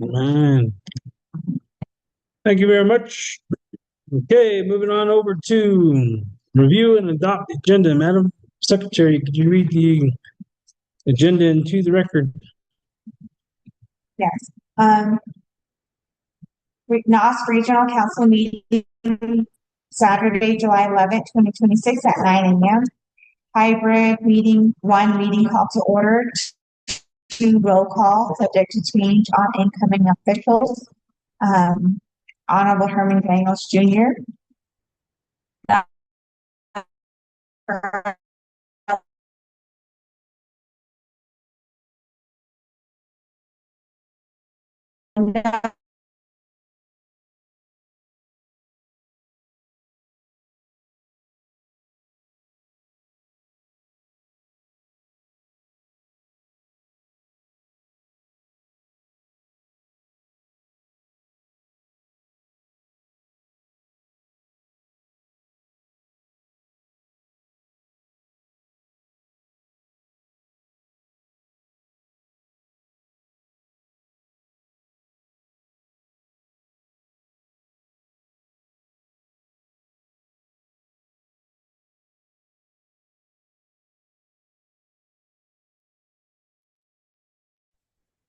Man. Thank you very much. Okay, moving on over to review and adopt the agenda. Madam Secretary, could you read the agenda into the record? Yes. NOST Regional Council meeting Saturday, July 11th, 2026 at 9 a.m. Hybrid meeting, 1 meeting call to order, 2 roll call, subject to change on incoming officials. Honorable Herman Daniels Jr.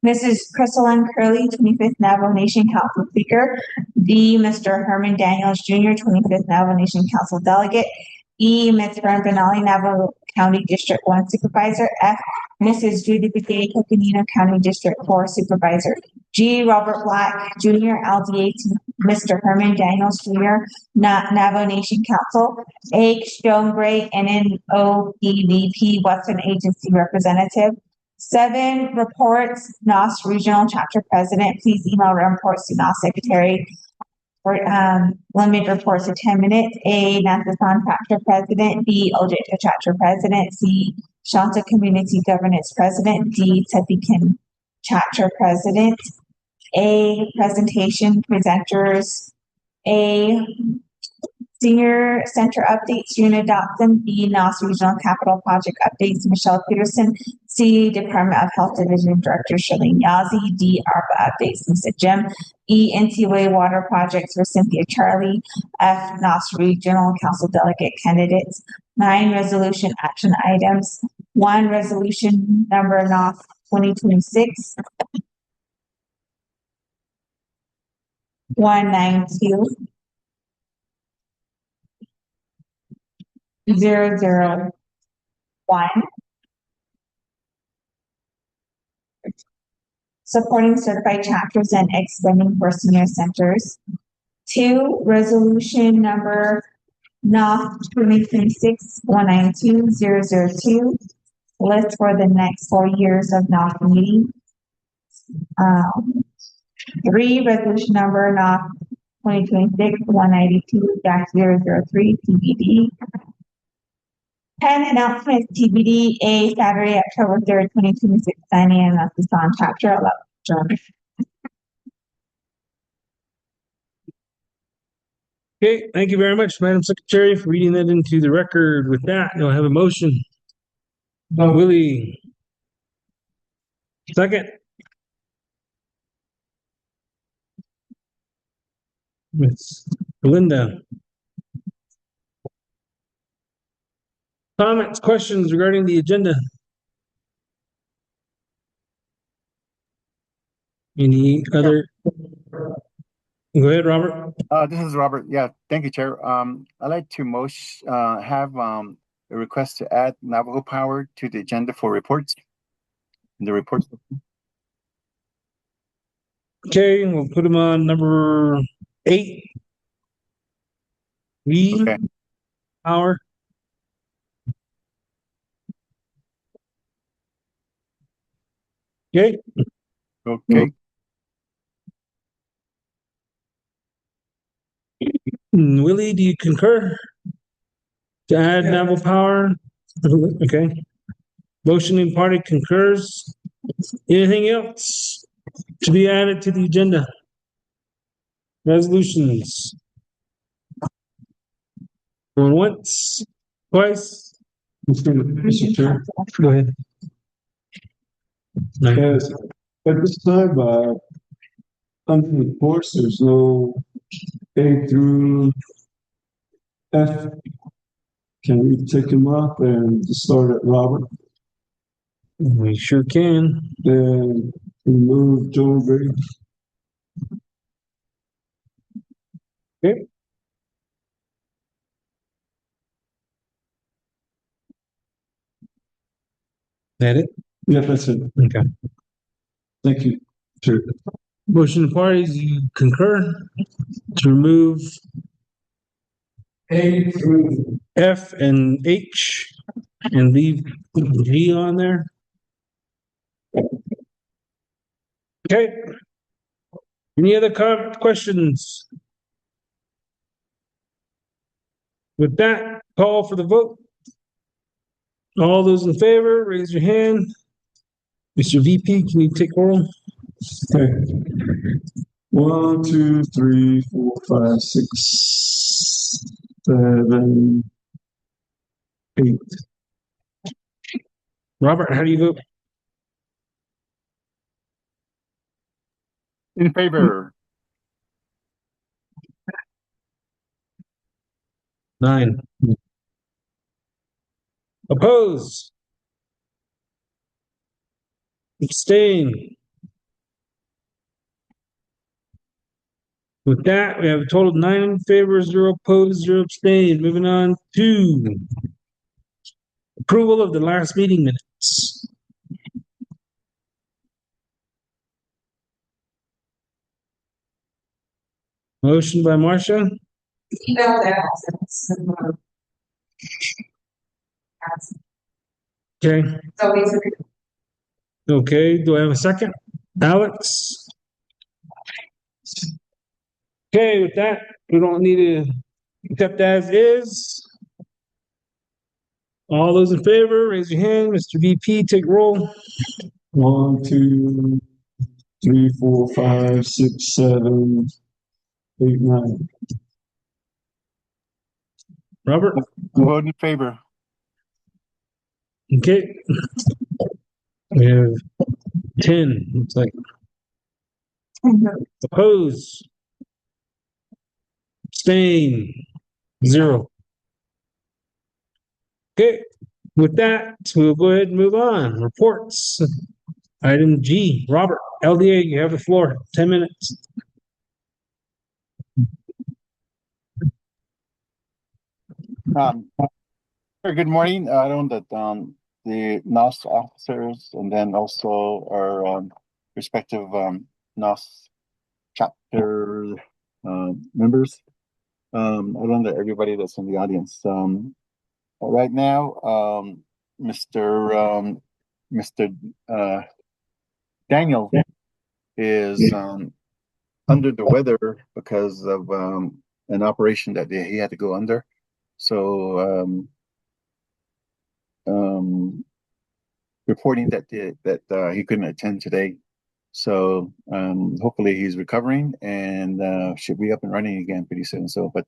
Mrs. Crystalline Curley, 25th Navajo Nation Council Speaker. D. Mr. Herman Daniels Jr., 25th Navajo Nation Council Delegate. E. Ms. Fern Benali, Navajo County District 1 Supervisor. F. Mrs. Judy Begay, Coconino County District 4 Supervisor. G. Robert Black Jr., LDA to Mr. Herman Daniels Jr., Navajo Nation Council. H. Joan Gray, NNOPVP, Western Agency Representative. 7 reports, NOST Regional Chapter President. Please email reports to NOST Secretary for limit reports to 10 minutes. A. Naatsis'aan Chapter President. B. Oljato Chapter President. C. Shonto Community Governance President. D. Tepican Chapter President. A. Presentation presenters. A. Senior Center Updates, Una Dotson. B. NOST Regional Capital Project Updates, Michelle Peterson. C. Department of Health Division Director, Charlene Yazzie. D. ARPA Updates, Mr. Jim. E. NCWA Water Projects for Cynthia Charlie. F. NOST Regional Council Delegate Candidates. 9. Resolution Action Items. 1. Resolution number NOST 2026. 192. 001. Supporting certified chapters and expanding for senior centers. 2. Resolution number NOST 2026-192-002. List for the next 4 years of NOST meeting. 3. Resolution number NOST 2026-192-003 TBD. 10 announcements TBD. A. Saturday, October 3rd, 2026, 9 a.m. Naatsis'aan Chapter 11. Okay, thank you very much, Madam Secretary, for reading that into the record. With that, you'll have a motion. Willie. Second. Miss Belinda. Comments, questions regarding the agenda? Any other? Go ahead, Robert. This is Robert. Yeah, thank you, Chair. I'd like to have a request to add Navajo Power to the agenda for reports. The reports. Okay, we'll put them on number 8. Okay. Power. Okay. Okay. Willie, do you concur to add Navajo Power? Okay. Motioning party concurs. Anything else to be added to the agenda? Resolutions. Going once, twice. Mr. Chair, Go ahead. yes, at this time, under the course, there's no A through F. Can we take them up and start at Robert? We sure can. Then remove Joan Gray. Okay. That it? Yeah, that's it. Okay. Thank you. Sure. Motion of parties, you concur to remove A through F and H and leave G on there. Okay. Any other questions? With that, call for the vote. All those in favor, raise your hand. Mr. VP, can you take roll? Okay. 1, 2, 3, 4, 5, 6, 7, 8. Robert, how do you vote? In favor. 9. Oppose? Abstain? With that, we have a total of 9 in favor, 0 opposed, 0 abstained. Moving on to approval of the last meeting minutes. Motion by Marcia. Okay. Okay, do I have a second? Alex? Okay, with that, we don't need to accept as is. All those in favor, raise your hand. Mr. VP, take roll. 1, 2, 3, 4, 5, 6, 7, 8, 9. Robert? Vote in favor. Okay. We have 10, looks like. Oppose? Abstain? 0. Okay, with that, we'll go ahead and move on. Reports. Item G, Robert, LDA, you have the floor, 10 minutes. Good morning. I know that the NOST officers and then also our respective NOST chapter members. I know that everybody that's in the audience. Right now, Mr. Daniel is under the weather because of an operation that he had to go under. So reporting that he couldn't attend today. So hopefully he's recovering and should be up and running again pretty soon. So, but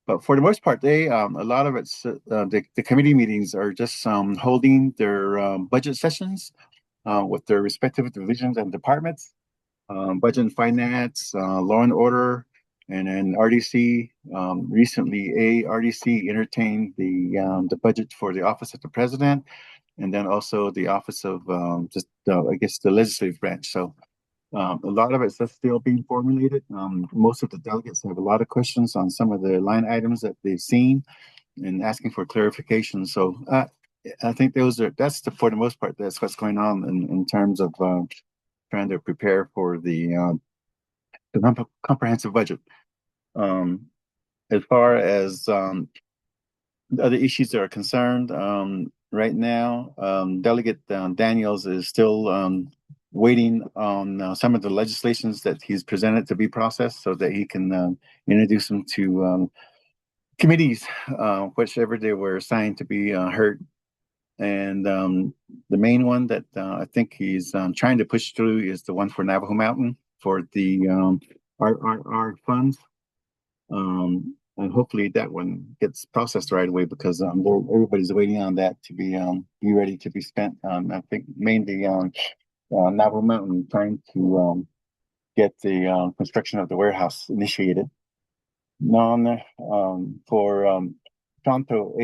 but for the most part, a lot of it's the committee meetings are just holding their budget sessions with their respective divisions and departments, budget and finance, law and order, and then RDC. Recently, RDC entertained the budget for the Office of the President, and then also the Office of I guess the legislative branch. So a lot of it's still being formulated. Most of the delegates have a lot of questions on some of the line items that they've seen and asking for clarification. So I think for the most part, that's what's going on in terms of trying to prepare for the comprehensive budget. As far as the other issues that are concerned, right now, Delegate Daniels is still waiting on some of the legislations that he's presented to be processed so that he can introduce them to committees, whichever they were assigned to be heard. And the main one that I think he's trying to push through is the one for Navajo Mountain for the our funds. And hopefully that one gets processed right away because everybody's waiting on that to be ready to be spent. I think mainly on Navajo Mountain trying to get the construction of the warehouse initiated. For Shonto,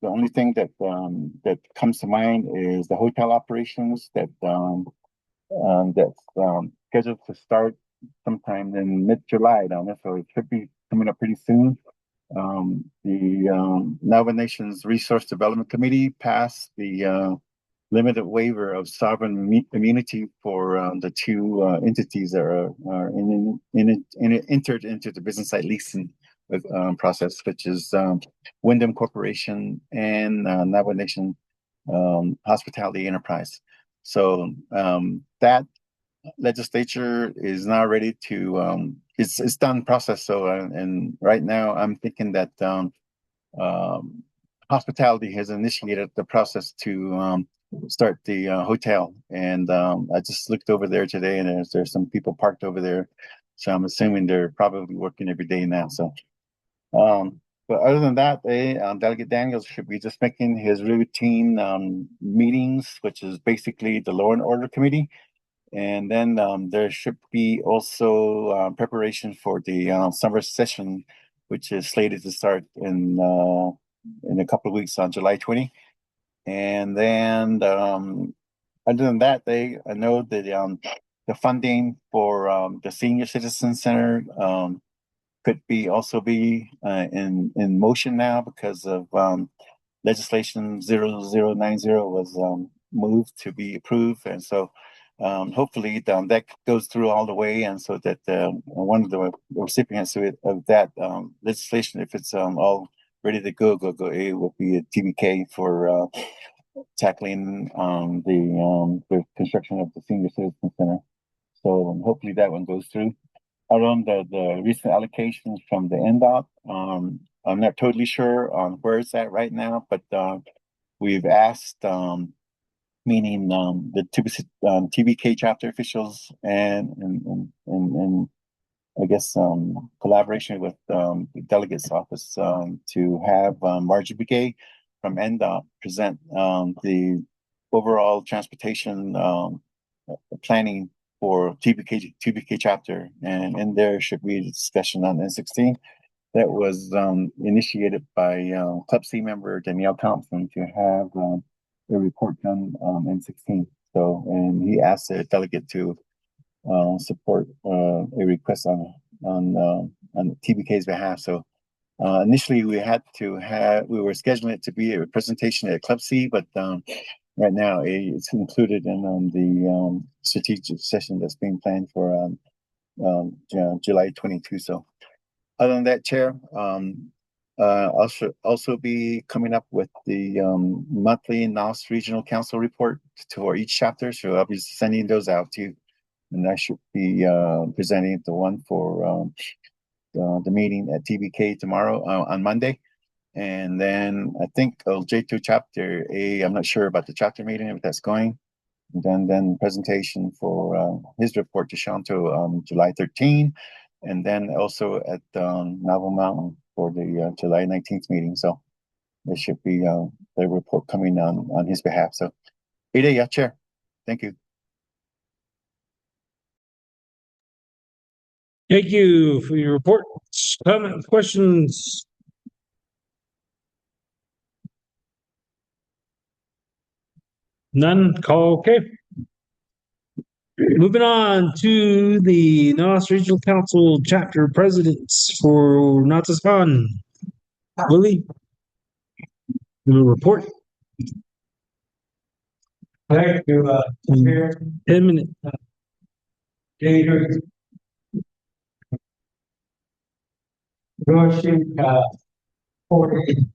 the only thing that comes to mind is the hotel operations that's scheduled to start sometime in mid-July down there, so it should be coming up pretty soon. The Navajo Nation's Resource Development Committee passed the limited waiver of sovereign immunity for the two entities that are entered into the business site leasing process, which is Wyndham Corporation and Navajo Nation Hospitality Enterprise. So that legislature is now ready to it's done process. So and right now I'm thinking that hospitality has initiated the process to start the hotel, and I just looked over there today, and there's some people parked over there, so I'm assuming they're probably working every day now. So but other than that, Delegate Daniels should be just making his routine meetings, which is basically the Law and Order Committee. And then there should be also preparation for the summer session, which is slated to start in a couple of weeks on July 20. And then other than that, I know that the funding for the Senior Citizen Center could also be in motion now because of legislation 0090 was moved to be approved, and so hopefully that goes through all the way, and so that one of the recipients of that legislation, if it's all ready to go, it will be a TBK for tackling the construction of the Senior Citizen Center. So hopefully that one goes through. Around the recent allocations from the NDOT, I'm not totally sure on where it's at right now, but we've asked, meaning the TBK chapter officials and I guess collaboration with the delegates office to have Margie Begay from NDOT present the overall transportation planning for TBK chapter, and in there should be a discussion on N16 that was initiated by Club C member Danielle Thompson to have a report done N16. So, and he asked the delegate to support a request on TBK's behalf. So initially we were scheduling it to be a presentation at Club C, but right now it's included in the strategic session that's being planned for July 22. So other than that, Chair, I'll also be coming up with the monthly NOST Regional Council report for each chapter. So I'll be sending those out to you, and I should be presenting the one for the meeting at TBK tomorrow on Monday. And then I think Oljato chapter A, I'm not sure about the chapter meeting, if that's going. And then presentation for his report to Shonto on July 13. And then also at Navajo Mountain for the July 19th meeting. So there should be the report coming on his behalf. So, yeah, Chair. Thank you. Thank you for your report. Comments, questions? None? Call okay. Moving on to the NOST Regional Council chapter presidents for Naatsis'aan. Willie, your report. Thank you, Chair. 10 minutes. Gators. Rushing, 40.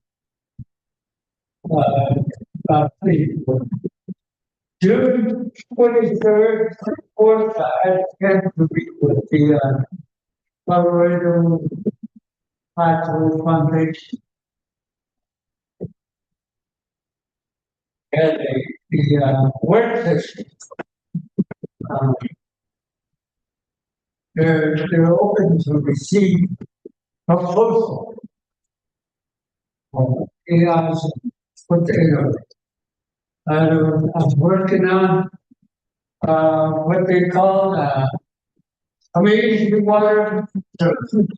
June 23rd, 4th, I had to meet with the Colorado Plateau Foundation. And the work session. Um, they're open to receive proposal. AI's potato. I'm working on what they call community water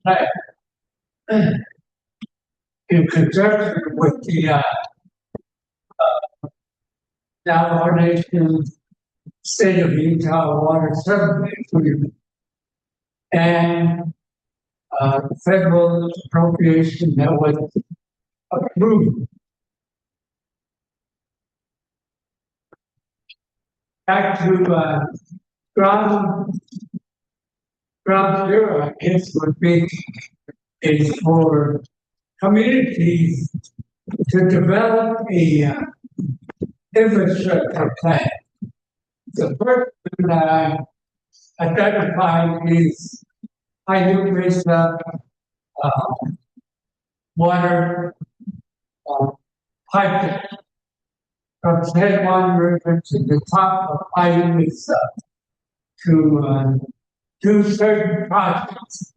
plant in conjunction with the Navajo Nation State of Utah Water Supply and federal appropriation that was approved. Back to ground zero, I guess, would be is for communities to develop a infrastructure plan. The first one that I identified is high pressure water pipe from San Juan River to the top of Ayumis to do certain projects.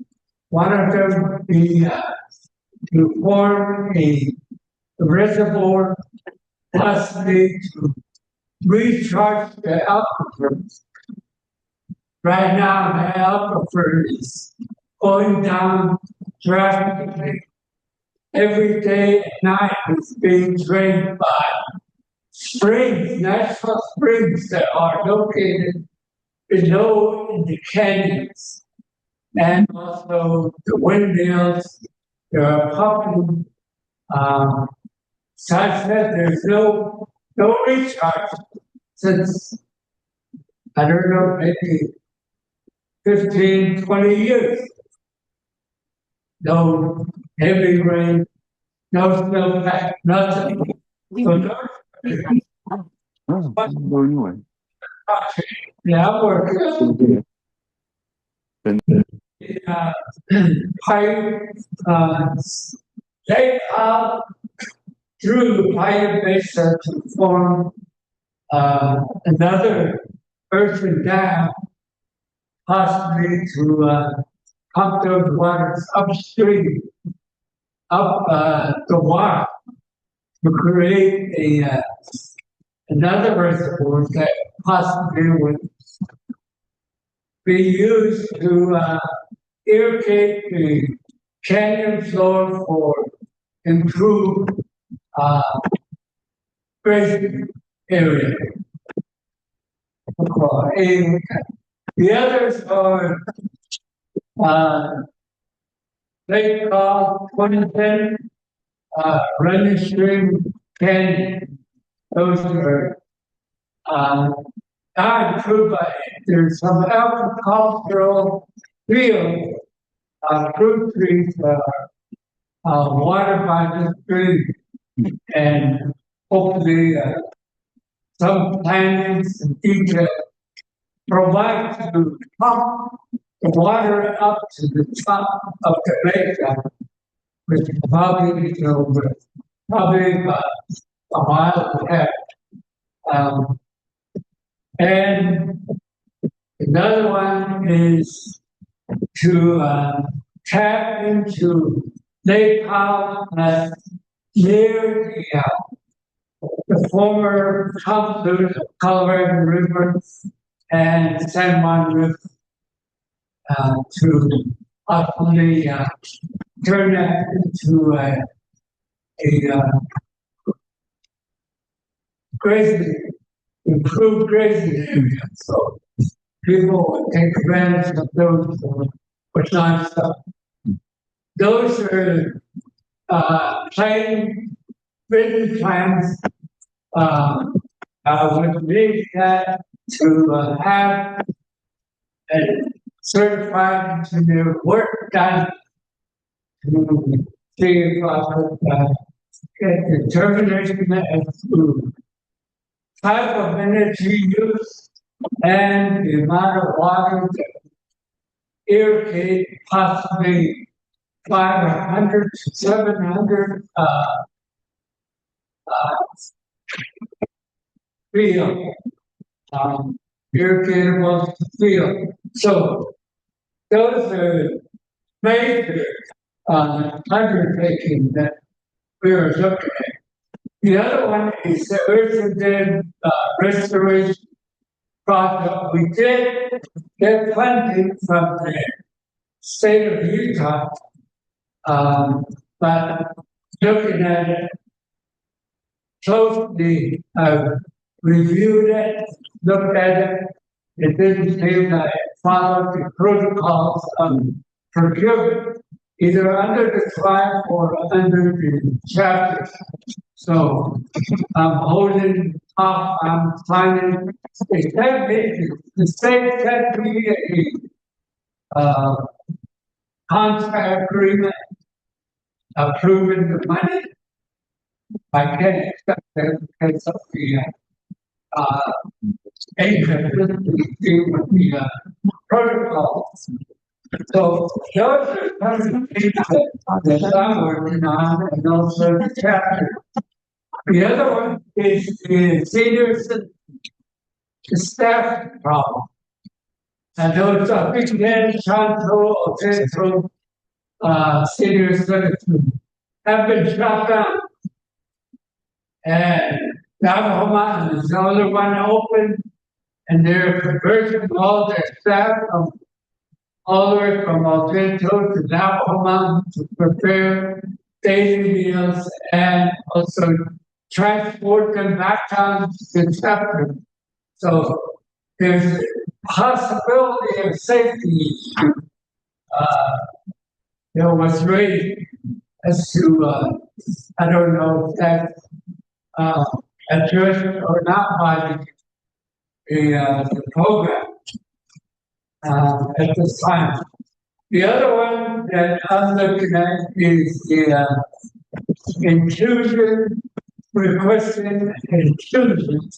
One of them would be to form a reservoir possibly to recharge the aquifers. Right now, the aquifer is going down drastically. Every day and night it's being drained by springs, natural springs that are located below in the canyons. And also the windmills, there are pumping. So I said there's no recharge since, I don't know, maybe 15, 20 years. No heavy rain, no snowpack, nothing. So yeah, I'm working. Pipe, they out through the pipe basin to form another earthen dam, possibly to pump those waters upstream, up the water, to create another reservoir that possibly would be used to irrigate the canyon floor for improved grazing area. The others are Lake Call, 2010, Running Stream Canyon. Those are not improved by it. There's some agricultural fields, fruit trees, water by the stream, and hopefully some plantings and detail provide to pump the water up to the top of the lake, which is probably about a mile and a half. And another one is to tap into Lake Powell near the former confluence of Colorado River and San Juan River to possibly turn that into a grazing, improved grazing area. So people would take advantage of those for livestock. Those are plain written plans. I would need that to have a certified engineer work done to see if I could get determination as to type of energy use and the amount of water that irrigate possibly 500 to 700 field, irrigatable field. So those are major undertaking that we are looking at. The other one is the earth and dam restoration project. We did get funding from the state of Utah, but looking at it closely, reviewed it, looked at it, it didn't seem that it followed the protocols of procurement, either under the tribe or under the chapters. So I'm holding off on signing. It can be, the state can be a contract agreement approving the money. I can't accept that because of the inconsistency with the protocols. So those are some of the things that I'm working on, and also the chapter. The other one is the senior staff problem. And those are big men, Shonto, Oljato, senior citizens have been shot down. And Navajo Mountain is the only one open, and they're converting all their staff from all the way from Oljato to Navajo Mountain to prepare daily meals and also transport them back down to the chapter. So there's a possibility of safety issue. Was raised as to I don't know if that's addressed or not by the program at this time. The other one that I'm looking at is the inclusion, requesting inclusion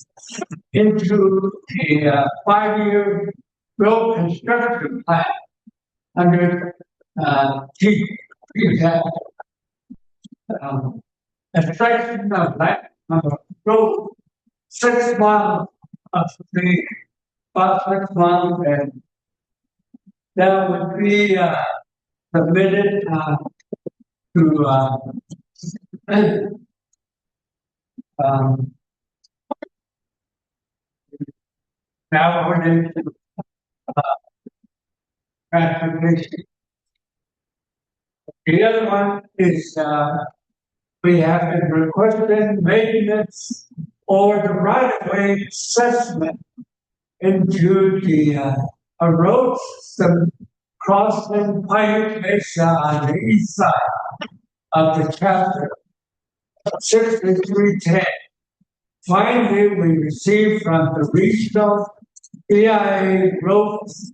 into a 5-year road construction plan under TPAC. A section of that road 6 miles of the about 6 miles, and that would be submitted to Navajo Nation transportation. The other one is we have been requesting maintenance or the right-of-way assessment into the road system crossing Pine Mesa on the east side of the chapter 6310. Finally, we received from the regional EIA roads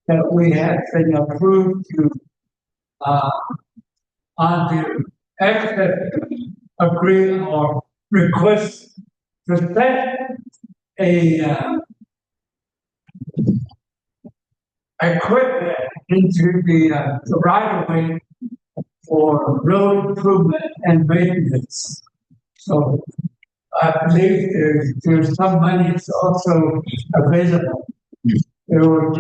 that we have been approved to on the exit agreement or request to set a equipment into the right of way for road improvement and maintenance. So I believe there's some money also available. There were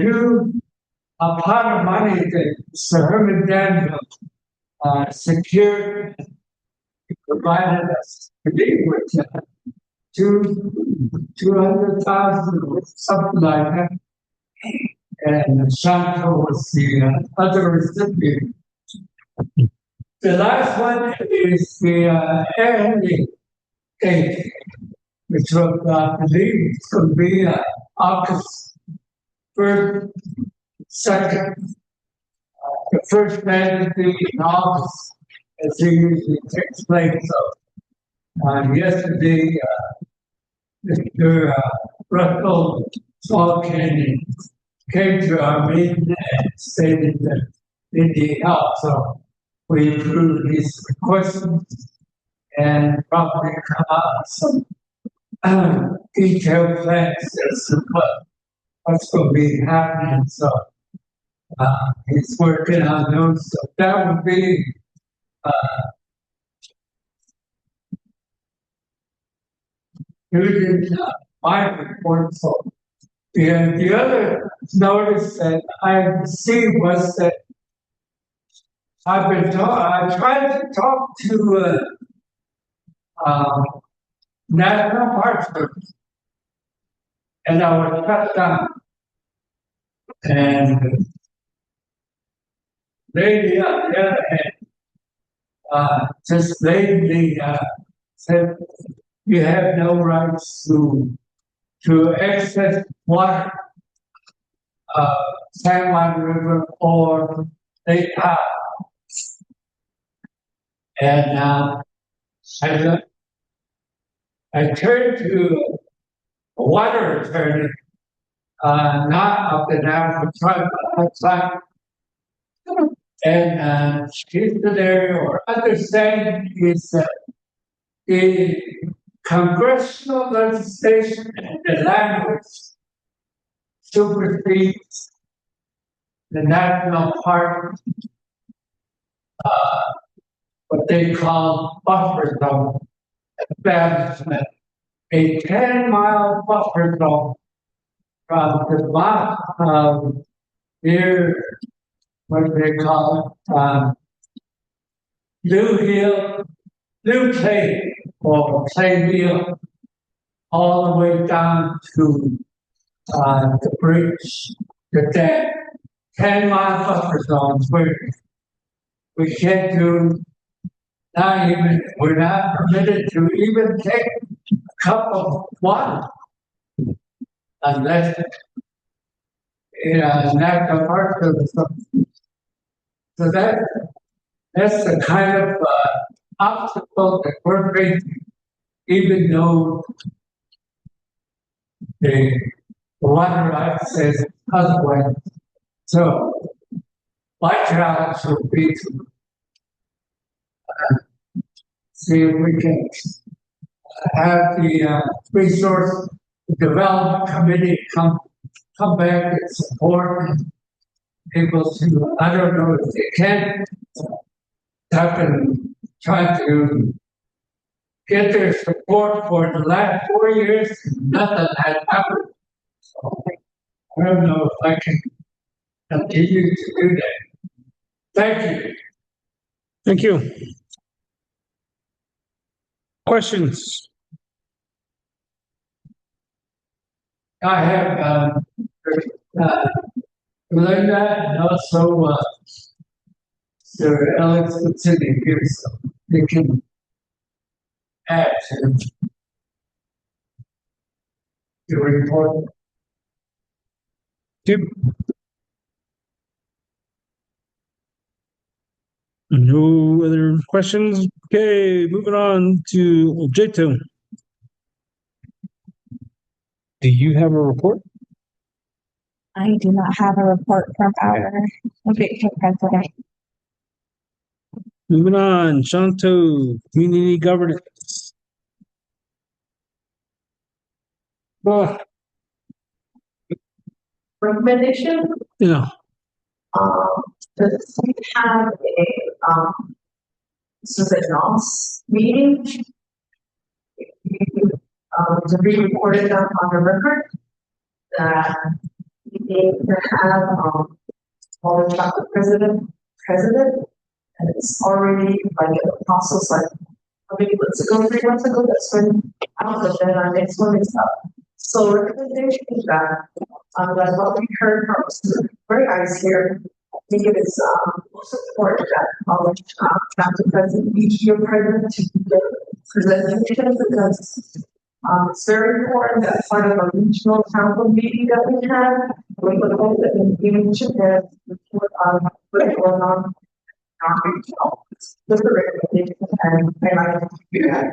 a pot of money that Sir Herman Daniel secured, provided us with 200,000 or something like that. And Shonto was the other recipient. The last one is the air gate, which was, I believe, it's going to be August 1st, 2nd. The first Wednesday in August, as it usually takes place. So, yesterday, Mr. Russell Salkin came to our meeting and stated that they need help. So we approved his request and probably come out some detailed plans as to what's going to be happening. So He's working on those, so that would be, using my report. So the other notice that I received was that I tried to talk to, National Park Service, and I was shut down. And they, on the other hand, just lately, said you have no rights to access water, San Juan River or Lake Powell. And I turned to a water attorney, not of the Navajo tribe, but outside. And she's there, or understanding is that the congressional legislation and the language supersedes the national park, what they call buffer zone establishment, a 10-mile buffer zone from the bottom near what they call New Clay or Clayville, all the way down to the bridge, the dam. 10-mile buffer zones where we can't do, we're not permitted to even take a cup of water unless national park service. So that's the kind of obstacle that we're facing, even though the water act says otherwise. So my challenge will be to see if we can have the resource development committee come back and support people to, I don't know if they can, have been trying to get their support for the last 4 years, nothing has happened. So I don't know if I can continue to do that. Thank you. Thank you. Questions? I have Linda and also Sir Alex City here, so they can add to the report. Yep. No other questions? Okay, moving on to Oljato. Do you have a report? I do not have a report from our victim president. Moving on, Shonto, community governance. Recommendation, Yeah. does we have this is a NOST meeting. To be reported on the record that we need to have all the chapter president, and it's already like a process like how many months ago, 3 months ago, that's when out of then our next one is up. So recommendation is that like what we heard from very nice here. I think it is most important that all chapter president, each year president to give presentations because it's very important that part of a regional council meeting that we have, we would hope that we should have report on what's going on regional. Those are recommendations, and I like to do that.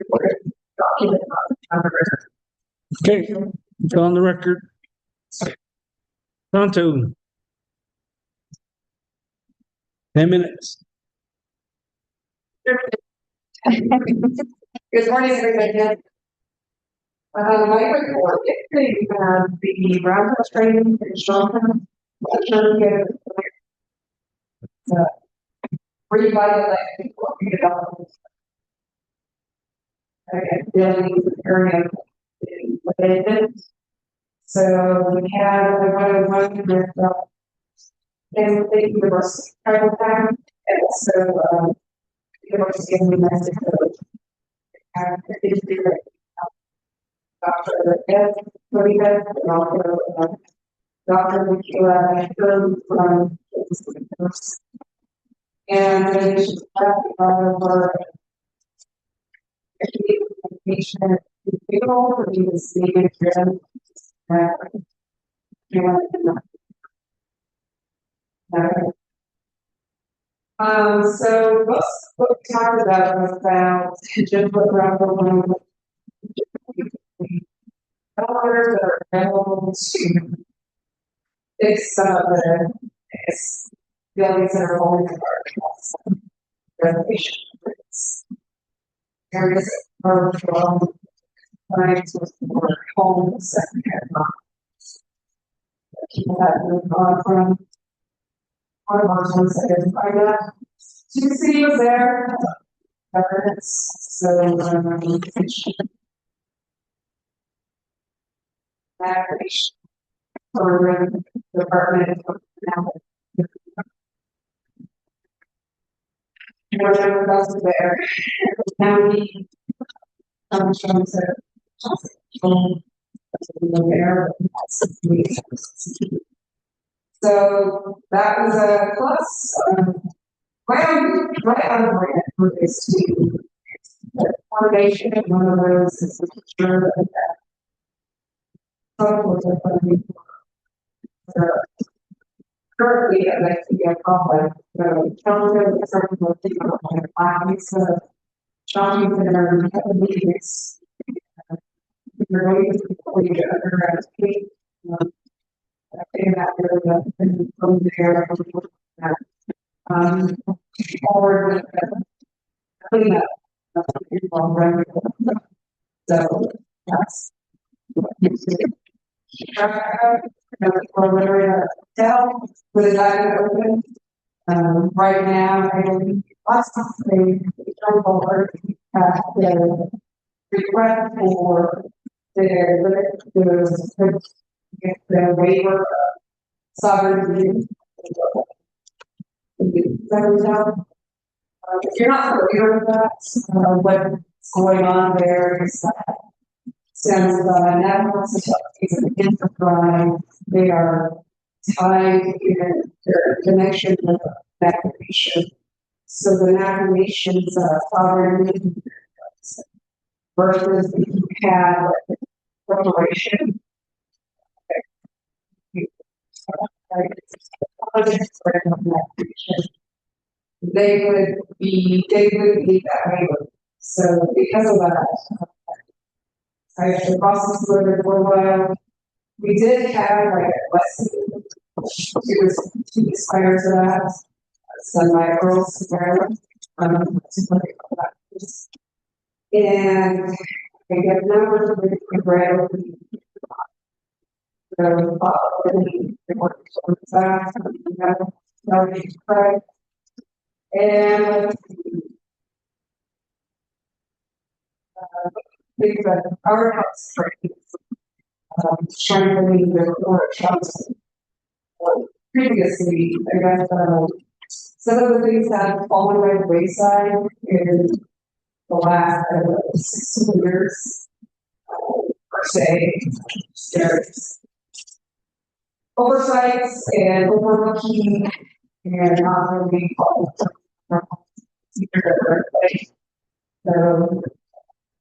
Report document on the record. Okay, it's on the record. Shonto. 10 minutes. Good morning, everybody. My report, the roundhouse training in Shonto Revitalize redevelopment. Okay, building area. So we have the one with and the university tribal time, and also university of New Mexico. And Dr. Ed Florida, and also Dr. Michaela from University. And then she's our education people who do the same driven. So what we talked about was about just what around dollars that are available to fix some of the buildings that are falling apart. Renovation rates. Areas are from clients with more home secondary markets. People that moved on from one of our ones identified that. So you can see it was there. Governance. So average for the department of now. Whatever else is there, county, terms of there. So that was a plus. Right on the way for this too. The foundation of one of those is the picture of that. Currently, I'd like to get public. Children, certainly, Shonto and meetings. You're going to undergrad education. And from there, forward with the cleanup. So that's what you see. Tell with it open. Right now, I believe last time they the request for the waiver of sovereignty. If you're not familiar with that, what's going on there is that since Navajo is an enterprise, they are tied in their connection with that nation. So the Navajo Nation's sovereignty versus if you have a corporation. They would be that way. So because of that, I actually processed it for a while. We did have like a lesson. She was two expires of that. So my girls there. And I get numbers of the grade. And things that our house strengthening the workshops. Previously, I guess some of the things that have fallen by the wayside in the last 6 years, per se. There's oversights and overlooking and not really so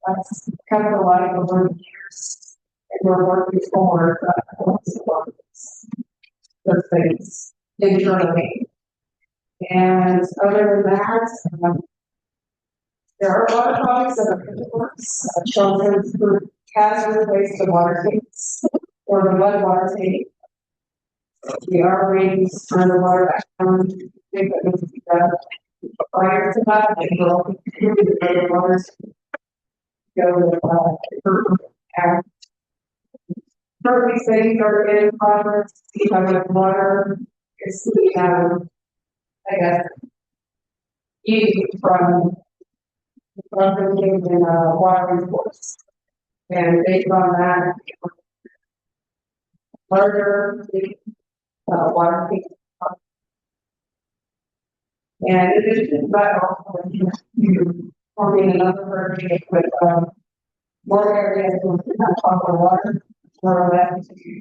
that's kind of a lot of over the years, and we're working forward those things internally. And other than that, there are a lot of projects that are in the works. Shonto has replaced the water tanks or the mud water tank. We are waiting for the water back down. Prior to that, they will continue to go to waters. Go with currently saying are in progress, we have water, it's we have, I guess, easy from drinking in water reports. And based on that, larger water. And it is just about also you forming another version with more areas with top of water, more or less to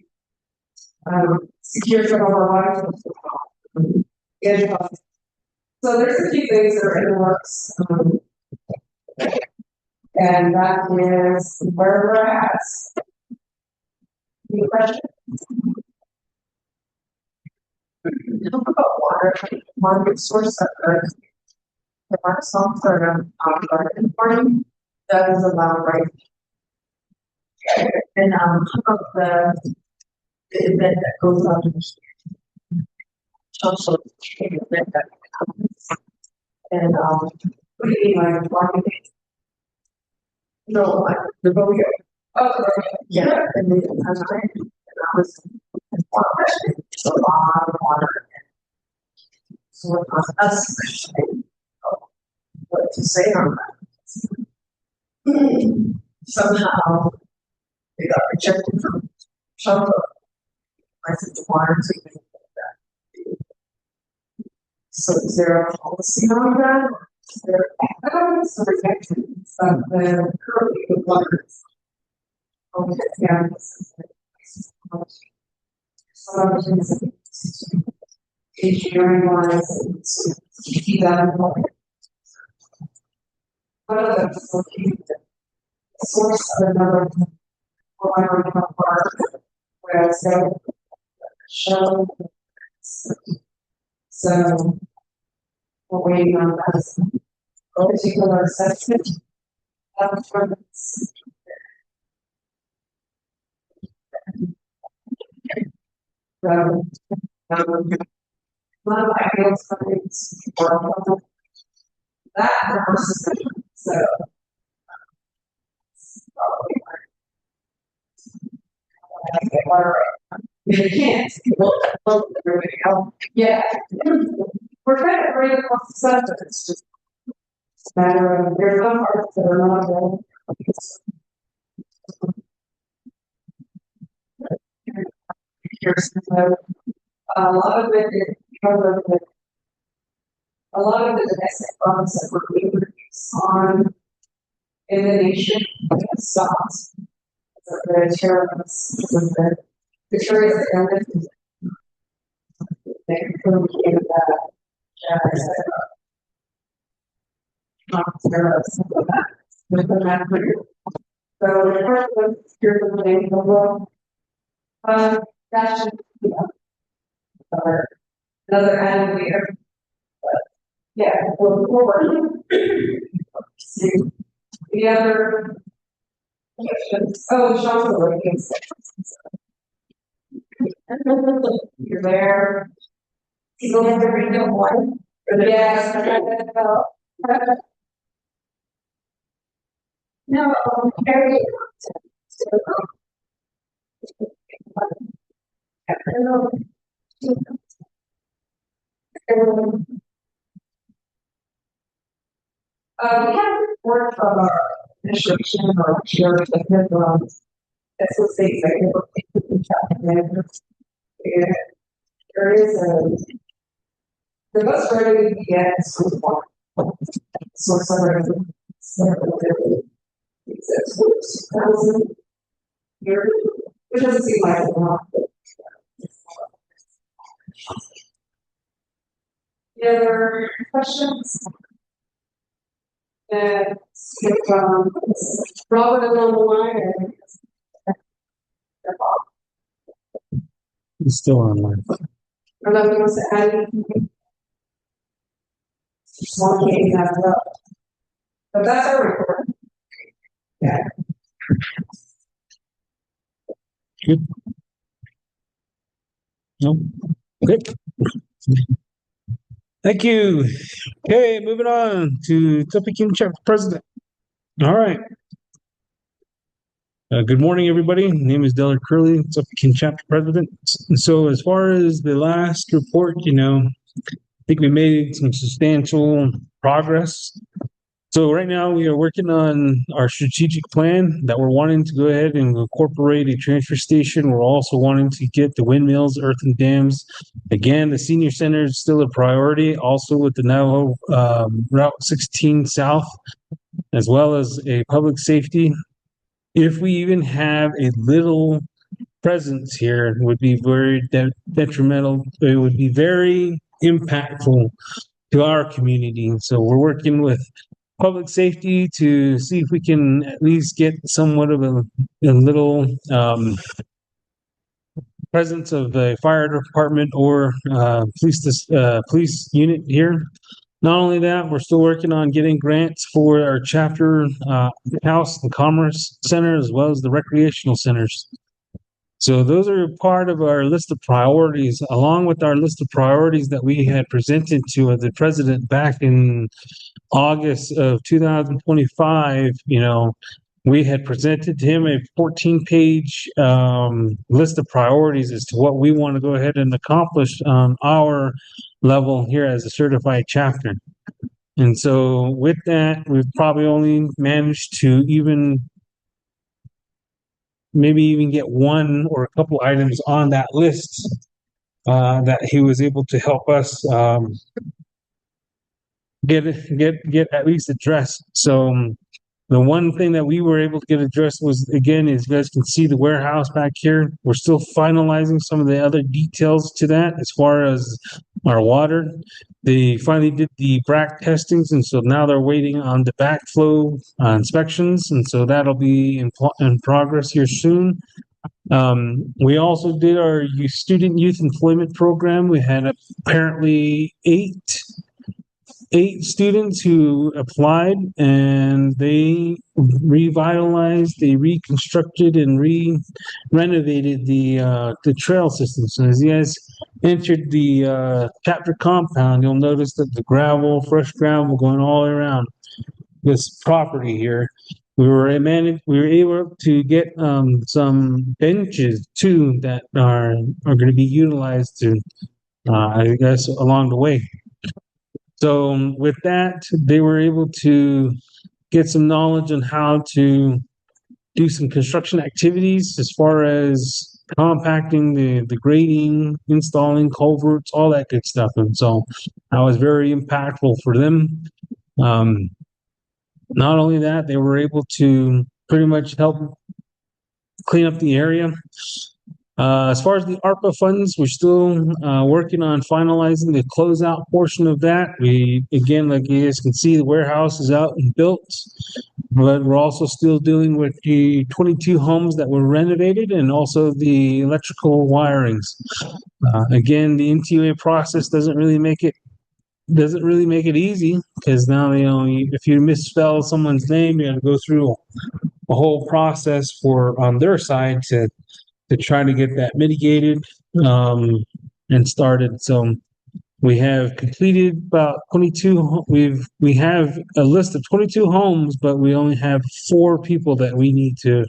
secure some of our water sources. So there's a few things that are in the works. And that is where we're at. Any questions? Talk about water, one resource that the Microsoft program garden farming that is allowed, right? And about the event that goes on social event that happens. And what do you mean by farming? No, like the vote. Oh, yeah, and then I was a lot of water. So it was us what to say on that. Somehow they got rejected from Shonto. I said the water to that. So is there a policy on that? Is there evidence of rejection of the currently the water? Okay, yeah. Some of the engineering wise, to keep that in mind. One of them is located the source of another water park where it's shown. So we're waiting on that particular assessment. One of my ideal studies for that versus so you can't. Yeah. We're kind of right across the center. It's just a matter of there's some parts that are not available. A lot of it is because of the a lot of the domestic problems that were being produced on in the nation stopped. The terrorists, the terrorists and they communicated that terrorists and that with the map. So the first was here's the name of the world. That should be another animal here. Yeah, going forward. The other questions. Oh, Shonto against you're there. You don't have to read no one. Yes. No, very we have a report from our administration or sheriff that's what they say. There is the bus ready to get school source of which doesn't seem like a lot. Any other questions? And if Robert is on the line, He's still online. or nothing else to add anything. Just one case as well. But that's our report. Yeah. Good. No. Okay. Thank you. Okay, moving on to Topic Chapter President. All right. Good morning, everybody. My name is Dellard Curley, Kin Chapter President. So, as far as the last report, I think we made some substantial progress. So, right now we are working on our strategic plan that we're wanting to go ahead and incorporate a transfer station. We're also wanting to get the windmills, earthen dams. Again, the senior center is still a priority, also with the Navajo Route 16 South, as well as a public safety. If we even have a little presence here, it would be very detrimental. It would be very impactful to our community. So we're working with public safety to see if we can at least get somewhat of a little presence of the fire department or police unit here. Not only that, we're still working on getting grants for our chapter house and commerce center, as well as the recreational centers. So those are part of our list of priorities, along with our list of priorities that we had presented to the president back in August of 2025. We had presented to him a 14-page list of priorities as to what we want to go ahead and accomplish on our level here as a certified chapter. And so with that, we've probably only managed to maybe even get one or a couple items on that list that he was able to help us get at least addressed. So the one thing that we were able to get addressed was, again, as you guys can see, the warehouse back here. We're still finalizing some of the other details to that as far as our water. They finally did the BRAC testings, and so now they're waiting on the backflow inspections, and so that'll be in progress here soon. We also did our student youth employment program. We had apparently eight students who applied, and they revitalized, they reconstructed, and renovated the trail system. So as you guys entered the chapter compound, you'll notice that the fresh gravel going all around this property here. We were able to get some benches too that are going to be utilized to, I guess, along the way. So with that, they were able to get some knowledge on how to do some construction activities as far as compacting the grading, installing culverts, all that good stuff. And so that was very impactful for them. Not only that, they were able to pretty much help clean up the area. As far as the ARPA funds, we're still working on finalizing the closeout portion of that. Again, like you guys can see, the warehouse is out and built, but we're also still dealing with the 22 homes that were renovated and also the electrical wirings. Again, the NTUA process doesn't really make it easy, because now, if you misspell someone's name, you got to go through a whole process on their side to try to get that mitigated and started. So we have completed about 22. We have a list of 22 homes, but we only have 4 people that we need to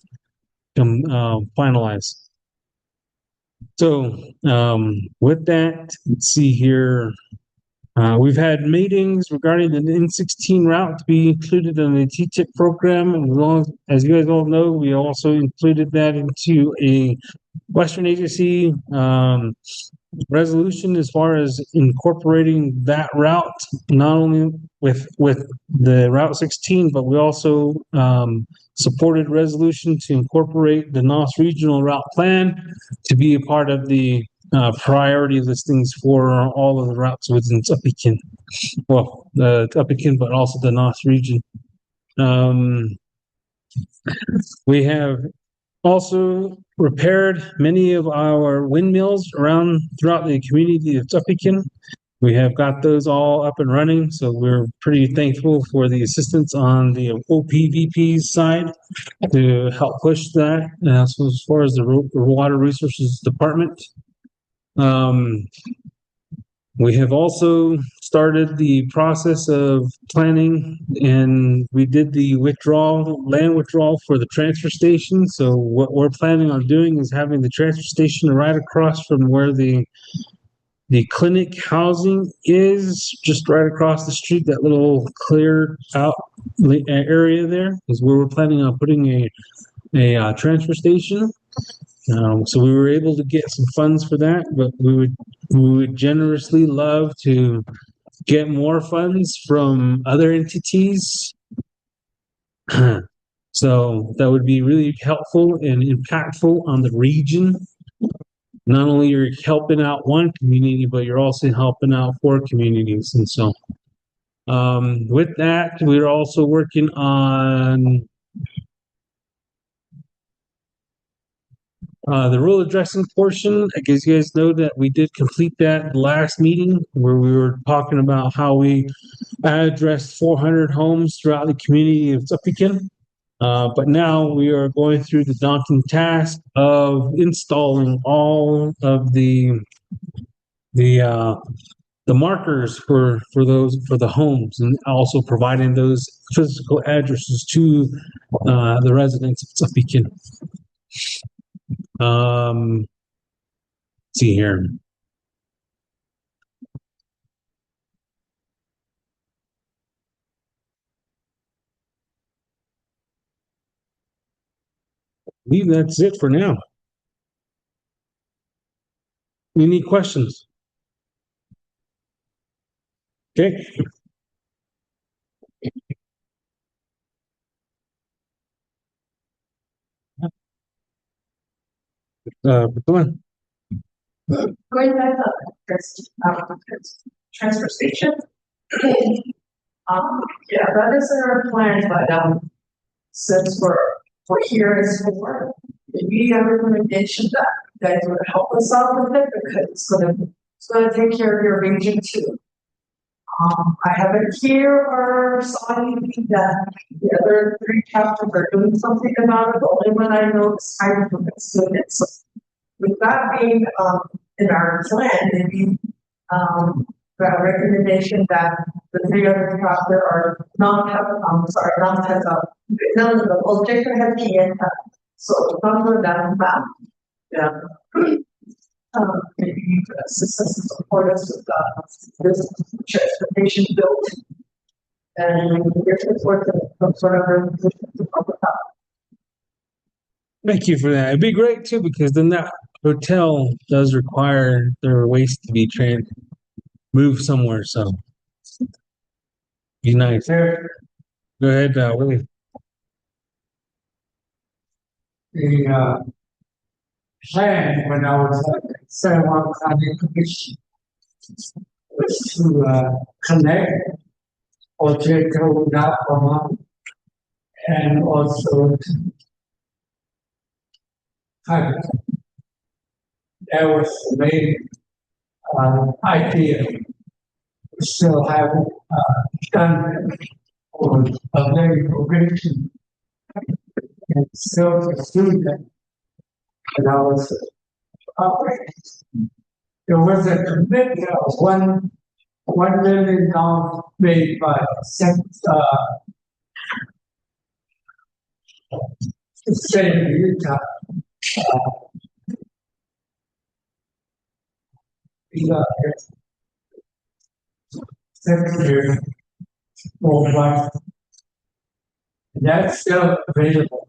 finalize. So with that, let's see here. We've had meetings regarding the N16 route to be included in the TTIP program. And as you guys all know, we also included that into a Western Agency resolution as far as incorporating that route, not only with the Route 16, but we also supported resolution to incorporate the NOST regional route plan to be a part of the priority listings for all of the routes within Ts'ah. Well, the Ts'ah, but also the NOST region. We have also repaired many of our windmills throughout the community of Ts'ah. We have got those all up and running, so we're pretty thankful for the assistance on the OPVP's side to help push that. So as far as the Water Resources Department, We have also started the process of planning, and we did the land withdrawal for the transfer station. So what we're planning on doing is having the transfer station right across from where the clinic housing is, just right across the street. That little clear out area there is where we're planning on putting a transfer station. So we were able to get some funds for that, but we would generously love to get more funds from other entities. So that would be really helpful and impactful on the region. Not only you're helping out one community, but you're also helping out 4 communities. And so with that, we're also working on the rural addressing portion. I guess you guys know that we did complete that last meeting where we were talking about how we addressed 400 homes throughout the community of Ts'ah. But now we are going through the daunting task of installing all of the markers for the homes, and also providing those physical addresses to the residents of Ts'ah. Let's see here. I believe that's it for now. Any questions? Okay. Come on. Going back to transfer station. Yeah, that is our plan, but, since we're here as for, maybe a recommendation that you guys would help us out with it, because it's gonna take care of your region too. I haven't here or saw anything that the other 3 chapters are doing something about it. The only one I know is kind of the student. So with that being in our plan, maybe a recommendation that the 3 other chapters are not have not has none of the Oljato has the so not for that map. Yeah. Maybe you could assist us and support us with this transportation bill. And we're support some sort of resolution to help us out. Thank you for that. It'd be great too, because then that hotel does require their waste to be moved somewhere. So be nice. Go ahead, Willie. The plan when I was at San Juan County Commission was to connect Oljato, Navajo, and also to Hudson. That was the main idea. We still haven't done it or a very probation and still pursue that. And I was there was a commitment of $1 million made by the state of Utah. Secretary for that's still available.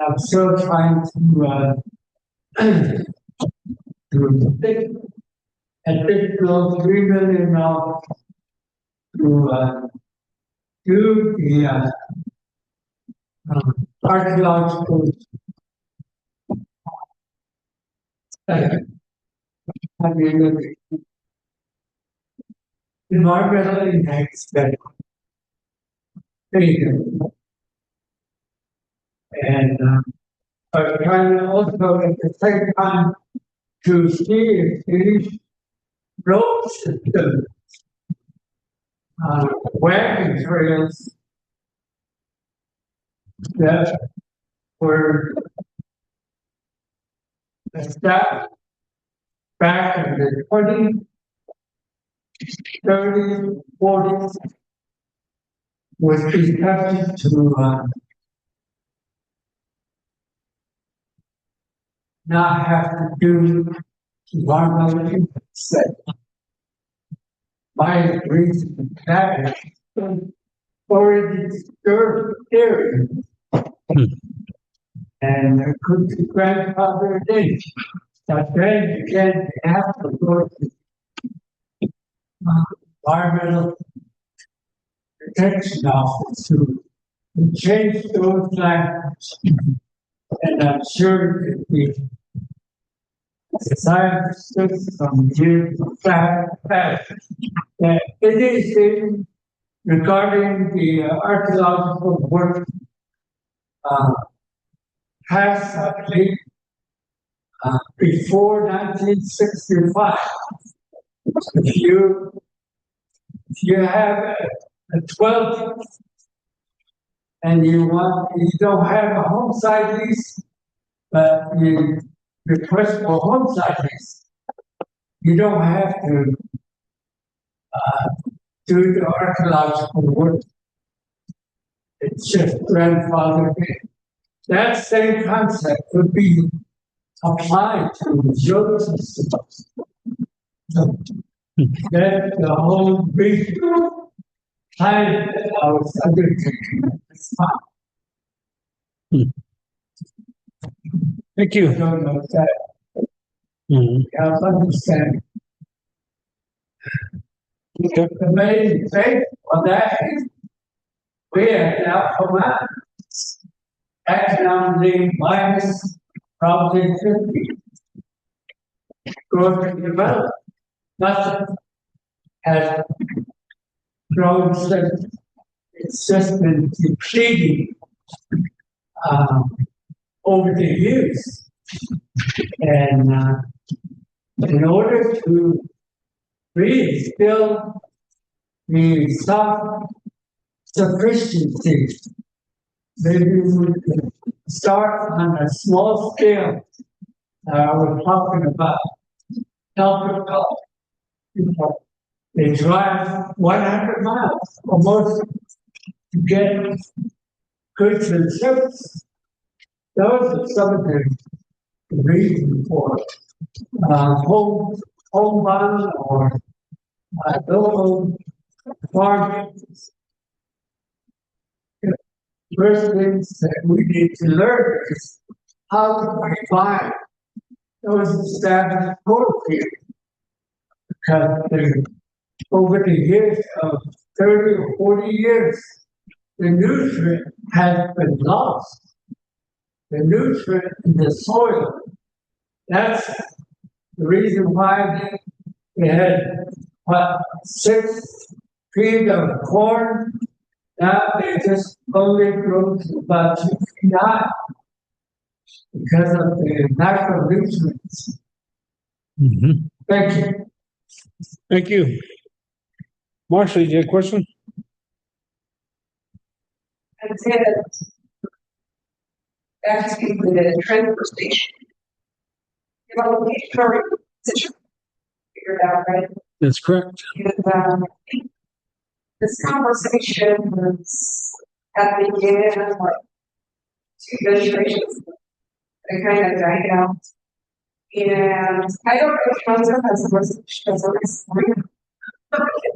I'm still trying to think and think those $3 million to do the archaeological I mean, environmental impacts that and but trying to also at the same time to see if these road systems, wagon trails that were established back in the 30, 40 would be subject to not have to do environmental impacts. My reason for that is already disturbed area. And there could be grandfather days. But then again, you have to go to environmental protection office to change those languages. And I'm sure that as I understood from years back, that it is regarding the archaeological work past, I believe, before 1965. If you have a 12 and you don't have a home site lease, but you request for home site lease, you don't have to do the archaeological work. It's just grandfather. That same concept would be applied to your systems. That the whole big plan that I was undertaking is fine. Thank you. I don't know if that helps understand. Okay. The main thing on that is we have now come out economically minus probably 50 growth and development. Nothing has grown since. It's just been depleting over the years. And in order to reinstill the self-sufficiency, maybe we could start on a small scale. We're talking about helping people. They drive 100 miles almost to get goods and services. Those are some of the reasons for home bond or local farm. First things that we need to learn is how to define those established quotas. Because over the years of 30 or 40 years, the nutrient has been lost. The nutrient in the soil. That's the reason why they had 6 feet of corn. Now they just only grow to about 2 feet high because of the natural nutrients. Thank you. Thank you. Marshall, do you have a question? I said asking for the transfer station. You know, location or position. Figured out, right? That's correct. And this conversation was at the beginning of like 2 illustrations. They kind of died out. And I don't know if Shonto has a resolution as a reason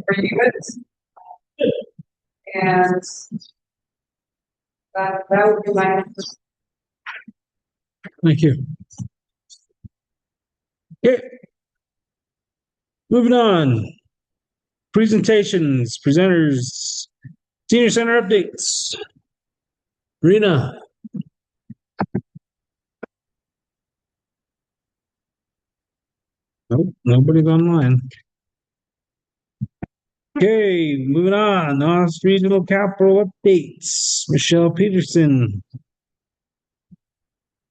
for you guys. And that would be my Thank you. Okay. Moving on. Presentations, presenters, senior center updates. Rena. Nope, nobody's online. Okay, moving on. NOST regional capital updates. Michelle Peterson.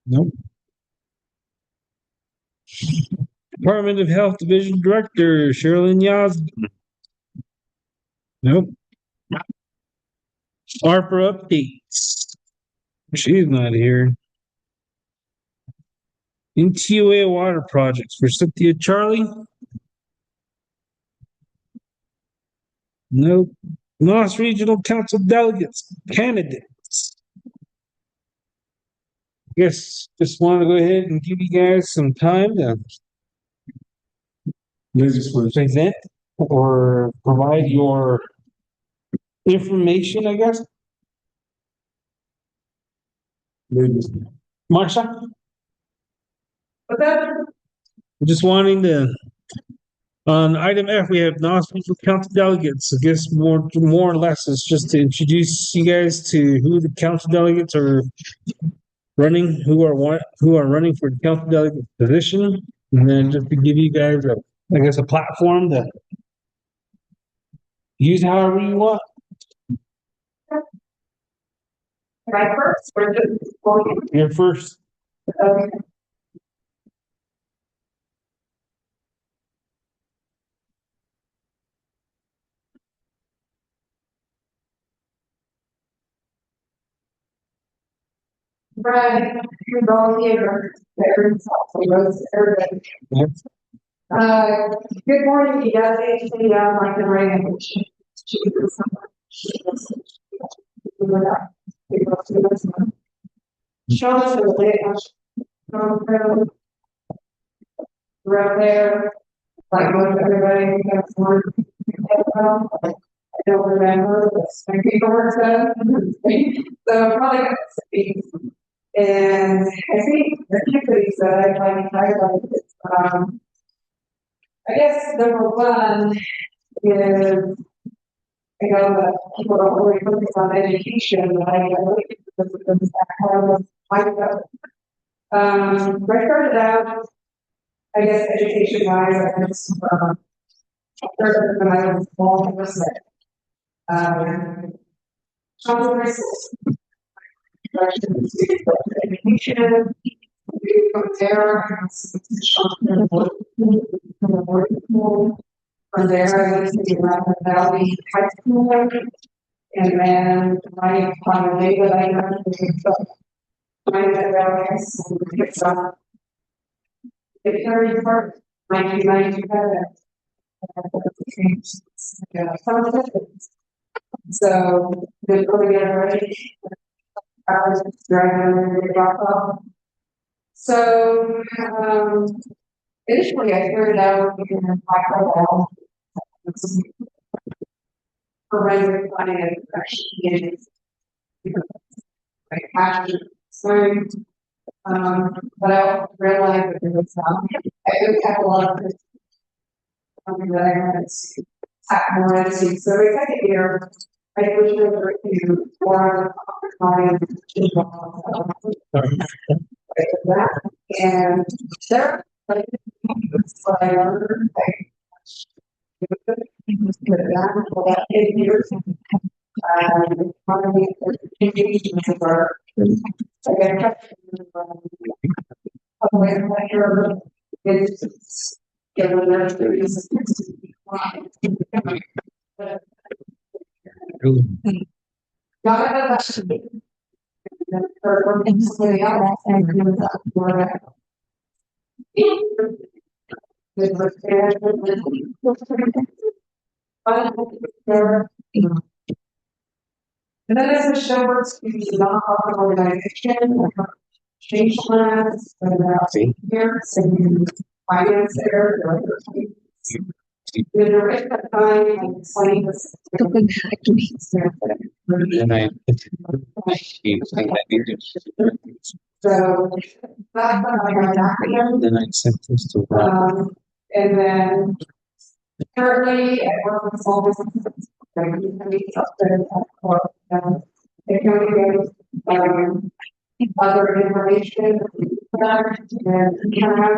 Nope. Department of Health Division Director Sherilyn Yasmin. Nope. ARPA updates. She's not here. NTUA water projects for Cynthia Charlie. Nope. NOST Regional Council delegates, candidates. Guess just want to go ahead and give you guys some time to Ladies first. present or provide your information, I guess. Ladies. Marsha, But that, just wanting to, on item F, we have NOST Regional Council delegates. I guess more or less it's just to introduce you guys to who the council delegates are running, who are running for the council delegate position, and then just to give you guys I guess a platform to use however you want. right first, or just going, You're first. okay. Brad, you're all here. Everyone's everybody. Yes. Good morning, you guys. Like the rain. Shonto, right there, like most everybody has one. I don't remember, but some people were said. So probably got to speak. And I think the few things that I'd like to highlight is, I guess number one is, I know that people don't really focus on education, but I look at the background of my I started out, I guess, education wise, I just, first when I was small, person, childhood resources, education, from there, from there, I went to the Rapid Valley High School, and then my final day that I went to Rapid Valley High School, it's it carried part 1997. So the early already, I was driving the drop off. So initially I started out in microbiology, forensic science, actually my passion science. But I also realized that there was I didn't have a lot of something that I wanted to tap more into. So the second year, I switched over to more science and there, like, what I learned, for about 8 years. Finally, engagement of our and then as a show works, we use a nonprofit organization, change plans, and here, so you finance there. The direct time and explain this. And I So that's what I got that. then I sent this to Rob. And then currently I work with small businesses. Other information, and we can have a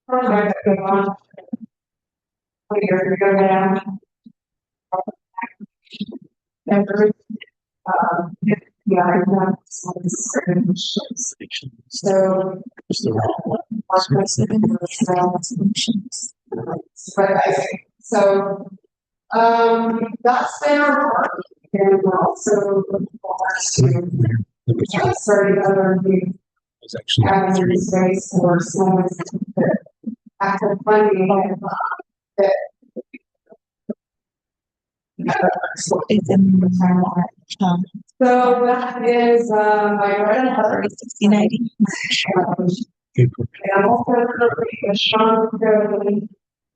program that goes on. We're going down. Yeah, I have some so, so, that's their work, and we're also looking forward to starting other new avenues, space for small businesses that active funding that It's in the timeline. So that is, my red 6090. and I'm also currently a Shonto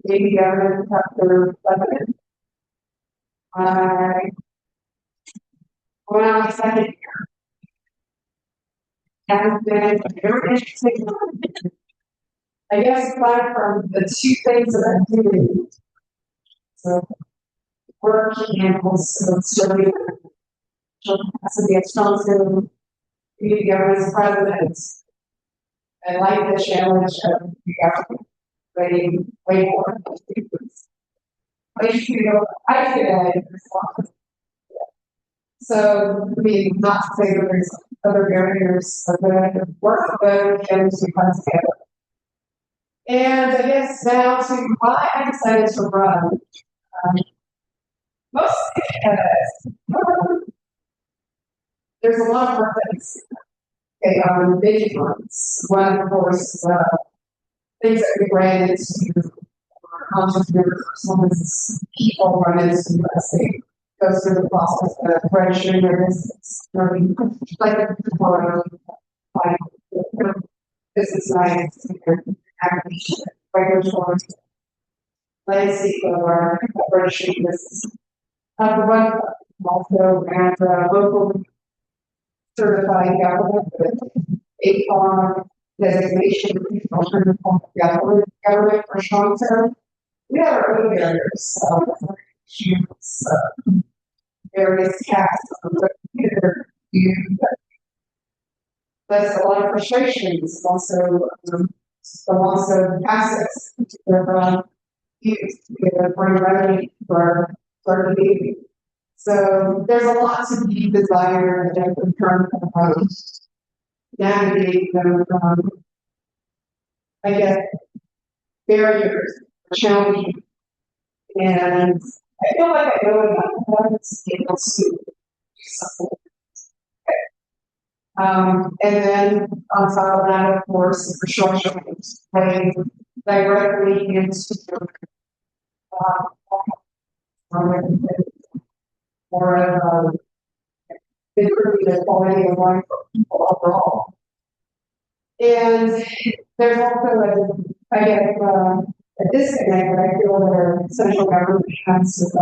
maybe government chapter 11. When I was second year, has been very interesting. I guess aside from the two things that I'm doing, so work and also serving capacity at Shonto community governance president. I like the challenge of the government, way more. I feel responsible. So, I mean, not to say that there's other barriers that I could work with and to come together. And I guess now to why I decided to run. Mostly because there's a lot of work that's big ones. One, of course, things that we ran into entrepreneurs, someone's people run into us. They go through the process of registering their business, like business science, application, regulatory, legacy of our registering business. The one also at local certified government with a farm designation, alternative form of government for Shonto. We have our own barriers, various tasks, that's a lot of frustrations, also assets that used to bring revenue for the So there's a lot to be desired in terms of navigate the I guess barriers, challenging, and I feel like I know enough about it to be able to do something. And then on top of that, of course, infrastructure playing directly into or improving the quality of life for people overall. And there's also a disconnect that I feel that central government has with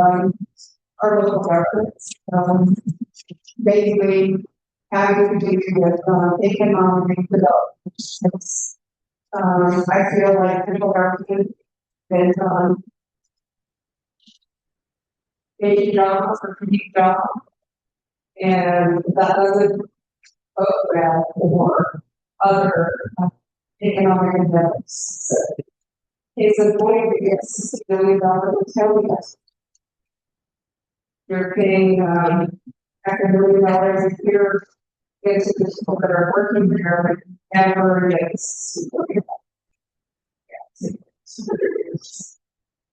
our local governments. Basically, having to do with economic development. I feel like central government is making jobs or creating jobs, and that doesn't bode well for other economic endeavors. So, it's a point to get $60 million telling us you're paying $500 million a year into the people that are working there, but never gets.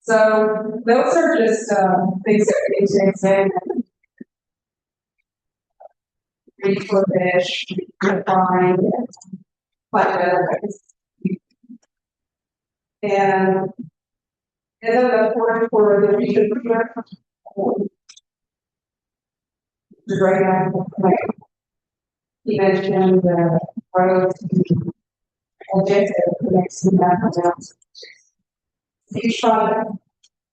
So those are just things that we need to examine. Refurbish, refine, find better ways. And then the fourth for the region right now, he mentioned the road to Oljato connects to Navajo. Each product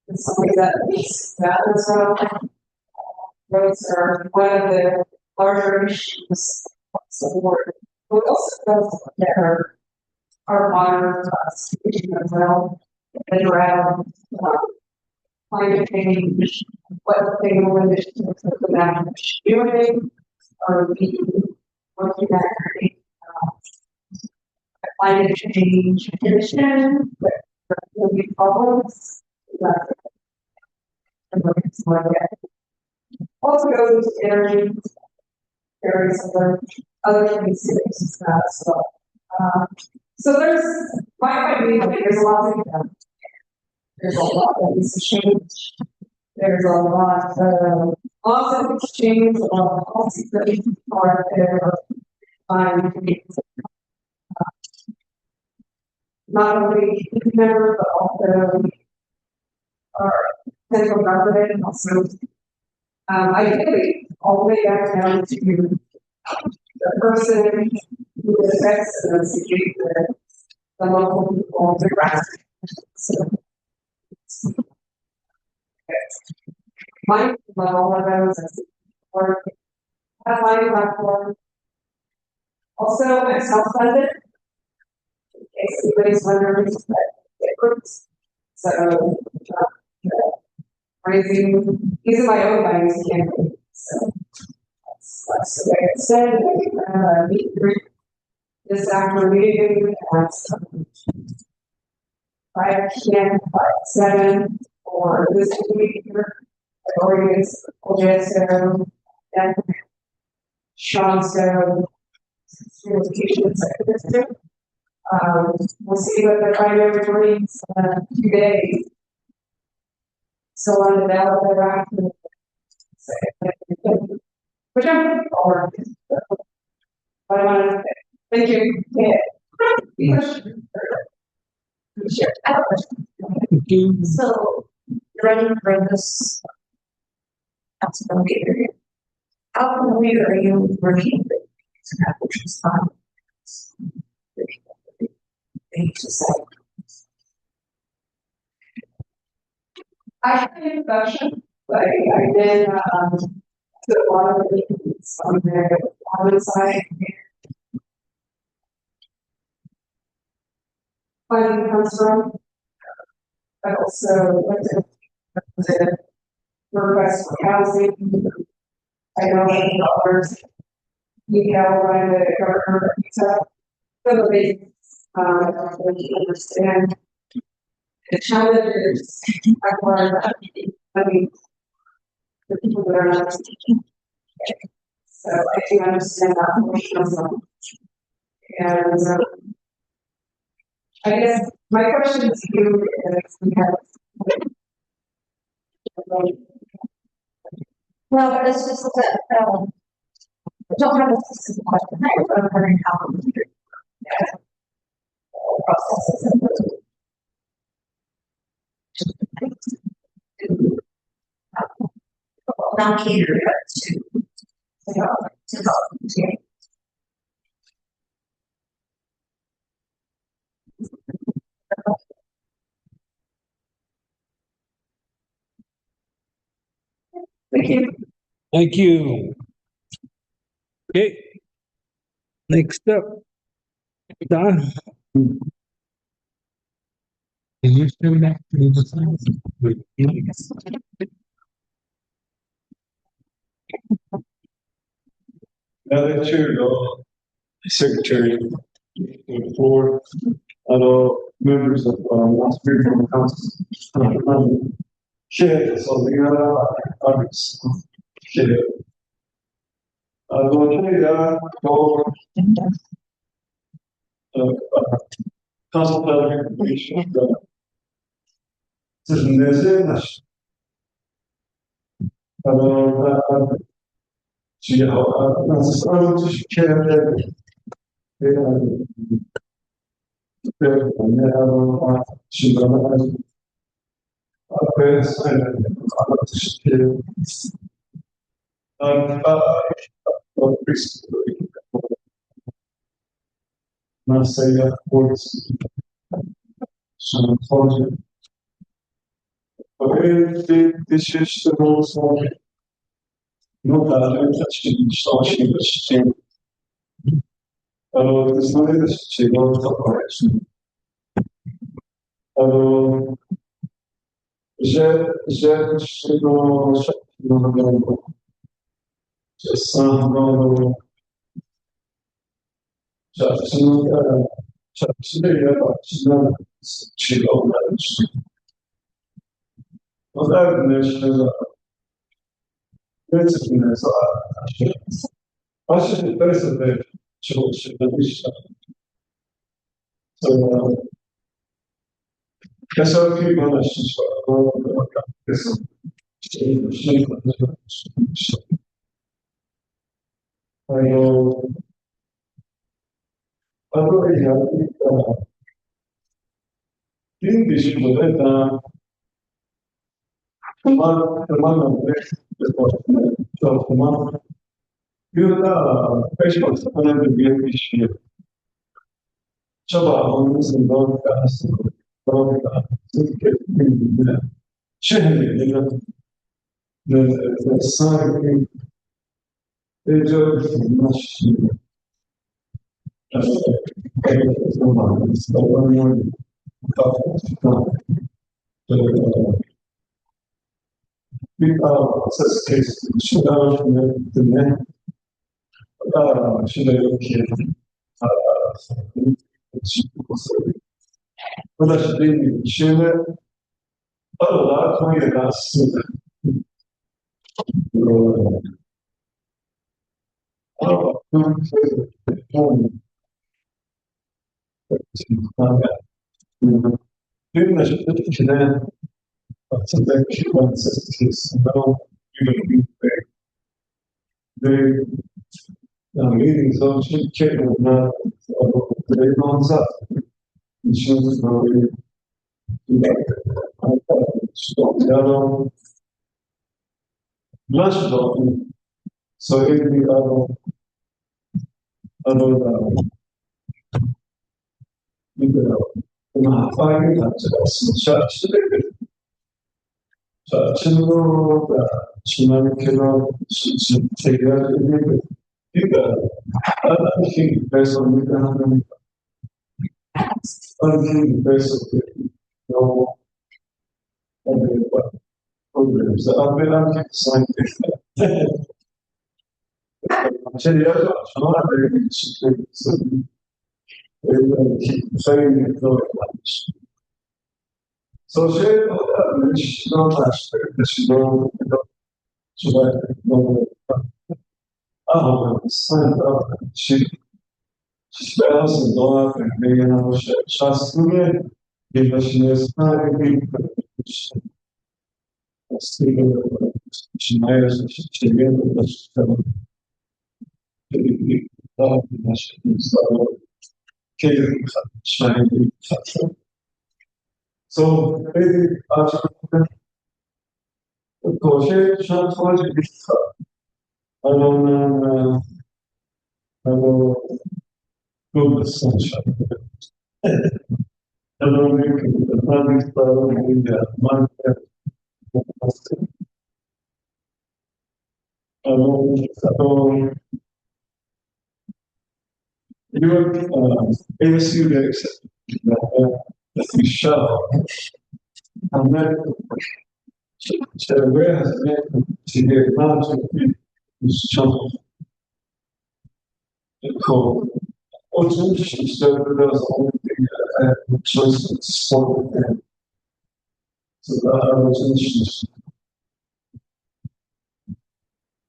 is something that meets that as well. Roads are one of the larger issues support. But also those that are modern as well, and around climate change, what they will initiatives of the national doing, or we looking at climate change condition, but will be problems. Also goes to energy, various other things as well. So there's a lot of them. There's a lot that needs to change. There's a lot of exchange of policies that people are there not only member but also our central government and also Ideally, all the way back down to the person who affects and instigate the local people, the grass. So, my level of those or have my platform. Also, I'm self-funded. In case anybody's wondering, but it works. So, raising, using my own money is campaign. So that's the way it's said. Meet and greet this afternoon at 5 p.m. 7 or this week here at Oljato and Shonto locations. We'll see what the primary brings today. So on the ballot, they're active. Which I'm for. But I want to thank you. Yeah. Sure. I have a question. So, running for this council area, how familiar are you with working with which is fun? I have an introduction, but I did took a lot of meetings on their common side. Funding comes from. I also went to request for housing. I know $8. We have one that governor so they understand the challenges are I mean the people that are not speaking. So I do understand that portion of them. And I guess my question to you is we have well, it's just that I don't have a specific question. I'm wondering how processes not cater to Thank you. Thank you. Okay. Next up, Don. Can you still back to the side? Now that you're secretary for members of last spiritual council, share so we are share. For council delegate information. Sizin Naatsis'aan Türkiye'de Masaya Boys Shonto. This is the rules of no data distortion. There's no correction. Tamam. Bir de 5 tane bir şey. Çaba olmasın doğru kalsın. Doğru kalsın. Şehirde sanki ecel bir ses kes. Şunlar şimdi yok ki. Bu da şimdi aralar Konya'da aslında. Bir de kişiden aslında kişiden ses kes. They meetings on chicken na they don't stop. Insurance probably stop down lunch dog. So if we other ma fare la facendo ci mancano ci integrare anche personalmente anche personalmente no problems appena anche sempre c'è di altro sono una delle sai so c'è مش مش شيء spells and law and being able to trust in it, give us this time, speaking of Shemaiah's Shemaiah, so maybe crochet short I don't know the sunshine. I don't make the money style in the month. I don't you ASU days that we show. And then where has been to get mounted is Shonto. Cool. What's interesting is that there's only the choice of sport and so that was interesting.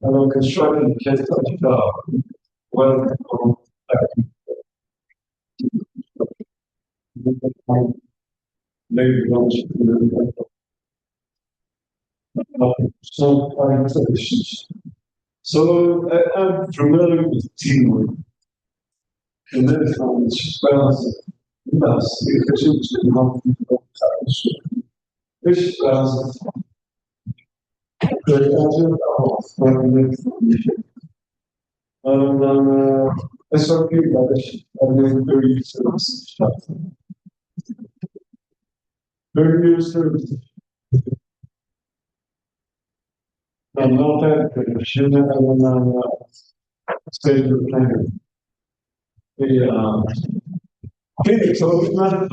I know construction can't touch it up. Well, maybe one should some kind of issues. So I'm familiar with teamwork. And then it's balance. Yes, efficiency and how people this balance. SRP budget and then 30 services. 30 years service. And not that the shit and stage of planning. Okay, so it's not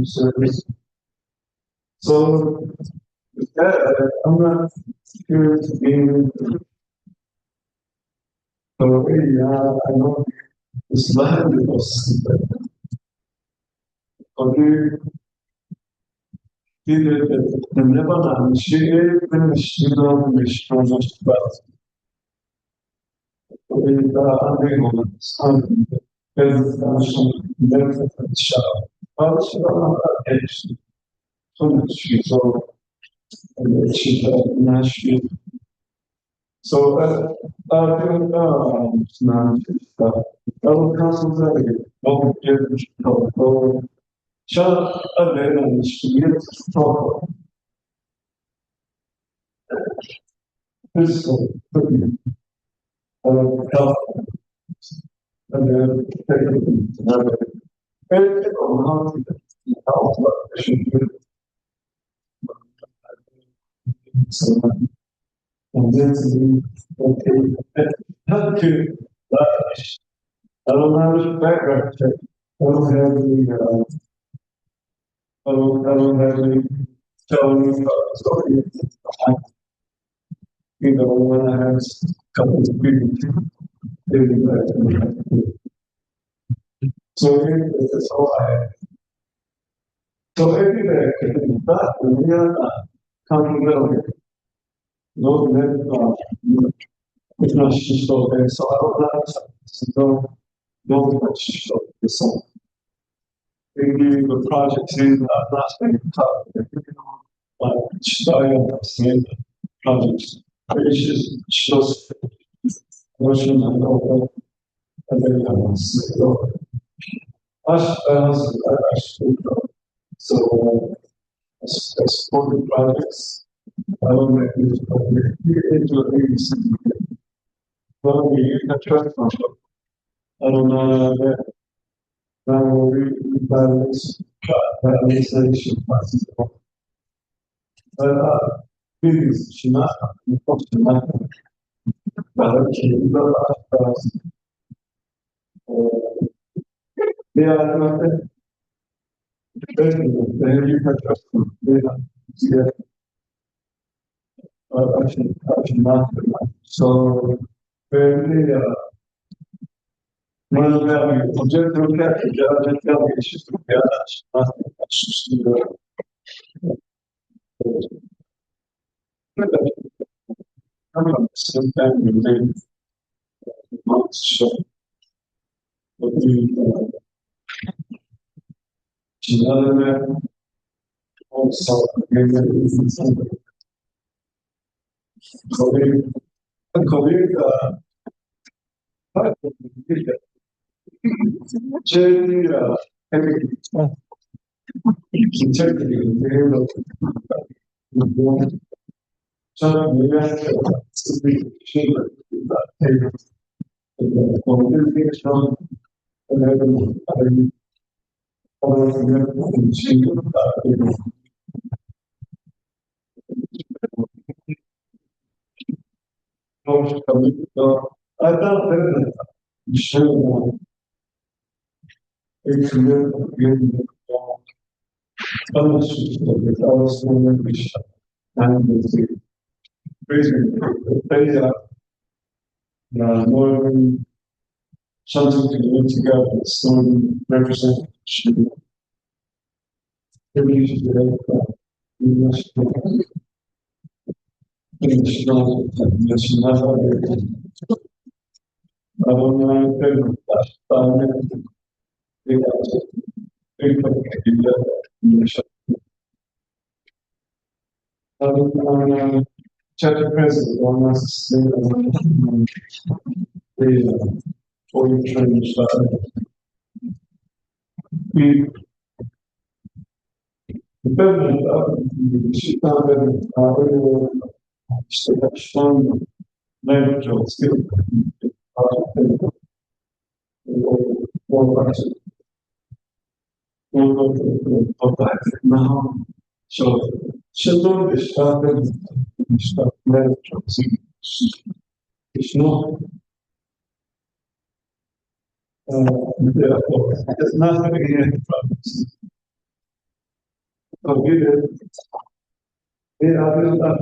service. So, I'm not here to be. So, I know this land was. Okay, the Lebanon, she finished, mش And I'm son, because the shop. I was on she's all, and she's national. So, now, other councils are all different. Shut up, and she gets talk. This is health, and then another. And how to health, should be so. And then okay, how to, I don't have a background check. I don't have the, I don't have any felony, sorry. You know, when I have a couple of people, they do that. So here, that's all I have. So every day, I can do that, and we are not accountability. No, it's not just so there, so I don't know, so no, so maybe the project is not saying top, but starting to see projects. It's just motion and open, and then I want to say, actually, so I support the projects. I don't know if it's into a big well, we trust fund. I don't know that. Now we balance legislation possible. But please, should not unfortunately. But okay, they are not then you can trust them. They are yeah. Actually not. So very well, object to look at the judge and tell me it's just nothing. That's just I'm not same time you think not so. But the another also maybe colleague Jenny so maybe I speak I thought that should it's really and the more something to live together, some representation. We must finish strong, yes, not I don't know if that's chapter president, one must say the foreign training style. The president of the Chicago strong medical skill. Now, so children started medical skill. It's not it's not going to be any problems. They are built up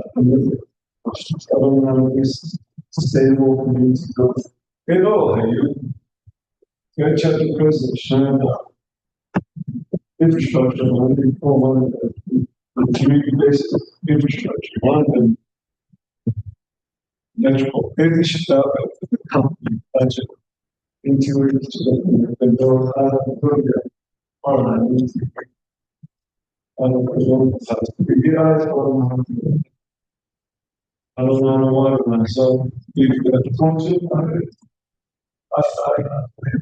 this sustainable community growth. In all, your chapter president showing infrastructure, one community based infrastructure, one of them electrical, maybe should start with the company budget into it, so that we can go out of the program. I don't know, you guys I don't know what myself, if the function, I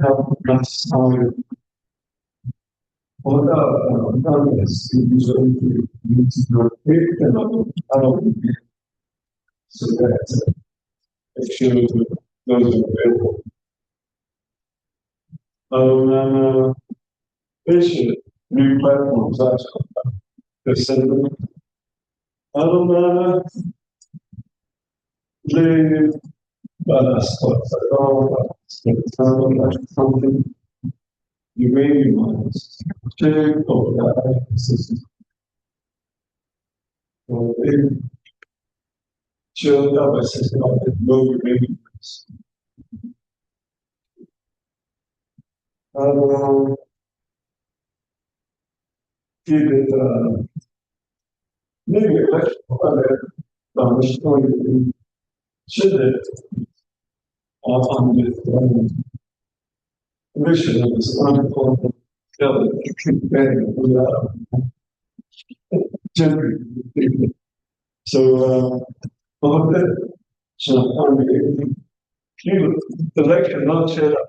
have that's how it. Well, it's usually need to do it, and I don't, so that it shows those available. Patient, new platforms, that's the center. The stuff, something you may want to or that system. So it shows up a system that no maybe. Give it maybe electrical should it on the mission of this wonderful so so the lecture not shut up.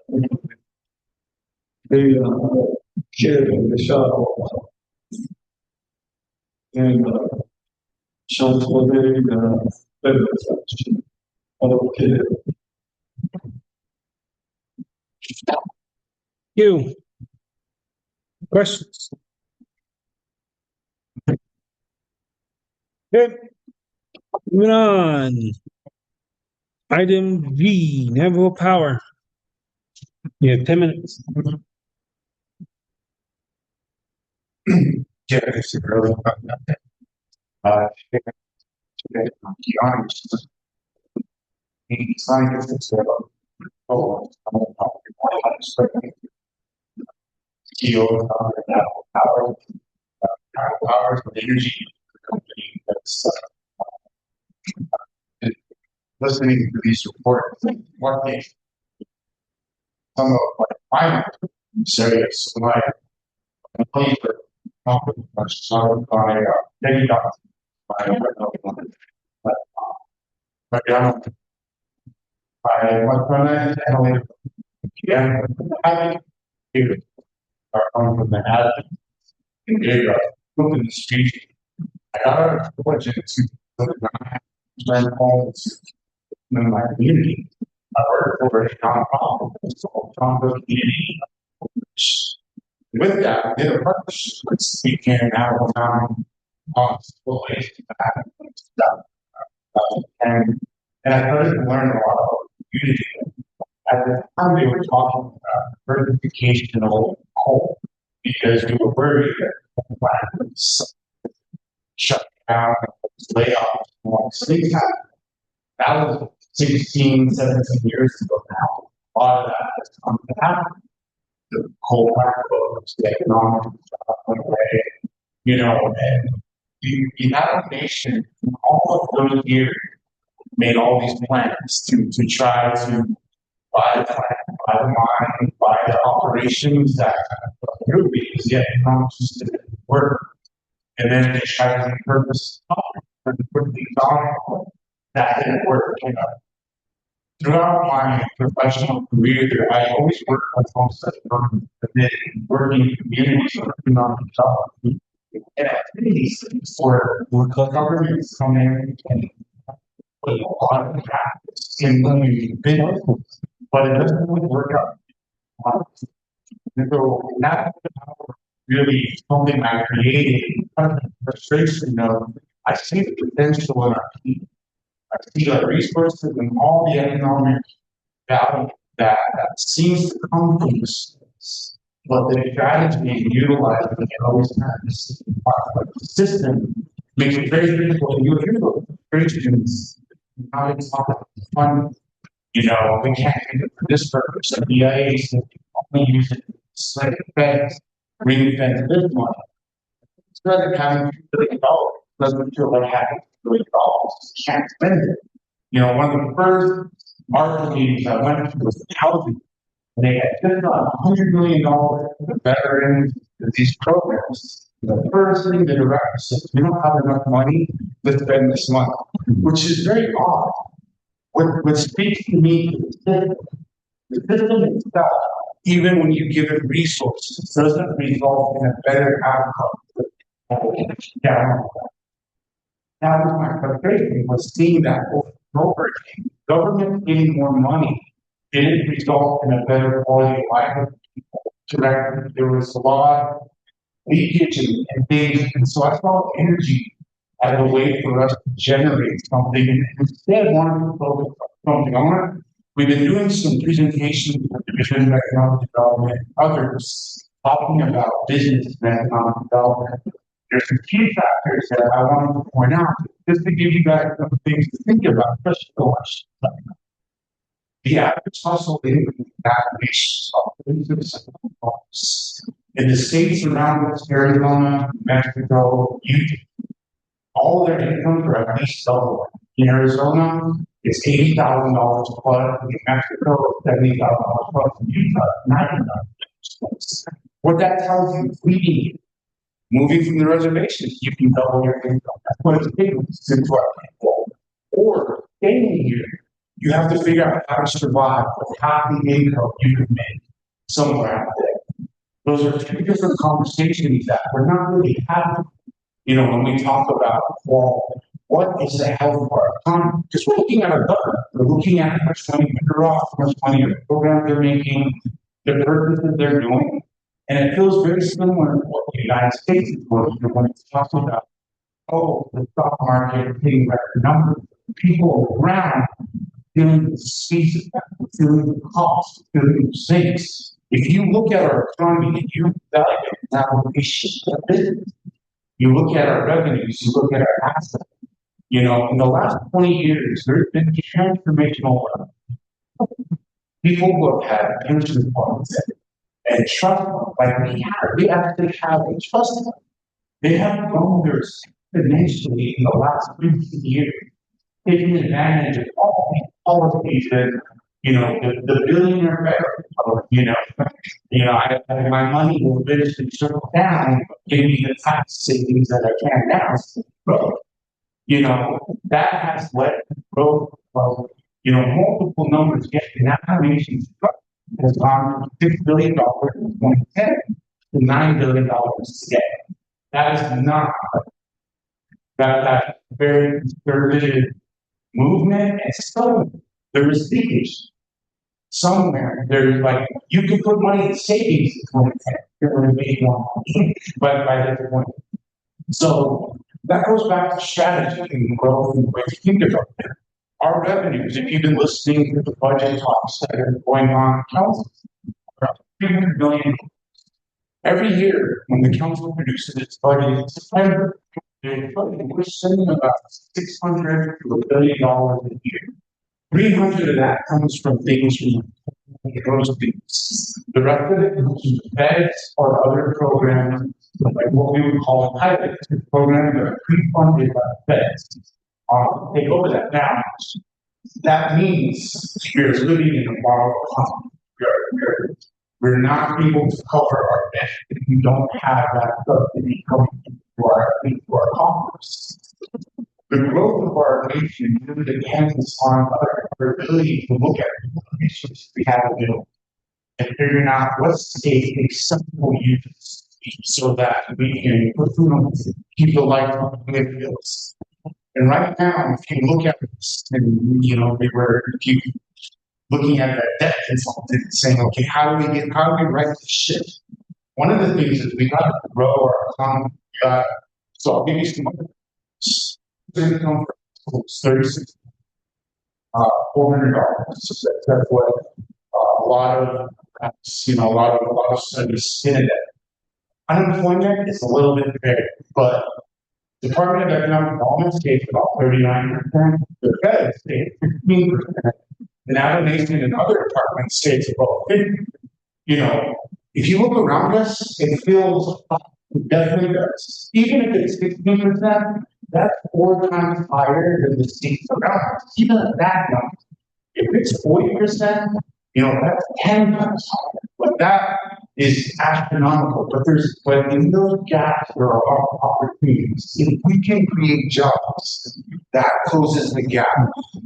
They shared in the shop and Shonto okay. You. Questions? Okay. Moving on. Item G, Navajo Power. You have 10 minutes. Yeah, it's really today, to be honest, the scientists have power, power of energy company that's listening to these reports. What they some of my serious my employees are talking about some by many doctors by but I was when I tell yeah, I think are coming from the attic. They look in the street. I got a budget to rent homes in my community. I work for a nonprofit, it's called Shonto Community. With that, we did a partnership with speaking out on school waste stuff. And I started to learn a lot about community. At the time, we were talking about verification of coal because we were worried that coal plant was shut down, layoffs, all things happened. That was 16, 17 years ago now. A lot of that has come to happen. The coal plant closed, the economic stuff went away, and the United Nations, in all of those years, made all these plans to try to buy the plant, buy the mine, buy the operations that grew because the economics just didn't work. And then they tried to repurpose for the quickly on that didn't work. Throughout my professional career, I always worked with folks that working in communities, working on the and activities for governments come in and put a lot of practice in the business, but it doesn't really work out. And so that's really something I created, frustration of I see the potential in our people. I see the resources and all the economic value that seems to come from this space. But the strategy being utilized and always have this system makes it very difficult to use frustrations. How it's fun. We can't use it for this purpose. The BIAs only use it to like fence, ring fence this one. Instead of having $2 billion, doesn't feel like having $2 billion. You can't spend it. One of the first ARPA meetings I went to was housing. And they had just got $100 million for veterans and these programs. The first thing the director said, we don't have enough money to spend this month, which is very odd. What speaks to me is the system itself, even when you give it resources, doesn't result in a better outcome. Down. That was my frustration, was seeing that over and over again. Government getting more money didn't result in a better quality of life of people. Correct. There was a lot of leakage and things, and so I saw energy as a way for us to generate something. And instead, I wanted to focus on something. We've been doing some presentations with the Division of Economic Development, others talking about business and economic development. There's some key factors that I wanted to point out, just to give you guys some things to think about, especially the last. The average household income in that nation in the states around us, Arizona, Mexico, Utah, all their incomes are at least double. In Arizona, it's $80,000 plus. In Mexico, it's $70,000 plus. In Utah, $90,000. What that tells you is leaving, moving from the reservations, you can double your income. That's what it's taking to our people. Or staying here, you have to figure out how to survive with half the income you could make somewhere out there. Those are two different conversations that we're not really having. When we talk about, well, what is the health of our economy? Because we're looking at our government. We're looking at how much money they're off, how much money the program they're making, the purposes they're doing. And it feels very similar to what the United States is doing when it's talking about, the stock market hitting record numbers. People around feeling the speed, feeling the cost, feeling the things. If you look at our economy and you evaluate now, we shift the business. You look at our revenues, you look at our assets. In the last 20 years, there's been transformational people who have had pension funds and trust funds, like we actually have a trust fund. They have grown their exponentially in the last 15 years, taking advantage of all these policies that, the billionaire my money will eventually circle down, give me the tax savings that I can now. That has led to growth of, multiple numbers. Yet the nation's has gone from $6 billion in 2010 to $9 billion today. That is not that very conservative movement, and so there is leakage. Somewhere there's you can put money in savings in 2010, you're going to make more money, but by that point. So that goes back to strategy and growth and the way to think about it. Our revenues, if you've been listening to the budget talks that are going on in council, are $300 million. Every year, when the council produces its budget in September, we're spending about $600 to $1 billion a year. 300 of that comes from things from those things. The rest of it comes from feds or other programs, like what we would call pilot programs that are pre-funded by the feds. Take over that now. That means we're living in a borrowed economy. We're not able to cover our debt if we don't have that subsidy coming into our coffers. The growth of our nation really depends on our ability to look at the issues we have available and figuring out what's a acceptable use so that we can put food on, keep the light on, and it feels. And right now, if you look at this, and we were looking at that debt consultant saying, okay, how do we right the ship? One of the things is we got to grow our economy. So I'll give you some numbers. Income for 36, $400. That's what a lot of studies spin it at. Unemployment is a little bit bigger, but the Department of Economic Development states about 39%. The Fed states 15%. The Navigation and other departments states about 50%. If you look around us, it feels it definitely does. Even if it's 16%, that's 4 times higher than the states around us. Even at that number, if it's 40%, that's 10 times higher. But that is astronomical. But in those gaps, there are opportunities. If we can create jobs, that closes the gap.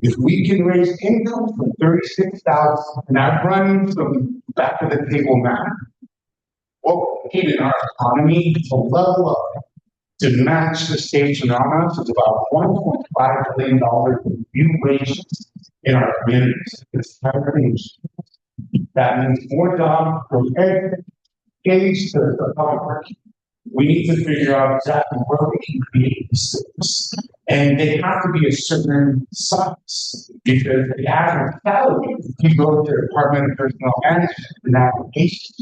If we can raise income from 36,000, and I'm running some back of the table math, what we need in our economy to level up to match the states around us is about $1.5 billion in new wages in our communities. That means more jobs from every age to the public. We need to figure out exactly where we can create these things. And they have to be a certain size because the average salary, if you go to the Department of Personnel Management and application,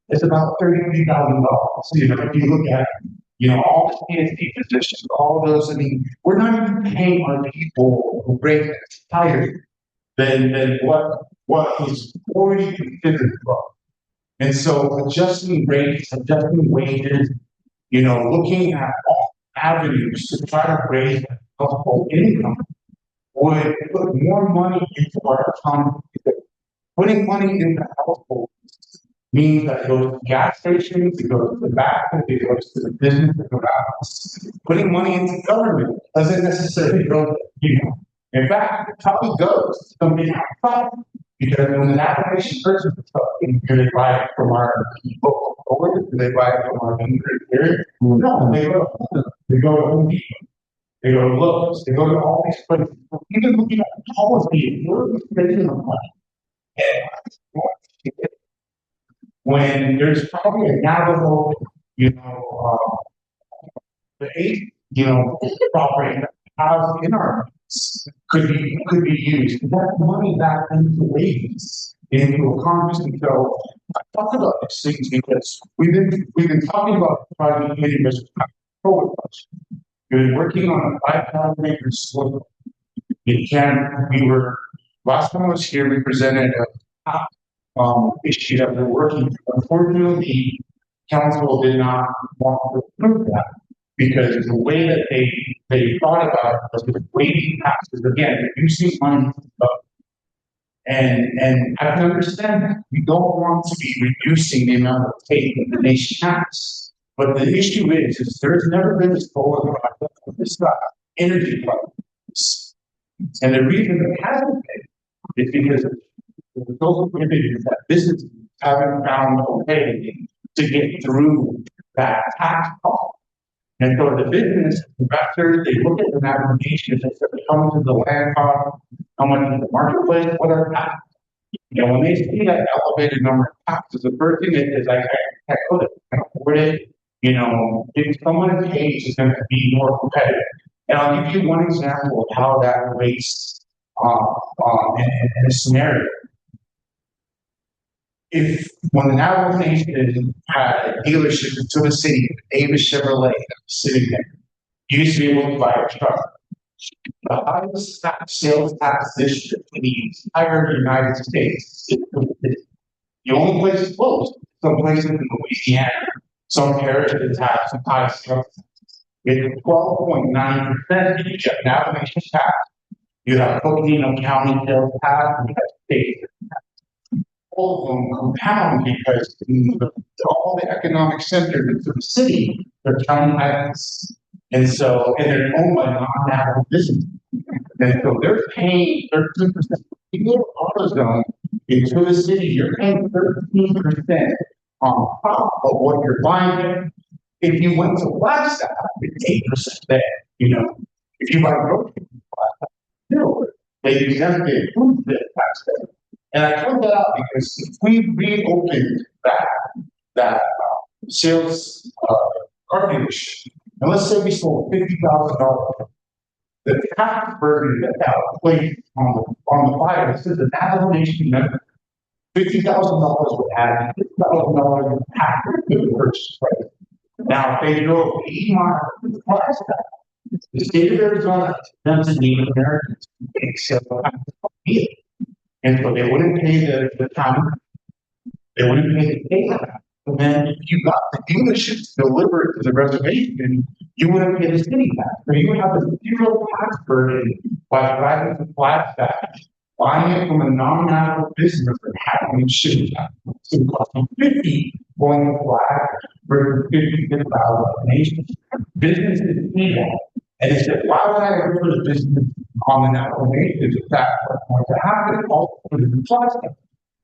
it's about $33,000. If you look at all the PhD positions, all those, we're not even paying our people a rate that's higher than what is already considered low. And so adjusting rates, adjusting wages, looking at all avenues to try to raise household income would put more money into our economy. Putting money into households means that it goes to gas stations, it goes to the bathroom, it goes to the business, it goes out. Putting money into government doesn't necessarily go to, in fact, it probably goes to something outside. Because when an application person is talking, do they buy it from our people or do they buy it from our vendor? No, they go to Home Depot, they go to Lowe's, they go to all these places. Even looking at policy, we're spending the money. When there's probably a Navajo, the 8, property that housed in our could be used to get money back into wages, into economies. So I talk about these things because we've been talking about project getting this forward. We've been working on a 5,000 acre soil. Last time I was here, we presented a top issue that we're working. Unfortunately, council did not want to approve that because the way that they thought about it was with waiving taxes, again, reducing money. And I can understand that. We don't want to be reducing the amount of take in the nation tax. But the issue is there's never been a solar project of this energy projects. And the reason it hasn't been is because the social provisions that businesses haven't found a way to get through that tax cost. And so the business investors, they look at the application, they say, how much is the land cost, how much is the marketplace, what are taxes? When they see that elevated number of taxes, the first thing is I can't afford it. If someone's age is going to be more competitive. And I'll give you one example of how that relates in a scenario. When the Navajo Nation had a dealership to the city, Davis Chevrolet sitting there, you used to be able to buy a truck. The highest sales tax district in the entire United States. The only place it's closed, some places in Louisiana, some parishes have some high sales tax. It's 12.9% each of Navajo Nation tax. You have Coconino County sales tax, and you have state tax. All of them compound because all the economic centers into the city, they're county islands. And they're owned by non-Navajo business. And so they're paying 13%. If you go to AutoZone into the city, you're paying 13% on top of what you're buying there. If you went to Flagstaff, it's 8% there. If you buy groceries, no, they exempted food tax there. And I point that out because if we reopened that sales cartridge, and let's say we sold $50,000, the tax burden that placed on the buyer, this is the Navajo Nation member, $50,000 would add $50,000 in tax to the purchase price. Now, if they drove 80 miles to the state of Arizona exempts Native Americans except for and so they wouldn't pay the county, they wouldn't pay the state, And then if you got the dealerships delivered to the reservation, you wouldn't pay the city tax. So you would have a zero tax burden by driving the flagstaff, buying it from a non-national business and having it shipped out. So it costs you 50 going to flag for 50 to the nation. Businesses see that. And they said, why would I ever put a business on the national nation if that's what's going to happen? All put it in plastic.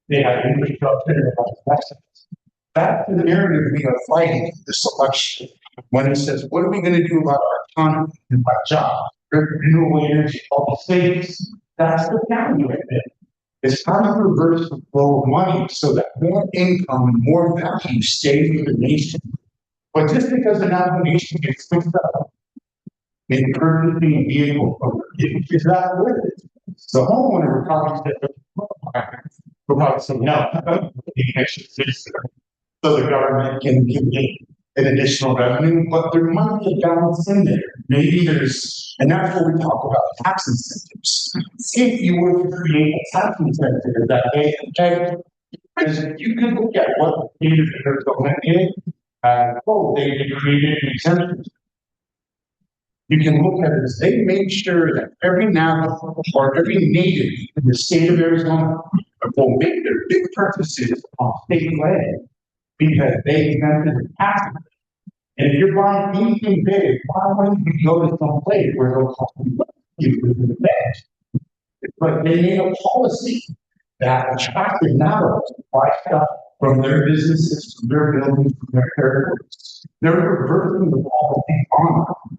They have infrastructure and investments. That's the narrative we are fighting this election. When it says, what are we going to do about our economy and our jobs, renewable energy, all the things? That's the county right there. It's how to reverse the flow of money so that more income and more value stays with the nation. But just because the nation gets switched up in purchasing a vehicle, it's not worth it. The homeowner would probably say, no, you should fix it. So the government can give me an additional revenue, but there might be a balance in there. Maybe there's, and that's what we talk about, tax incentives. If you were to create a tax incentive that way, because you can look at what the state of Arizona did, they created an exemption. You can look at it as they made sure that every Navajo or every native in the state of Arizona will make their big purchases on state land because they exempted the tax. And if you're buying anything big, why wouldn't you go to some place where they'll cost you in the bed? But they made a policy that attracted Navajos to buy stuff from their businesses, from their buildings, from their territories. They're reversing the policy on them.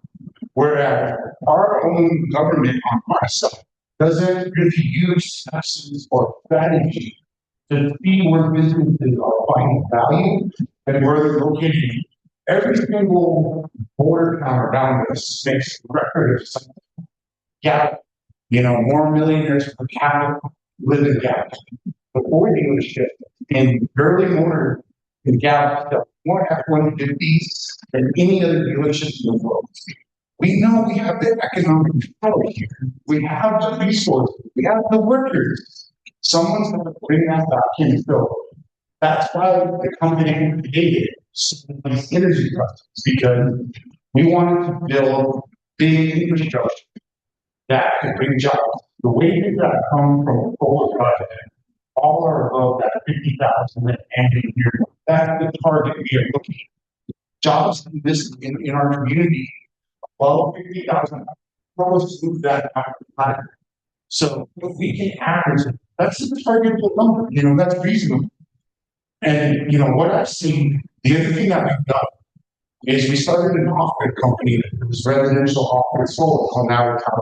Whereas our own government on our side doesn't really use taxes or strategy to see where businesses are finding value and where they're located. Every single border town around us makes a record of something. Yeah, more millionaires per capita live in Gallup. The Ford dealership in early mortar in Gallup sell more F-150s than any other dealership in the world. We know we have the economic power here. We have the resources. We have the workers. Someone's going to bring that back in. So that's why the company created these energy projects, because we wanted to build big infrastructure that could bring jobs. The wages that come from a solar project all are above that 50,000 annual year. That's the target we are looking at. Jobs in our community. 50,000. Let's move that higher. So if we can average it, that's the targetable number. That's reasonable. And what I've seen, the other thing that we've done is we started an off-grid company that was residential off-grid solar called Navajo.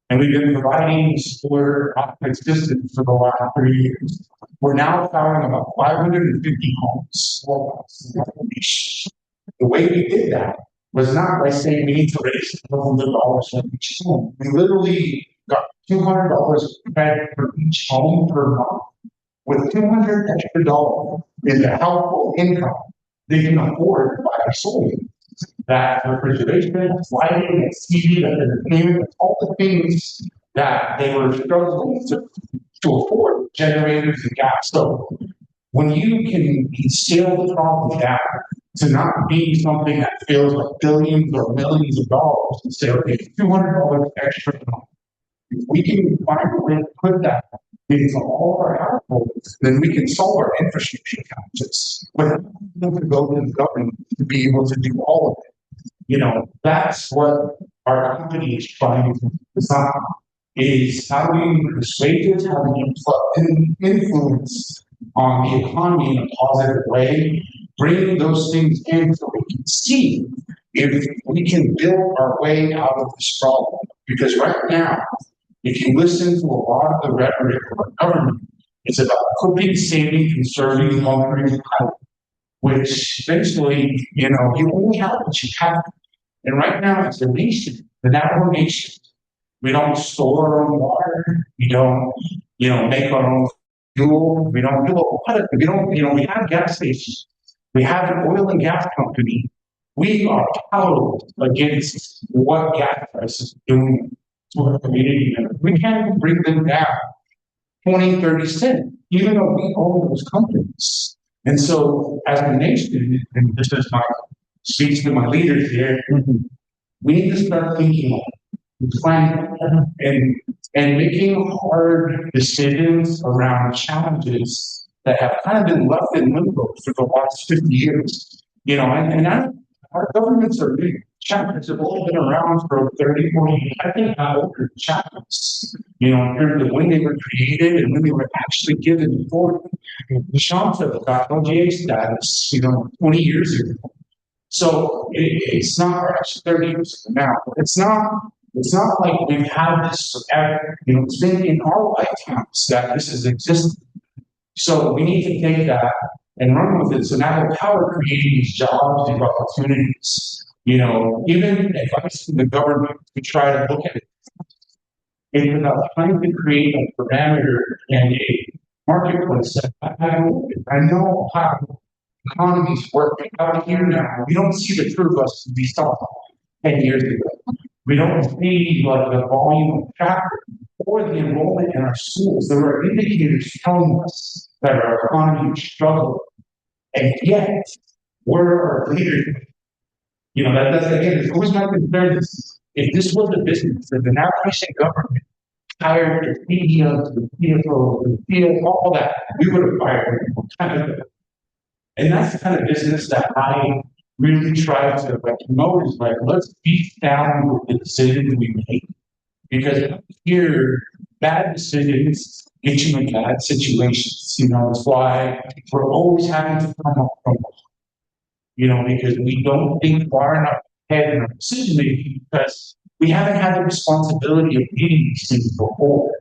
And we've been providing solar off-grid systems for the last 3 years. We're now powering about 550 homes. The way we did that was not by saying we need to raise $1,200 for each home. We literally got $200 credit for each home per month. With $200 extra in the household income, they can afford to buy a solar. That refrigeration, lighting, TV, entertainment, all the things that they were struggling to afford, generators and gas. So when you can scale the problem down to not be something that feels like billions or millions of dollars, and say, okay, $200 extra. If we can find a way to put that into all of our households, then we can solve our infrastructure challenges without having to go to the government to be able to do all of it. That's what our company is trying to design, is how do you persuade us, how do you influence on the economy in a positive way, bring those things in so we can see if we can build our way out of this problem. Because right now, if you listen to a lot of the rhetoric of our government, it's about cooking, saving, conserving, bunkering, which eventually, you only have what you have. And right now, it's a nation, the Navajo nation. We don't store our own water. We don't, make our own fuel. We don't do a lot of, we have gas stations. We have an oil and gas company. We are powerless against what gas prices are doing to our community. We can't bring them down 20, 30 cents, even though we own those companies. And so as a nation, and this is my speech to my leaders here, we need to start thinking, planning, and making hard decisions around challenges that have kind of been left in limbo for the last 50 years. You know, our governments are big. Chapters have all been around for 30, 40 years. I think not older chapters, you know, in terms of when they were created and when they were actually given for the Shonto got LGA status, you know, 20 years ago. So it's not, or actually 30 years ago now. It's not like we've had this forever. You know, it's been in our lifetimes that this has existed. So we need to take that and run with it. So now how we're creating these jobs, these opportunities, you know, even advice from the government to try to look at it. It's about trying to create a parameter and a marketplace that I know how economies work out here now. We don't see the tour buses we saw 10 years ago. We don't see like the volume of traffic or the enrollment in our schools. There are indicators telling us that our economy is struggling. And yet, where are our leaders? You know, that's again, it's always my concern is if this was a business, if the Navajo government hired the CEO, the CFO, the CEO, all that, we would have fired them. And that's the kind of business that I really try to promote is like, let's beat down with the decisions we make. Because here, bad decisions get you in bad situations. You know, it's why we're always having to come up from, you know, because we don't think far enough ahead in our decision making because we haven't had the responsibility of leading these things before.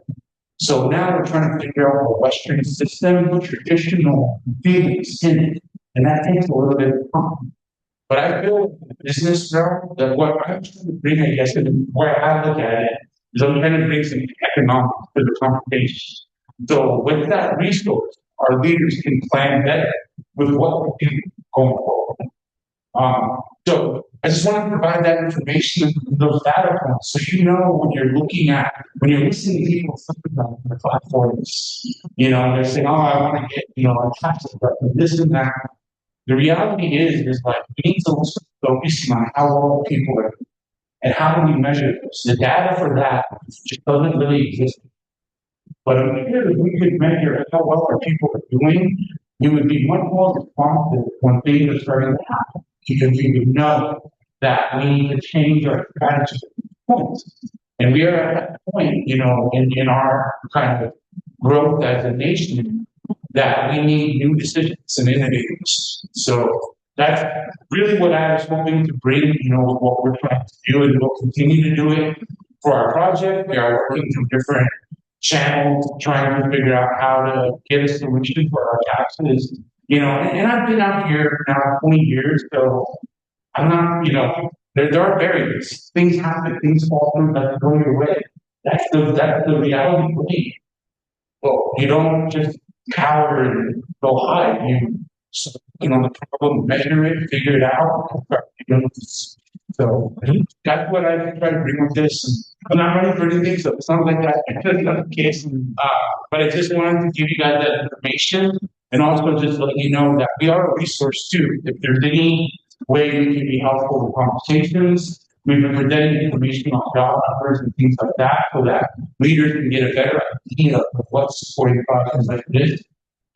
So now we're trying to figure out the Western system with traditional feelings in it. And that takes a little bit of time. But I feel in the business now that what I'm trying to bring, I guess, and where I look at it, is I'm trying to bring some economics to the conversation. So with that resource, our leaders can plan better with what we do going forward. So I just want to provide that information and those data points so you know when you're looking at, when you're listening to people about the platforms, you know, they're saying, oh, I want to get, you know, a tax deduction, this and that. The reality is like we need to also focus on how well people are and how do we measure this. The data for that just doesn't really exist. But if we could measure how well our people are doing, we would be much more responsive when things are starting to happen. Because we would know that we need to change our strategy point. And we are at that point, you know, in our kind of growth as a nation that we need new decisions and innovators. So that's really what I was hoping to bring, you know, what we're trying to do, and we'll continue to do it for our project. We are working through different channels, trying to figure out how to get a solution for our taxes. You know, and I've been out here now 20 years, so I'm not, you know, there are barriers. Things happen, things fall through, that go your way. That's the reality for me. Well, you don't just cower and go hide. You know, the problem, measure it, figure it out. You know, so that's what I try to bring with this. I'm not running for anything, so it's not like that. That's not the case. But I just wanted to give you guys that information and also just let you know that we are a resource too. If there's any way we can be helpful with conversations, we've been presenting information on job numbers and things like that so that leaders can get a better idea of what supporting projects like this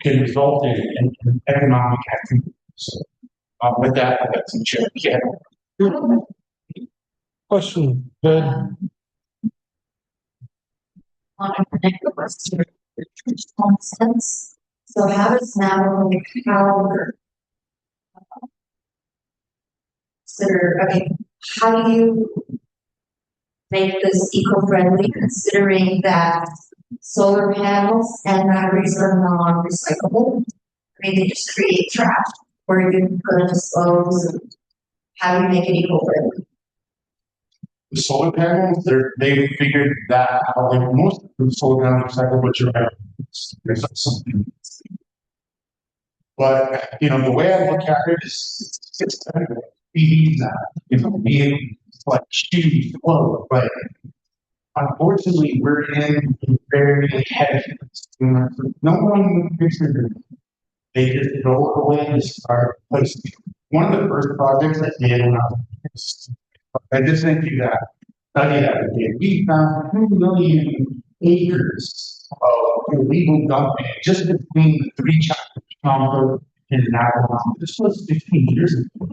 can result in economic activity. So with that, I got some chair. Yeah. Question. Good. Want to connect the question to sense. So how does now the calendar consider, I mean, how do you make this eco-friendly considering that solar panels and batteries are non-recyclable? I mean, they just create trash. Where are you going to dispose? And how do you make it eco-friendly? The solar panels, they figured that out. Like most of the solar panels recycle, but you're right. There's something. But you know, the way I look at it is it's kind of easy that, you know, being like huge flow, but unfortunately we're in a very heavy. No one pictures they just throw it away and start placing. One of the first projects I did when I just sent you that study that we did. We found 2 million acres of illegal dumping just between the 3 chapters, Shonto and Navajo. This was 15 years ago.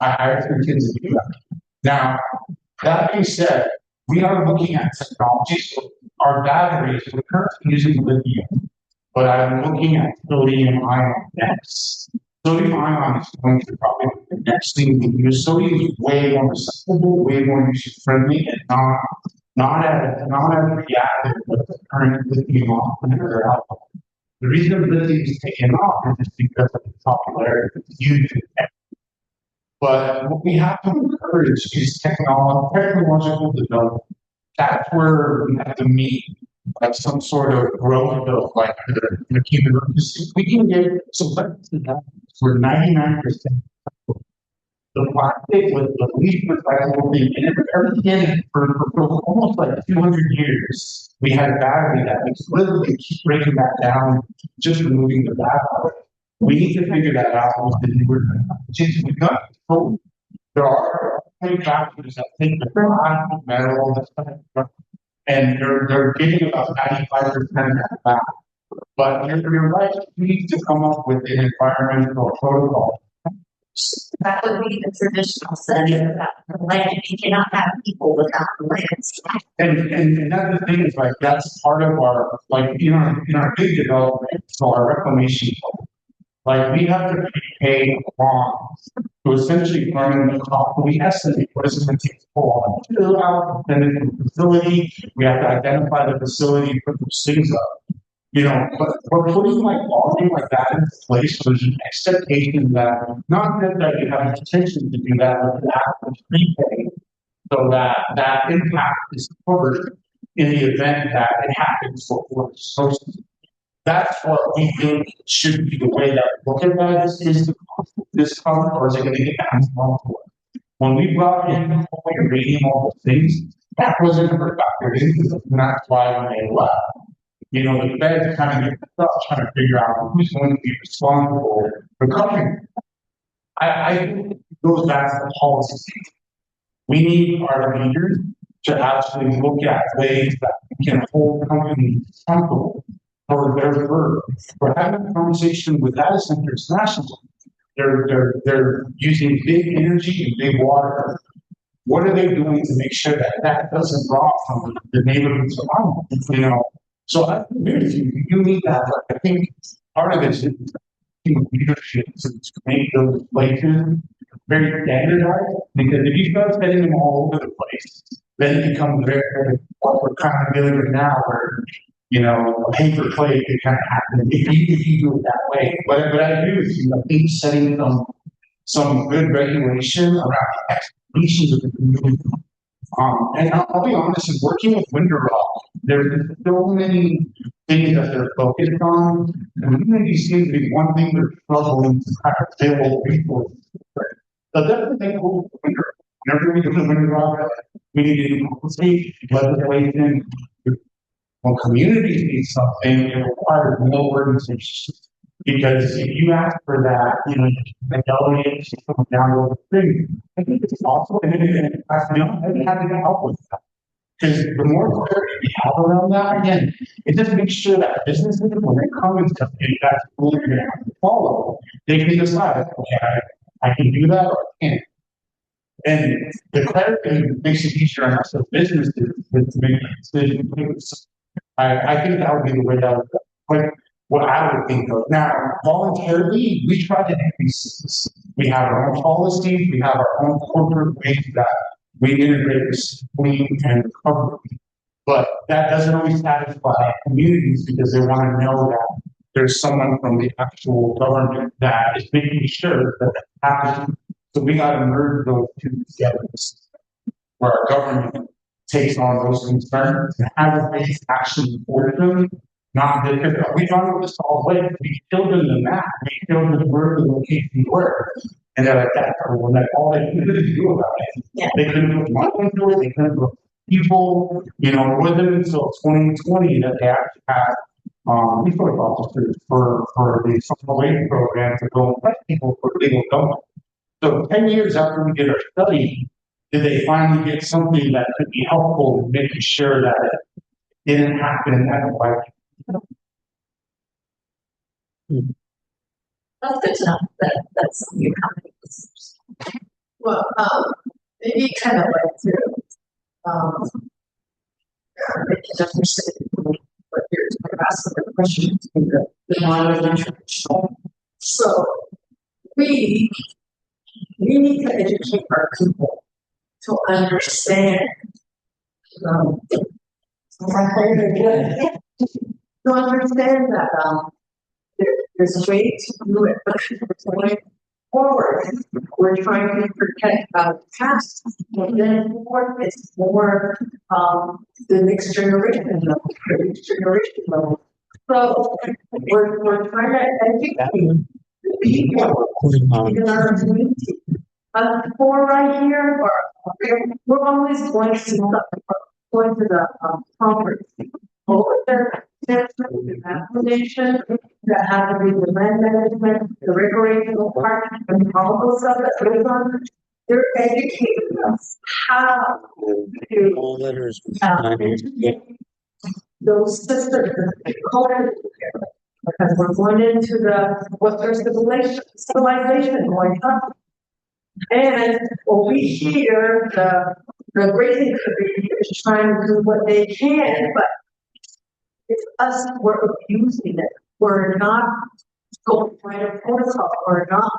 I hired 3 kids to do that. Now, that being said, we are looking at technology. So our batteries, we're currently using lithium, but I'm looking at sodium ion next. Sodium ion is going to probably be the next thing we use. Sodium is way more recyclable, way more user friendly, and not as reactive with the current lithium ion. The reason lithium is taken off is just because of the popularity it's used in tech. But what we have to encourage is technological development. That's where we have to meet like some sort of growth of like the human race. We can get so let's do that for 99%. The plastic with the least recyclable thing in it, everything for almost like 200 years. We had a battery that was literally keep breaking that down, just removing the battery. We need to figure that out with the newer technologies. We've got control. There are manufacturers that take the plastic, metal, this stuff, and they're getting about 95% of that back. But you're right, we need to come up with an environmental protocol. That would be the traditional setting of the land. You cannot have people without the land. And that's the thing is like that's part of our like in our big development, so our reclamation plan. Like we have to pay bonds to essentially run the cost. We estimate what it's going to take to pull out the facility. We have to identify the facility, put those things up. You know, but putting like volume like that in place, so there's an expectation that not that you have intention to do that, but that is prepaid, so that impact is covered in the event that it happens for the sources. That's what we think should be the way that we look at that is the cost of this covered, or is it going to get passed on to us? When we brought in the whole uranium, all those things, that wasn't ever factored into, and that's why when they left. You know, the feds kind of get stuff trying to figure out who's going to be responsible for covering. I think it goes back to the policy. We need our leaders to actually look at ways that we can hold companies accountable for their work. We're having a conversation with data centers nationally. They're using big energy and big water. What are they doing to make sure that that doesn't drop from the neighborhoods around them? You know. So I agree with you. You need that. I think part of this is leadership to make those places very standardized. Because if you start setting them all over the place, then it becomes very what we're kind of dealing with now, where you know a paper plate can kind of happen if you do it that way. But I agree with you. I think setting some good regulation around the expectations of the community. And I'll be honest, in working with Winterrock, there's so many things that they're focused on. And community seems to be one thing they're struggling to kind of fill resources. So that's the thing with Winterrock. Whenever we do the Winterrock, we need to do policy, legislation. When communities need something, it requires more organizations. Because if you ask for that, you know, the delegates come down to the thing. I think it's also an having to help with that. Because the more clarity we have around that, again, it just makes sure that businesses, when they come and stuff, that's what you're going to have to follow. They can decide, okay, I can do that or I can't. And the clarity makes it easier on us as businesses to make decisions. I think that would be the way that would go. But what I would think of now, voluntarily, we try to increase this. We have our own policies, we have our own corporate ways that we integrate recycling and recovery. But that doesn't always satisfy communities because they want to know that there's someone from the actual government that is making sure that that happens. So we got to merge those two together, where our government takes on those concerns and has a base action for them. Not because we don't know this all the way. We showed them the map. We showed them where the location were. And they're like, that's all they could do about it. Yeah. They couldn't put money into it. They couldn't put people, with them until 2020 that they actually had resource officers for the summer wage program to go and fight people for legal dumping. So 10 years after we did our study, did they finally get something that could be helpful in making sure that it didn't happen at the like? That's good to know that that's something you have. Well, maybe kind of like to, make it understand what you're kind of asking the question in the non-traditional. So we need to educate our people to understand, to understand that, there's a way to do it, but going forward, we're trying to protect the past, and then forward, it's more the next generation level. So we're trying to educate the people in our community. For right here, we're always going to the conference. Over there, there's the application that has to be the land management, the recreational park, and all those stuff that goes on. They're educating us how to All letters. those systems and the culture together. Because we're going into what's our civilization going up. And over here, the grazing community is trying to do what they can, but it's us, we're abusing it. We're not going by the protocol. We're not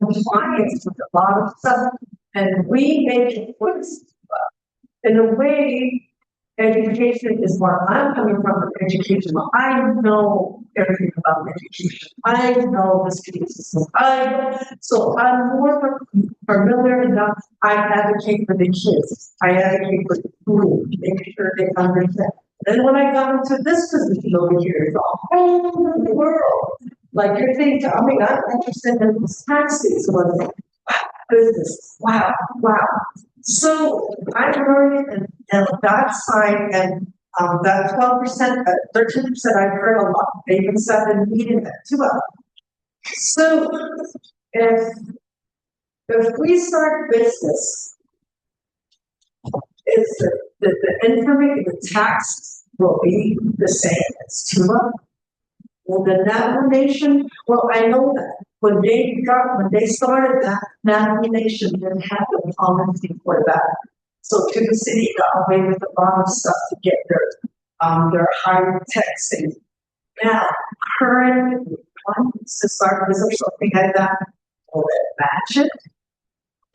compliance with a lot of stuff. And we make it worse. In a way, education is where I'm coming from education. I know everything about education. I know the student system. So I'm more familiar enough. I advocate for the kids. I advocate for the school, make sure they understand. Then when I got into this position over here, it's a whole new world. Like you're saying, I mean, I'm interested in this taxes, wow, business, wow. So I learned and that side and that 12%, 13% I've heard a lot. They even said in meeting that too. So if we start business, is the information, the tax will be the same as Tuba. Well, the Navajo Nation, well, I know that when they started that, Navajo Nation didn't have the policy for that. So Tuba City got away with a lot of stuff to get their high taxing. Now, current wants to start business or something like that, will it match it?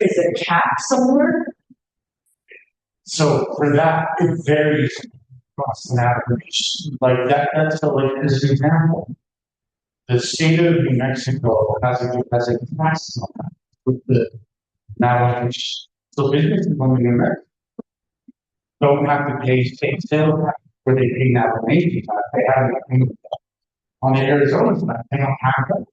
Is it capped somewhere? So for that, it varies across the Navajo. Like that's like as an example. The state of New Mexico has a tax on that with the Navajo. So businesses in New Mexico don't have to pay state sales tax where they pay Navajo Nation tax. They have it on the Arizona side. They don't have that.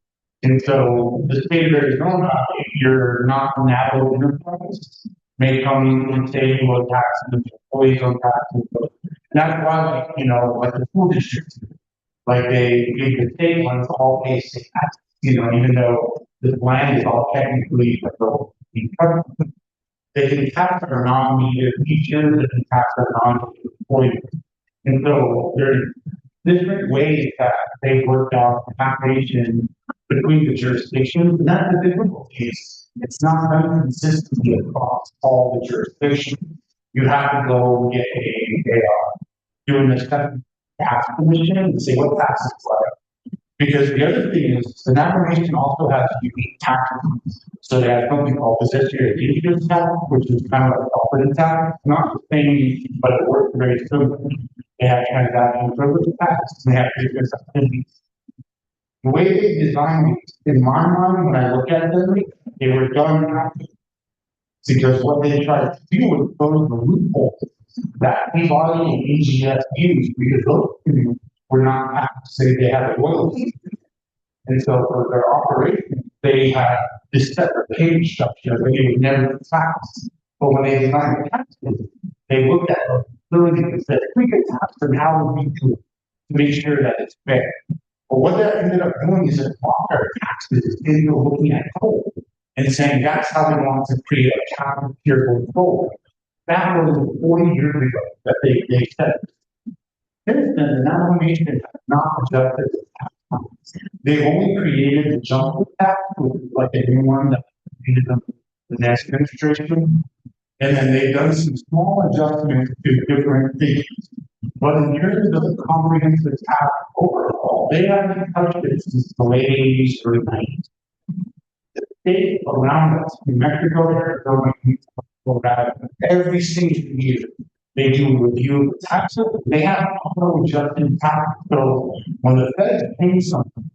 And so the state of Arizona, if you're not a Navajo enterprise, may come and say you will tax the employees on taxes. That's why, like the school districts, like they give the state ones all pay state taxes, even though the land is all technically they can tax their non-media features, they can tax their non-media employees. And so there's different ways that they work out taxation between the jurisdictions, and that's the difficulty. It's not done consistently across all the jurisdictions. You have to go get doing this kind of tax commission and see what taxes like. Because the other thing is the Navajo Nation also has unique taxes. So they have something called possessory indigenous tax, which is kind of like property tax, not the same, but it works very similarly. They have transaction privilege tax, and they have business activities. The way they designed it, in my mind, when I look at them, they were done because what they tried to do was close the loopholes that Peabody and EGS used because those two were not apt to say they had a royalty. And so for their operation, they had this separate payment structure that they would never tax. But when they designed the taxes, they looked at the ability and said, if we could tax them, how would we do it? to make sure that it's fair. But what that ended up doing is it blocked our taxes into looking at coal and saying that's how we want to create a capital tier going forward. That was 40 years ago that they said. Since then, the Navajo Nation has not adjusted the tax plans. They've only created the jump tax, which is like a new one that created the next administration. And then they've done some small adjustments to different things. But in terms of the comprehensive tax overall, they haven't touched it since the late 80s, early 90s. The state around us, New Mexico, Arizona, Colorado, every single year, they do a review of the taxes. They have auto adjusted tax. So when the Fed pays something,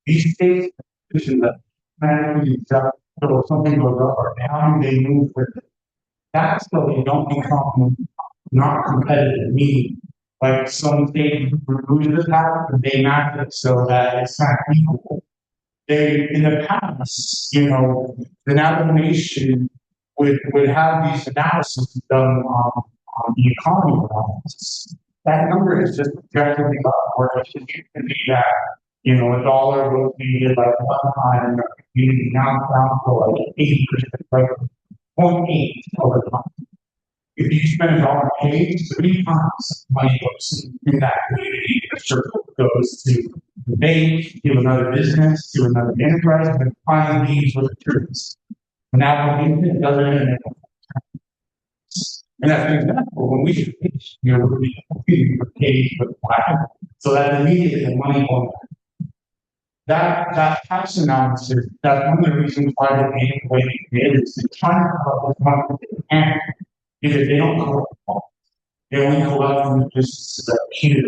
these states position that manually adjust. So if something goes up or down, they move with it. That's so they don't become not competitive. Meaning, like some states remove the tax, but they match it so that it's not equal. They, in the past, the Navajo Nation would have these analyses done on the economy analysis. That number is just objectively up, where it should be that, a dollar would be like 1 time in our community, now it's down to like 80%, like 0.8 over time. If you spend $1 a page, 3 times money goes in that community. The circle goes to the bank, to another business, to another enterprise, and finally leaves with the troops. Now, it doesn't. And that's an example. When we should pitch, we paid with flag, so that immediately the money going back. That tax analysis, that's one of the reasons why they made the way they did is to try to come up with money that they can. Because they don't collect all. They only collect from just the queue.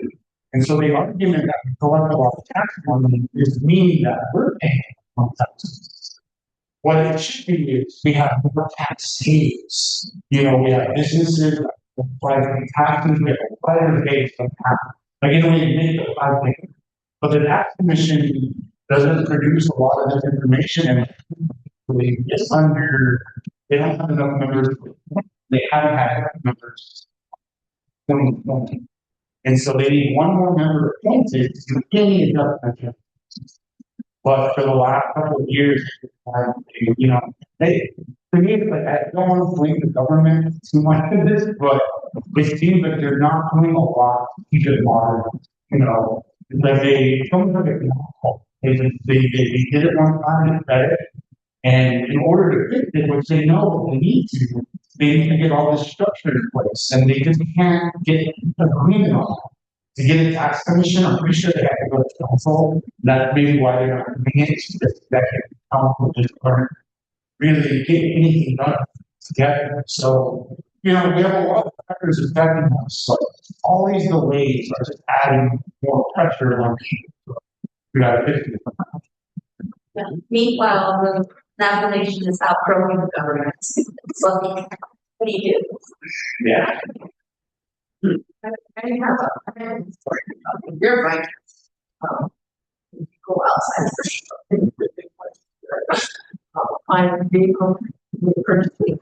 And so the argument that we collect a lot of tax money is meaning that we're paying on taxes. What it should be is we have more tax savings. We have businesses, private taxes, we have private based on tax. Like, we make the private, but the tax commission doesn't produce a lot of this information, and it's under. They don't have enough members. They haven't had enough members 2020. And so they need one more member appointed to do any adjustment. But for the last couple of years, they to me, like, I don't want to blame the government too much for this, but it seems like they're not doing a lot to keep it modern. Like they don't have it now. They did it one time and said it. And in order to fix it, which they know they need to get all this structure in place. And they just can't get agreement on it. To get a tax commission, I'm pretty sure they have to go to council. That's maybe why they're not doing it. It's just that council just aren't really getting anything done together. So, we have a lot of factors affecting us. So all these delays are just adding more pressure on people. We got to fix it. Yeah. Meanwhile, the Navajo Nation is outgrowing the government. So, what do you do? Yeah. I have you're right. Go outside for sure. Find a vehicle we're purchasing.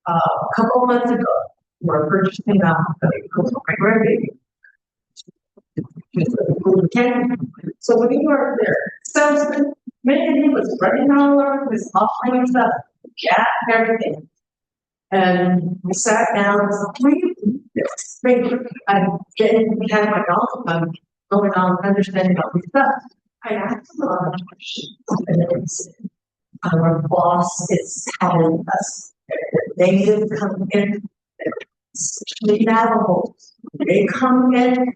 A couple months ago, we're purchasing a regular vehicle. So when you were there, so many was running all over, was offering stuff, gas, everything. And we sat down and said, we had my dog going on, understanding all this stuff. I asked a lot of questions. Our boss is telling us they didn't come in, especially Navajos. They come in,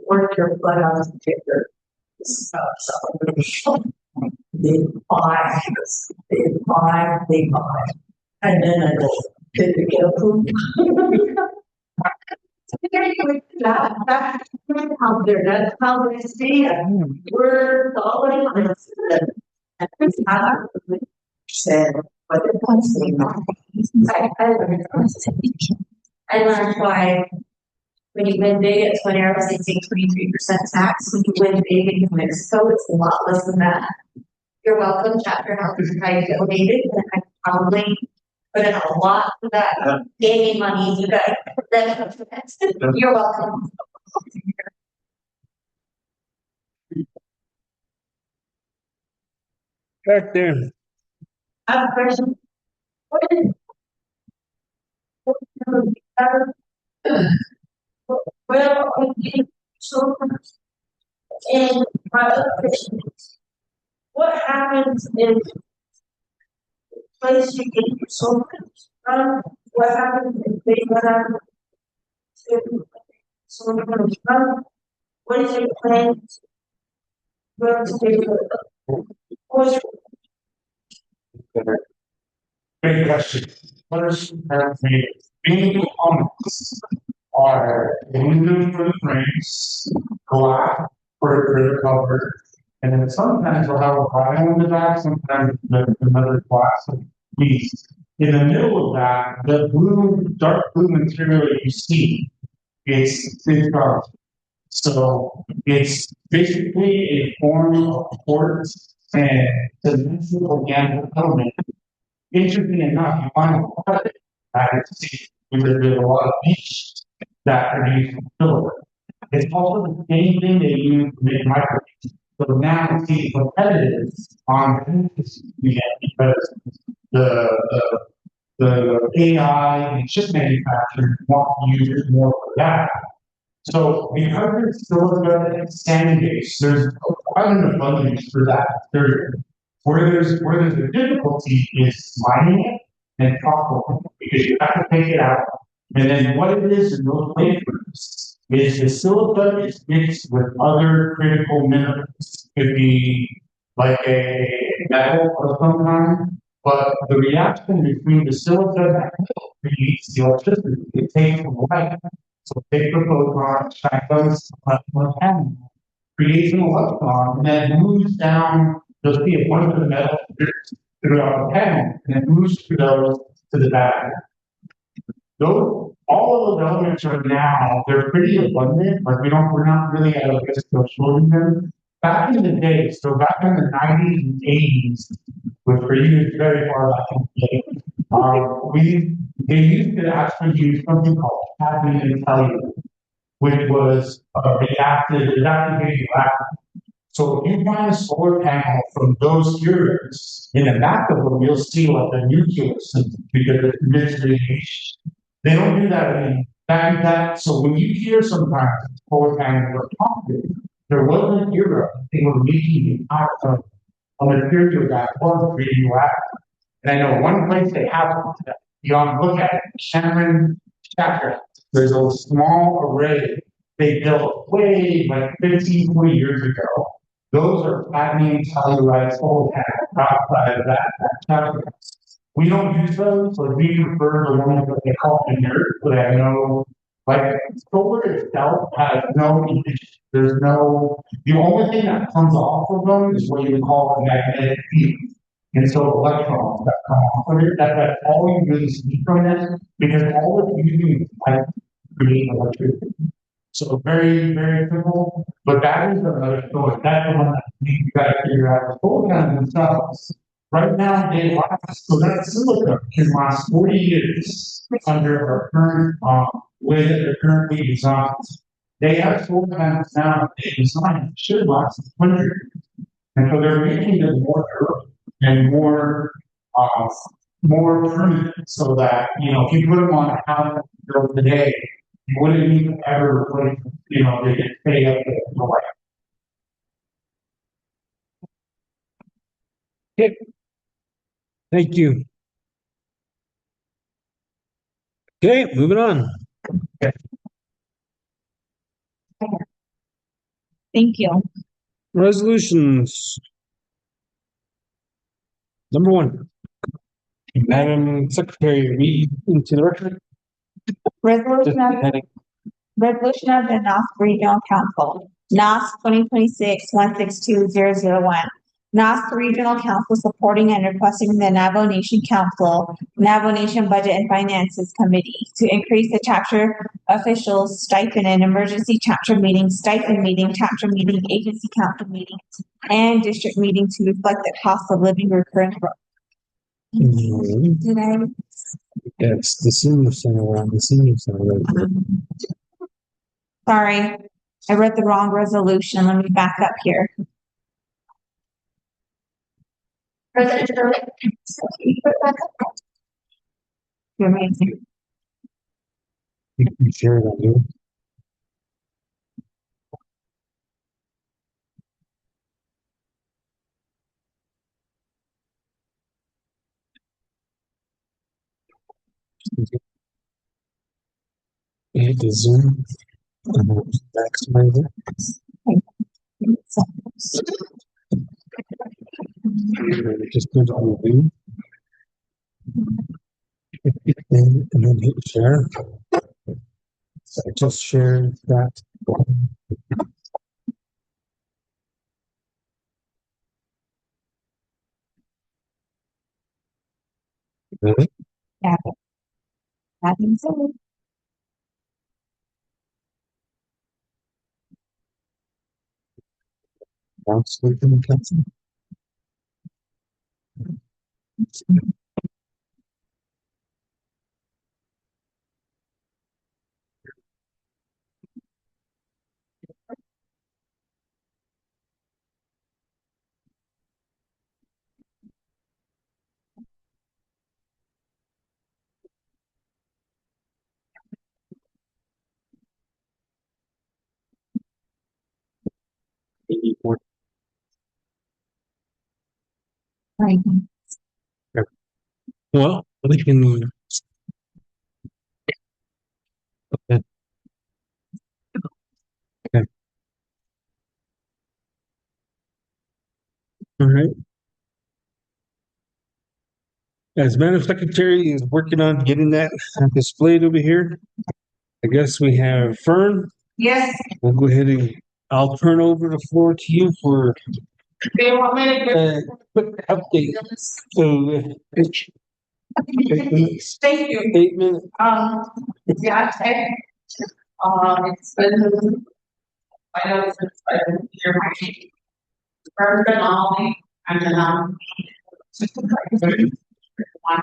work your butt out to get their stuff. So they buy, and then I go, did we get approved? That's how they see it. We're following this. And it's not said, but it was and that's why when you win big at Twin Arrows, they take 23% tax. When you win big in New Mexico, it's a lot less than that. You're welcome. Chapter Health is kind of donated, and I probably put in a lot of that gaming money. You guys, you're welcome. back there. I have a question. What is? Well, so in private patients, what happens if place you get your soul from? What happens if they run out to soul from? What is your plan to do? What's Great question. First, being components are aluminum for the frames, glass for the cover, and then sometimes we'll have a vinyl in the back, sometimes another glass piece. In the middle of that, the blue, dark blue material that you see, it's thin carbon. So it's basically a form of quartz and the natural organic element. Interesting enough, you find a lot of it there's a lot of beach that produce silver. It's also the same thing they use to make microchips. So now it's competitive on because the AI and chip manufacturers want to use it more for that. So because it's silica and sand base, there's quite an abundance for that material. Where there's a difficulty is mining it and processing it, because you have to take it out. And then what it is in those wafers is the silica is mixed with other critical minerals. It could be like a metal of some kind, but the reaction between the silica and that metal creates the electricity. It takes the light. So take the photon, shine those electron, creates an electron, and then moves down. You'll see a bunch of metal throughout the panel, and it moves through those to the battery. Those, all of those elements are now, they're pretty abundant, but we're not really at a risk of shorting them. Back in the day, so back in the 90s and 80s, which for you is very far back in the day, they used to actually use something called cadmium and telluride, which was reactive, radioactive. So if you find a solar panel from those periods, in the back of them, you'll see like the nucleus because it emits radiation. They don't do that anymore. Back in that, so when you hear sometimes solar panels are talking, there wasn't an era they were making out of a material that was radioactive. And I know one place they have that you ought to look at it, Cameron Chapter. There's a small array they built way like 15, 20 years ago. Those are cadmium telluride solar panels outside of that chapter. We don't use those, so we prefer the ones that they call inert, but I know like solar itself has no emission. There's no, the only thing that comes off of them is what you call a magnetic field. And so electrons that come off of it, that's all you really see from it, because all it's using is like create electricity. So very, very simple, but that is another story. That's the one that we got to figure out. The solar panels themselves, right now, they last, so that silica can last 40 years under our current way that they're currently designed. They have solar panels now that they design should last 100 years. And so they're making them more durable and more permanent, so that if you put them on a house built today, you wouldn't even ever replace them. They just stay up the life. Okay. Thank you. Okay, moving on. Thank you. Resolutions. Number 1. Madam Secretary, read into the record. Resolution of the NOST Regional Council, NOST 2026-162001. NOST Regional Council supporting and requesting the Navajo Nation Council, Navajo Nation Budget and Finances Committee to increase the chapter officials stipend and emergency chapter meeting, chapter meeting, agency council meetings, and district meeting to reflect the cost of living recurrent growth. Did I? That's the senior center around the senior center. Right? Sorry, I read the wrong resolution. Let me back up here. President Shirley, can you put that up? You're amazing. You share that, you. You hit the zoom. Maximize it. Just go to the view. And then hit share. So I just share that. Really? Having so. Down sleeping in council. Right. Well, we can. Okay. Okay. All right. As Madam Secretary is working on getting that displayed over here, I guess we have Fern. Yes, We'll go ahead and I'll turn over the floor to you for they want me to a quick update. So, 8 minutes. Thank you. 8 minutes. Yeah, it's been, I know since I've been here, my first been on, and then, one.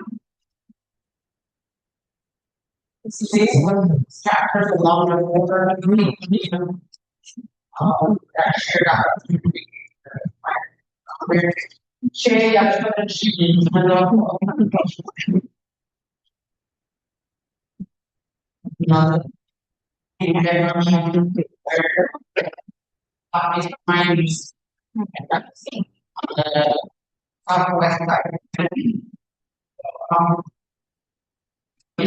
These one chapters along the water, that shared out. Share, I she, and then, minds, southwest side. Um, the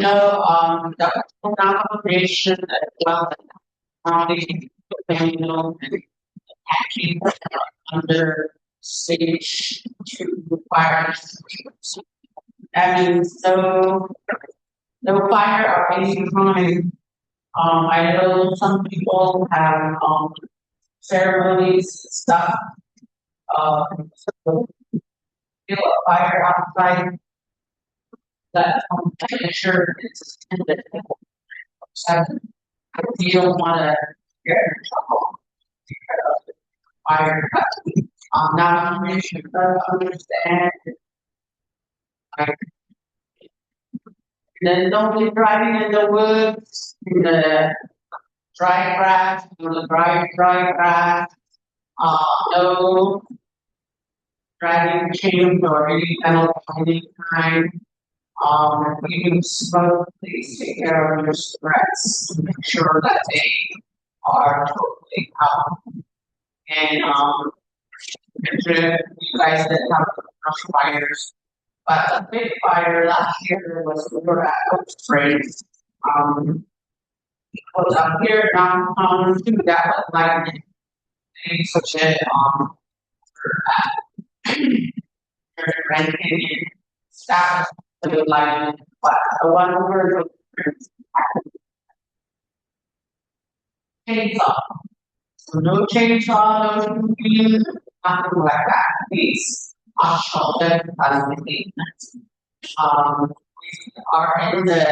nomination as well, manual and actually under stage 2 requires. That means no fire or any kind. I know some people have ceremonies and stuff. So feel a fire outside that make sure it's attended. So you don't want to get in trouble because of fire. Now you should understand. Then don't be driving in the woods, in the dry grass, in the dry grass. No driving chains or any kind of any kind. You can smoke, please take care of your cigarettes to make sure that they are totally out. And you guys that have brush fires. But the big fire last year was over at Oak Springs. It was up here downtown too. That was like such a renting staff to like, but the one over chainsaw. So no chainsaw, no shooting, nothing like that. Please, shelter as the maintenance. We are in the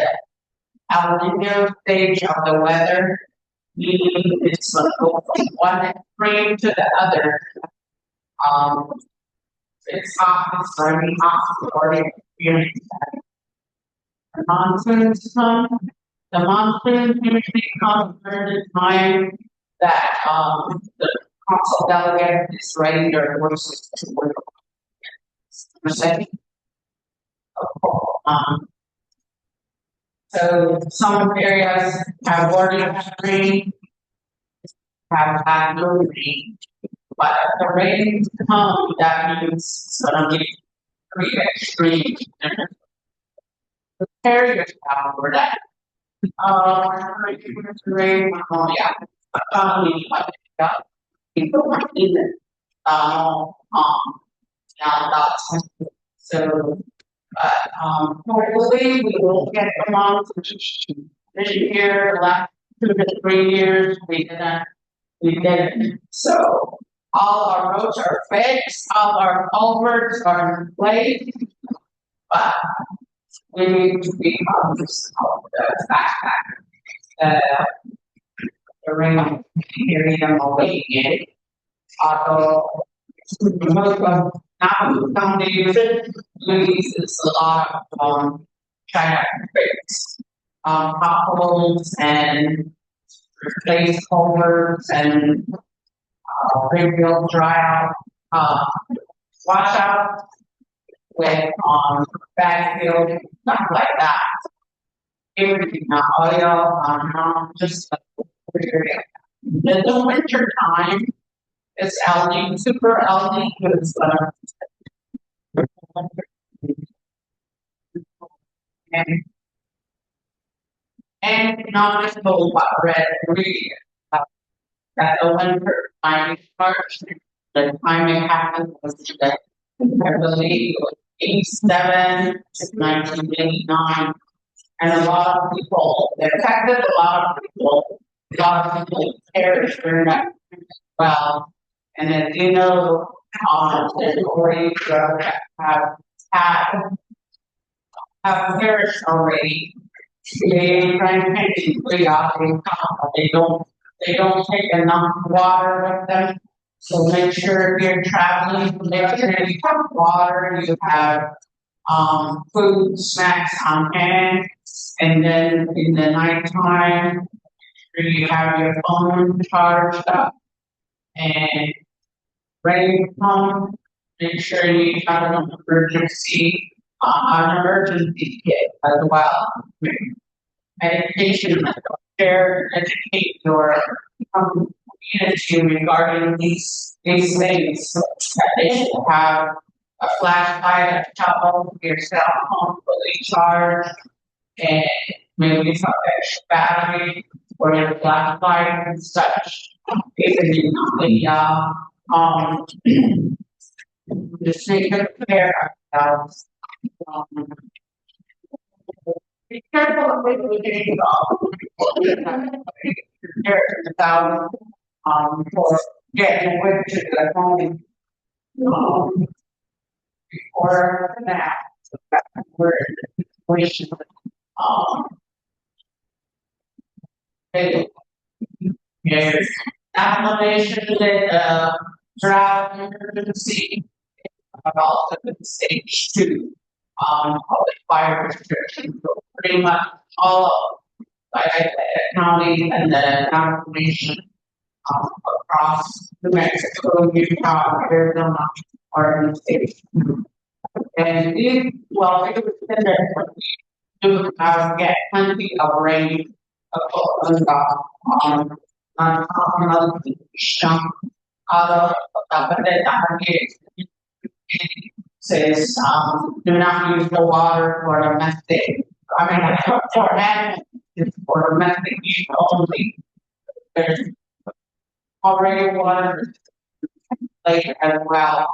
aluminium stage of the weather, meaning it's going to go from one extreme to the other. It's hot, it's very hot, already experienced that. The monsoons come. The monsoons usually come during the time that the council delegate is ready their horses to work. percent. So some areas have already had rain, have had no rain. But if the rains come, that means it's gonna be pretty extreme. Prepare yourself for that. Rain, yeah. People are in it. Yeah, that's so. Hopefully we will get them on this year, last 2 to 3 years, we didn't. So all our roads are fixed, all our culverts are in place, but we need to be on this, the backpack. The ring area away again. Although most of Navajo County uses a lot of China bricks, potholes and replace culverts and rebuild dry out, wash out with backfill, stuff like that. Everything, oil, just area. In the winter time, it's algae, super algae, because and not just the red green. That the winter time March, the time it happened was that I believe 87 to 1989, and a lot of people, it affected a lot of people perished during that as well. And as you know, there's already have perished already. They don't take enough water with them. So make sure if you're traveling, make sure you have water, you have food, snacks on hand, and then in the nighttime, you have your phone charged up and ready to come. Make sure you have an emergency kit as well. Education, share, educate your community regarding these things. That they should have a flashlight, a towel, your cell phone fully charged, and maybe some extra battery or your flashlight and such. Basically, just take good care of ourselves. Be careful of what you're getting about for getting away to the home before that. We're in a situation. Yes, application that drought emergency, but also in stage 2, public fire restrictions. So pretty much all of the county and the nation across New Mexico, Utah, Arizona, are in stage 2. And it was said that we do get plenty of rain on says do not use the water for domestic. I mean, for man, it's for domestic use only. There's already water later as well.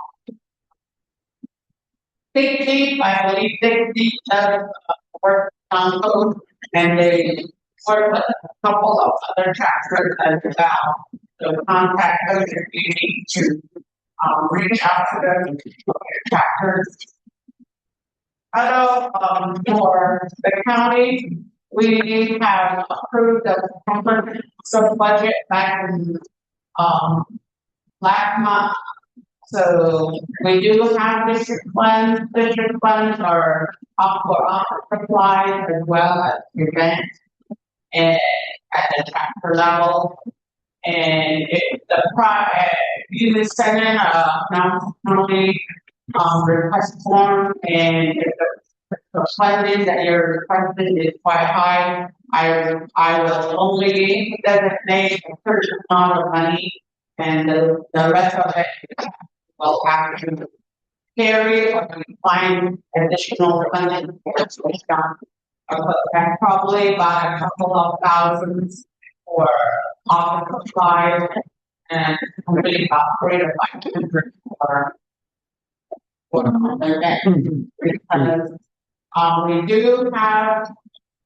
Big Deep, I believe Big Deep does work on code, and they work with a couple of other tractors as well. So contact us if you need to reach out to them tractors. I know for the county, we have approved the sub budget back in last month. So we do have district funds. District funds are up for office supplies as well as events and at the chapter level. And if the you send in a county request form, and if the funding that you're requesting is quite high, I will only designate a certain amount of money, and the rest of it will have to carry or find additional funding for it's done. And probably about a couple of thousands for office supplies, and probably about 300 to 500 for other end. Because we do have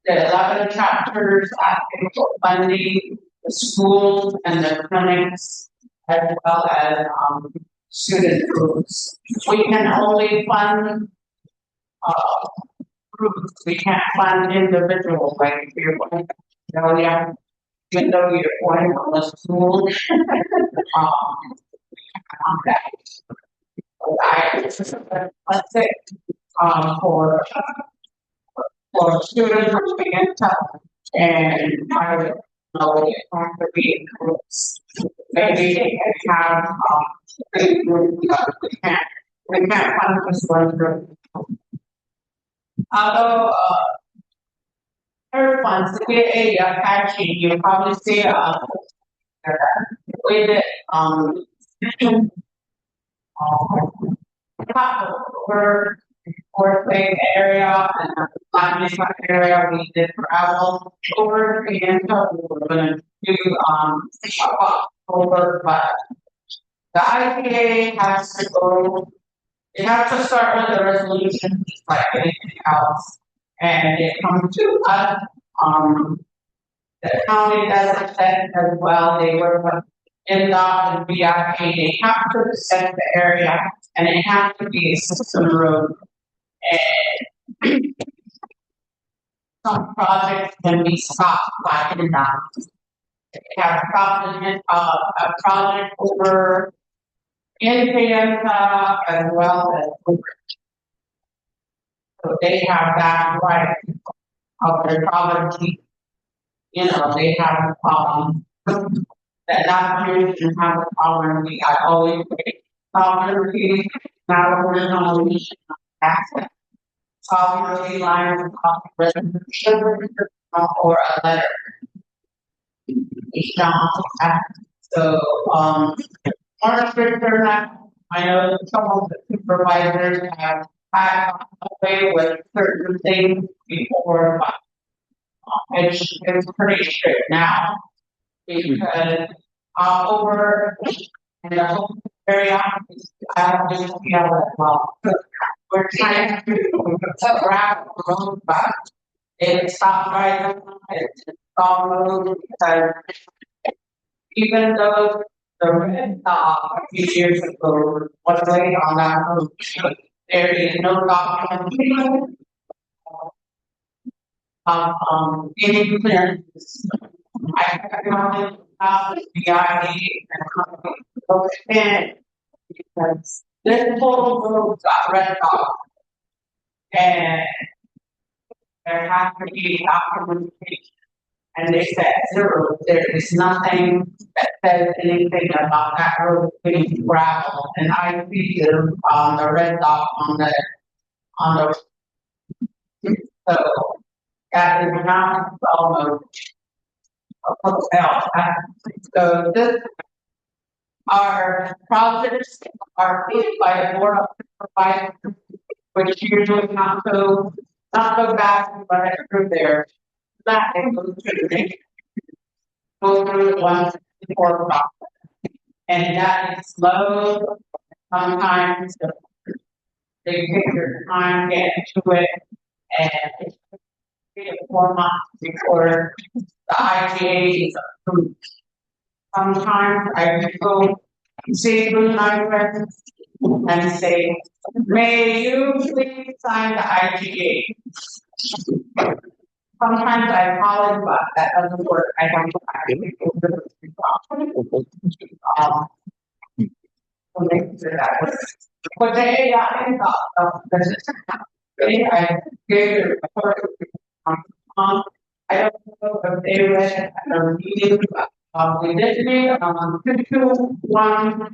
the 11 chapters asking for funding, the schools and the clinics, as well as student groups. We can only fund groups. We can't fund individuals, like if you're going to yeah, even though you're going to a school, on that. Let's say for students who begin to and I would know it have to be in groups. Maybe they can have big groups, we can't fund this one group. Although third one, to get a patching, you probably see with it over Fourth Lake area and Latin area, we did travel over and we were gonna do over, but the IPA has to go, it has to start with a resolution just like anything else. And it comes to us, the county does it as well, they work with N.O.S.T and VIP, they have to set the area and it has to be a system road. And some projects can be stopped by N.O.S.T. They have a project over in Payanta as well as over. So they have that right of their property. You know, they have a problem. That community have a problem. I always say, sovereignty, not original access. Sovereignty lines of resolution or a letter. So, more stricter now. I know some of the supervisors have had away with certain things before, but it's pretty strict now because over in the whole area, I have to feel as well. We're trying to grab the road, but it stopped right now. It's all road because even though the red dot a few years ago was laid on that road, there is no documentation of any clearances. I acknowledge the BID and because this whole road got red dot, and there has to be documentation. And they said zero. There is nothing that says anything about that road being gravel. And I see the red dot on the so that is not almost a hotel. So this our projects are paid by the board of supervisors, which usually not go back but through there. That goes to the go through one before process. And that is slow. Sometimes they take their time to get to it, and it's 3 to 4 months before the IGA is approved. Sometimes I go see who's my friends and say, may you please sign the IGA. Sometimes I apologize, but that doesn't work. I don't but they I gave a report. I don't know if they read it at a meeting. We did meet on 221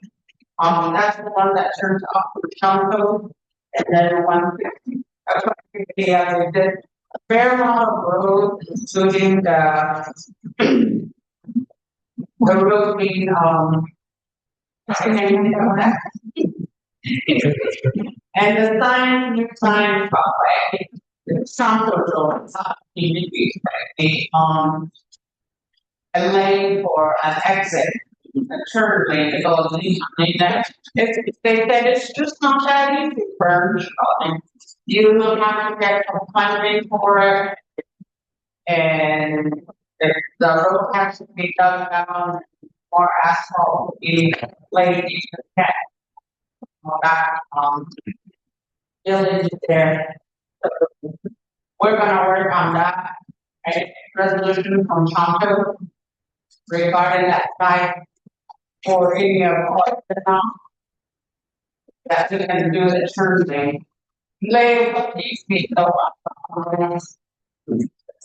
That's the one that turns off for Shonto, and then 150. Yeah, we did a fair amount of roads, including the road being, what's the name of that? And the sign, new sign, Shonto Road, a lane for an exit, a turn lane to go in. They said it's just not that easy for you will have to get a funding for it, and the road has to be dug down, more asphalt will be laid in the pit. All that, village there. We're gonna work on that, resolution from Shonto regarding that site for any of the that you can do the turn lane. Lay what these people up.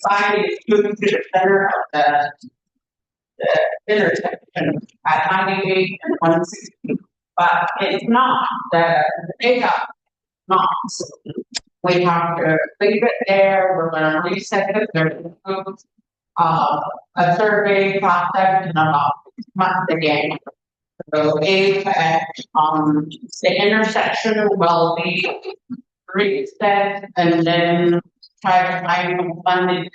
Sign is moving to the center of the intersection at 98 and 160, but it's not the data, not. We have to leave it there. We're going to reset it. There's a survey process in about 6 months again. So if the intersection will be reset and then try to find some funding.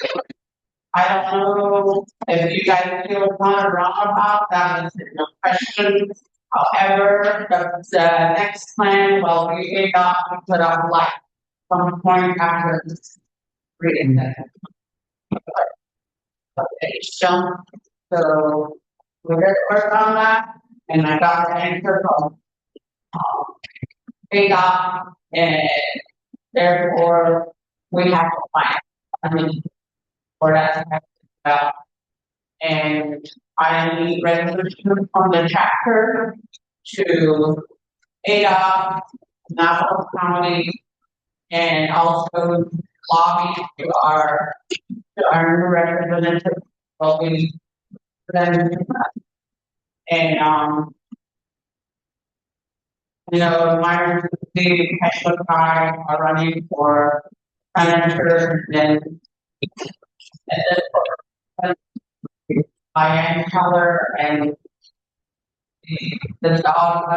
I don't know if you guys feel one or wrong about that, is no question. However, the next plan will be to put up like some point after this reset. Okay, so we're going to work on that, and I got the answer from ADOT, and therefore we have to find for that well. And I need resolution from the chapter to ADOT, Navajo County, and also lobby to our new representative. Well, we then and Myron the Pesh are running for senator, and Diane Keller and the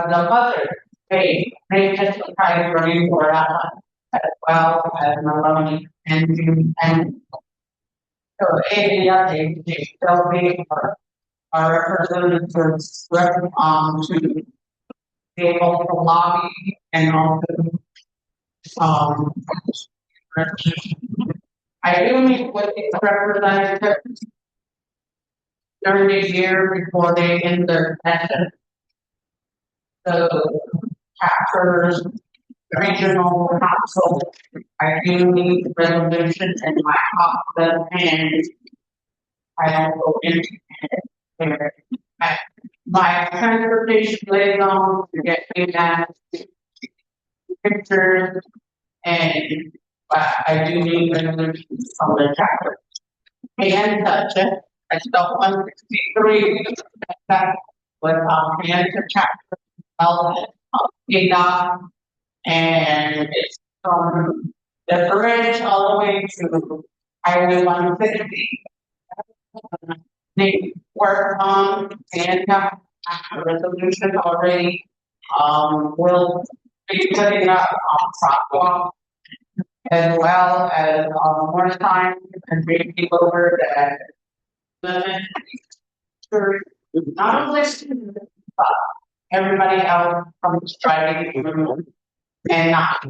mother, they testified running for that one, as well as Maloney and so they still be our representatives to be able to lobby and also I do meet with the representatives during the year before they end their session. The chapters, regional council, I do need resolution in my office, and I don't go into it. My transportation liaison to get feedback, pictures, and I do need resolutions from the chapter. And such I still 163 that with cancer chapter development and it's from the bridge all the way to Highway 150. They work on and have a resolution already. We'll be putting up sidewalk as well as more time and bring people over that not only but everybody else comes driving and not.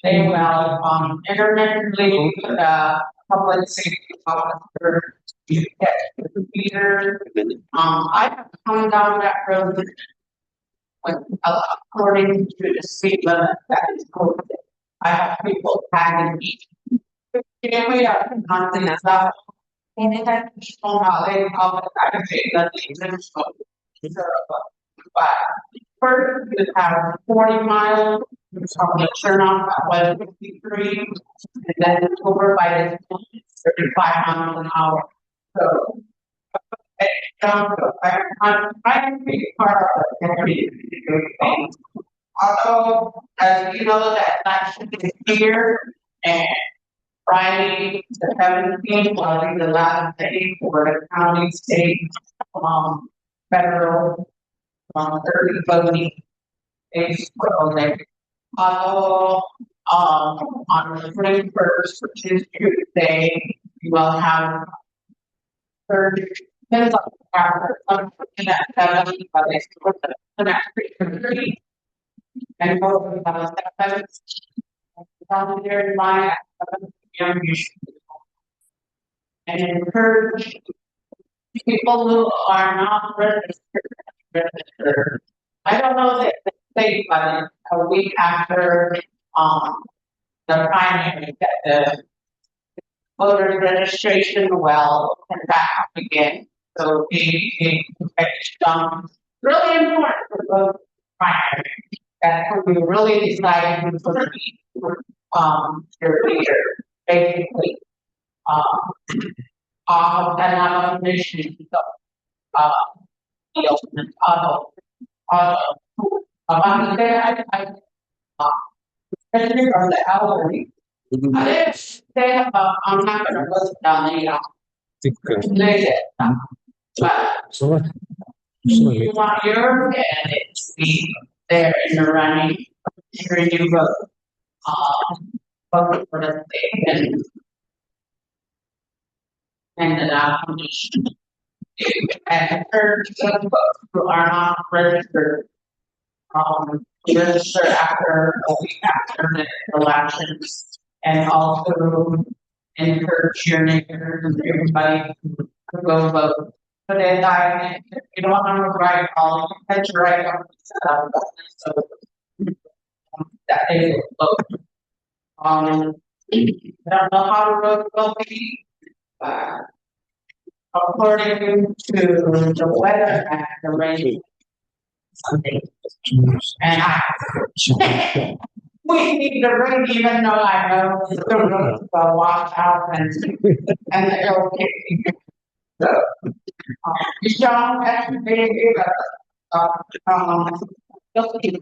They will intermittently public safety officer to get the computer. I have come down that road with according to the speed limit that is posted. I have people tagging each. We are constantly as well. And it has shown how they actually that but first you have 40 miles from the turn off at 153, and then it's over by the 35 miles an hour. So Shonto. I'm trying to be part of the community. Although, as you know, that election is here and Friday, the 17th, will be the last day for the county, state, federal, early voting days for election. Although, on the 21st, which is Tuesday, you will have third, depends on the hour, some at 7, but they still put the next 3:30. And we'll have a 7. Volunteer line at 7 p.m. And encourage people who are not registered. I don't know that the state, but a week after the primary, that the voter registration will come back up again. So it's really important for both primary. That can be really deciding who's going to be your leader, basically. Another mission, especially from the elderly. They have, I'm not going to list down there, So, you want your candidate to be there in the running, during your vote. Vote for the state and the nomination. And encourage those folks who are not registered, register after a week after the elections, and also encourage your neighbors and everybody to go vote. But then if you don't want to write all, you can write on so that they will vote. I don't know how the vote will be, but according to the weather and the rain Sunday, and we need the rain, even though I know the roads will wash out and it'll get so. John, that's big. okay.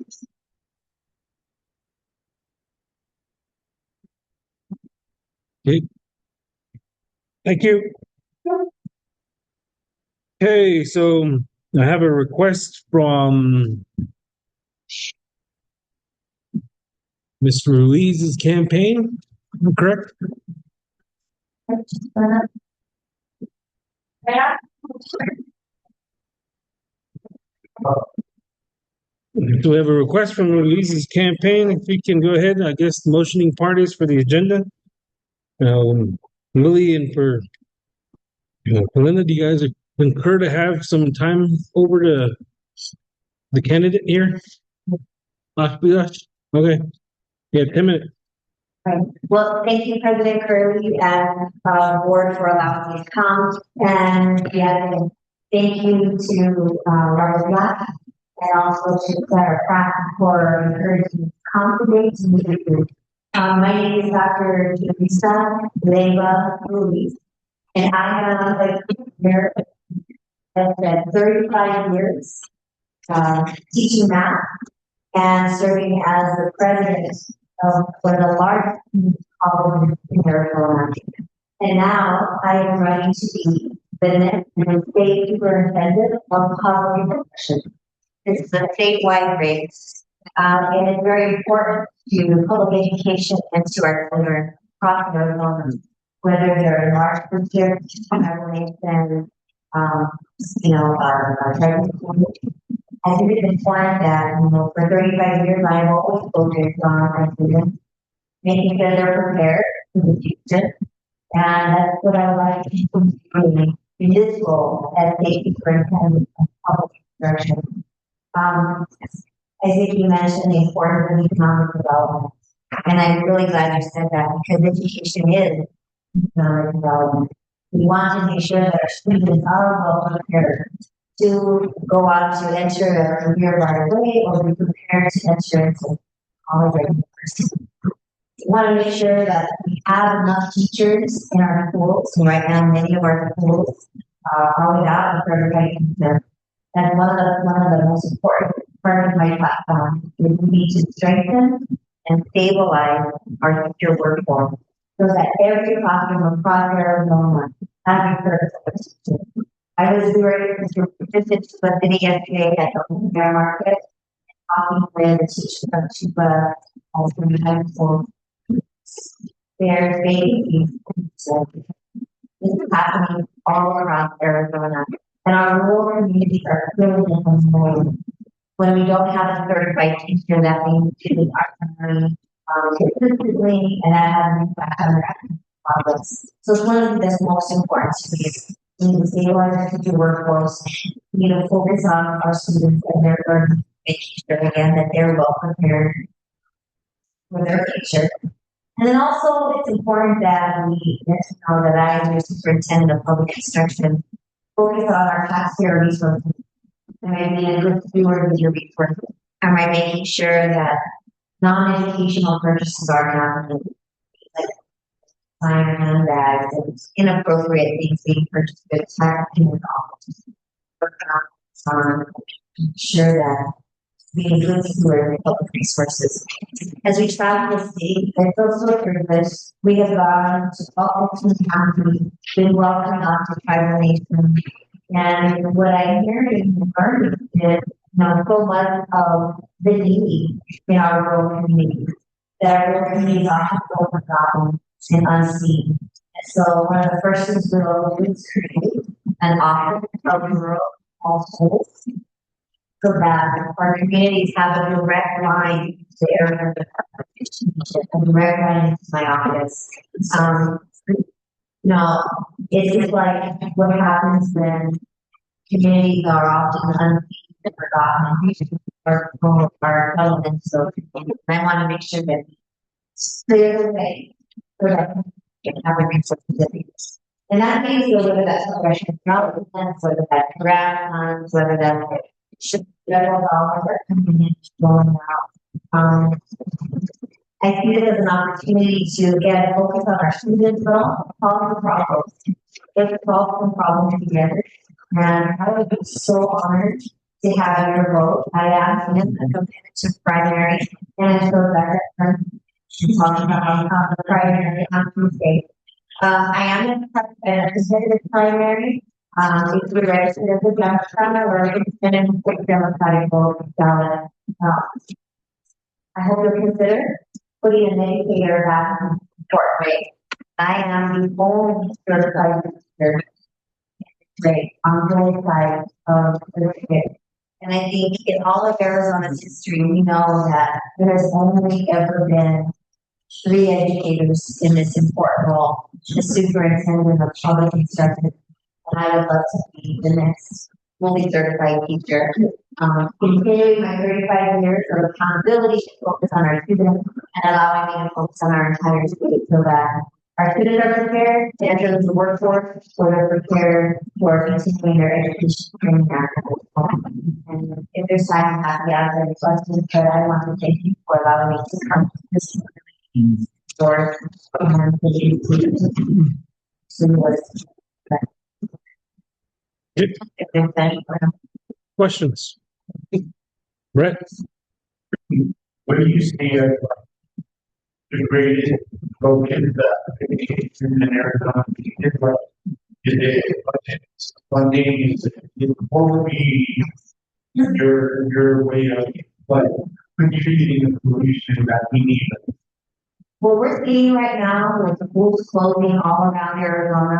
Thank you. Okay, so I have a request from Ms. Ruiz's campaign, correct? Yeah. Do we have a request from Ruiz's campaign? If we can go ahead, I guess motioning parties for the agenda. Willie and for Belinda, do you guys concur to have some time over to the candidate here? Okay. Yeah, 10 minutes. Right. Well, thank you, President Curley and board for allowing me to come. And yeah, thank you to Robert Black and also to Sarah Pratt for encouraging me to come today to meet with you. My name is Dr. Teresa Leyva Ruiz, and I have a career that's been 35 years teaching math and serving as the president of one of the largest colleges in Arizona. And now I am running to be the next state superintendent of public education. This is a statewide race, and it's very important to public education and to our children across Arizona, whether they're in large districts, and our tribal schools. I think it's important that, for 35 years, I've always focused on our students, making sure they're prepared for the future. And that's what I would like to do in this role as state superintendent of public instruction. I think you mentioned the importance of economic development. And I'm really glad you said that because education is economic development. We want to make sure that our students are well prepared to go on to enter a career right away or be prepared to enter into college or university. We want to make sure that we have enough teachers in our schools. And right now, many of our schools Oljato certified teacher. And one of the most important parts of my platform is we need to strengthen and stabilize our teacher workforce so that every classroom across Arizona has a certified teacher. I was doing visit to the city yesterday at the open air market, talking with the teacher of Tuba, also high school. There's babies. So this is happening all around Arizona. And our rural communities are really different. When we don't have a certified teacher, that means students are learning consistently and that has an impact on their academic progress. So it's one of the most important to me. We need to stabilize our teacher workforce. We need to focus on our students and their learning, making sure again that they're well prepared for their future. And then also it's important that we get to know that I, as your superintendent of public instruction, focus on our taxpayer resources. Am I being a good steward of your resources? Am I making sure that non-educational purchases are not happening? Like buying handbags and inappropriate things being purchased with taxpayers dollars. Work on making sure that being a good steward of public resources. As we travel the state, I feel so privileged. We have gone to all 15 counties, been welcomed onto tribal nation. And what I hear in the garden is, so much of the need in our rural communities, that our rural communities often go forgotten and unseen. And so one of the first things we'll do is create an office of rural households so that our communities have a direct line to the area of the a direct line to my office. It's like what happens when communities are often unseen and forgotten are relevant. So I want to make sure that it's clear the way so that we can have a resources that we use. And that means whether that's progression development, whether that's grant funds, whether that's federal dollars that coming in flowing out. I see it as an opportunity to again focus on our students, but also solve the problems. Let's solve some problems together. And I would be so honored to have your vote. I am in a competitive primary, and so that talking about the primary on Tuesday. I am in a competitive primary. If we registered as a Democrat or independent Democratic vote ballot. I hope you'll consider putting an educator back in short way. I am the only certified teacher on both sides of the state. And I think in all of Arizona's history, we know that there has only ever been 3 educators in this important role, the superintendent of public instruction. And I would love to be the next fully certified teacher. Continuing my 35 years of accountability to focus on our students and allowing me to focus on our entire state so that our students are prepared to enter the workforce, so they're prepared for continuing their education training after. And if there's time, I'm happy to answer any questions, but I want to thank you for allowing me to come to this store and Questions? Brett? What do you see as the greatest broken education in Arizona? Is it funding? Is it what would be your way of contributing the solution that we need? What we're seeing right now with the schools closing all around Arizona,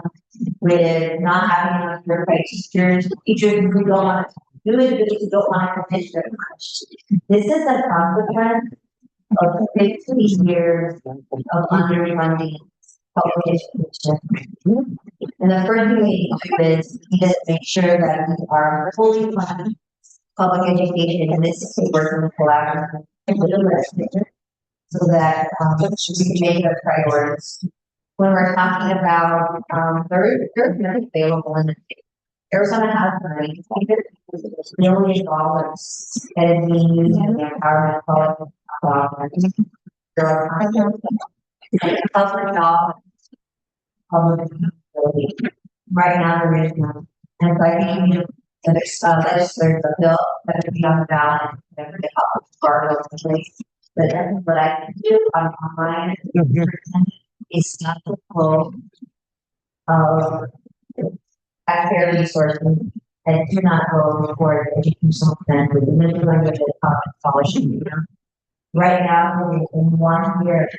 with not having enough certified teachers who don't want to do it because who don't want to finish very much. This is a consequence of 15 years of underfunding public education. And the first thing we need to do is make sure that we are fully funding public education, and this is working collaboratively with the legislature so that we can make our priorities. When we're talking about there's money available in the state. Arizona has money, $1 million that is being used in the empowerment program. Public job, public facility. Right now there is none. And so I think we need to legislate the bill that would be on the ballot and the part of the place. But that's what I can do on online is not the full of taxpayer resources that do not go toward educational plan with the middle language of scholarship. Right now, in 1 year,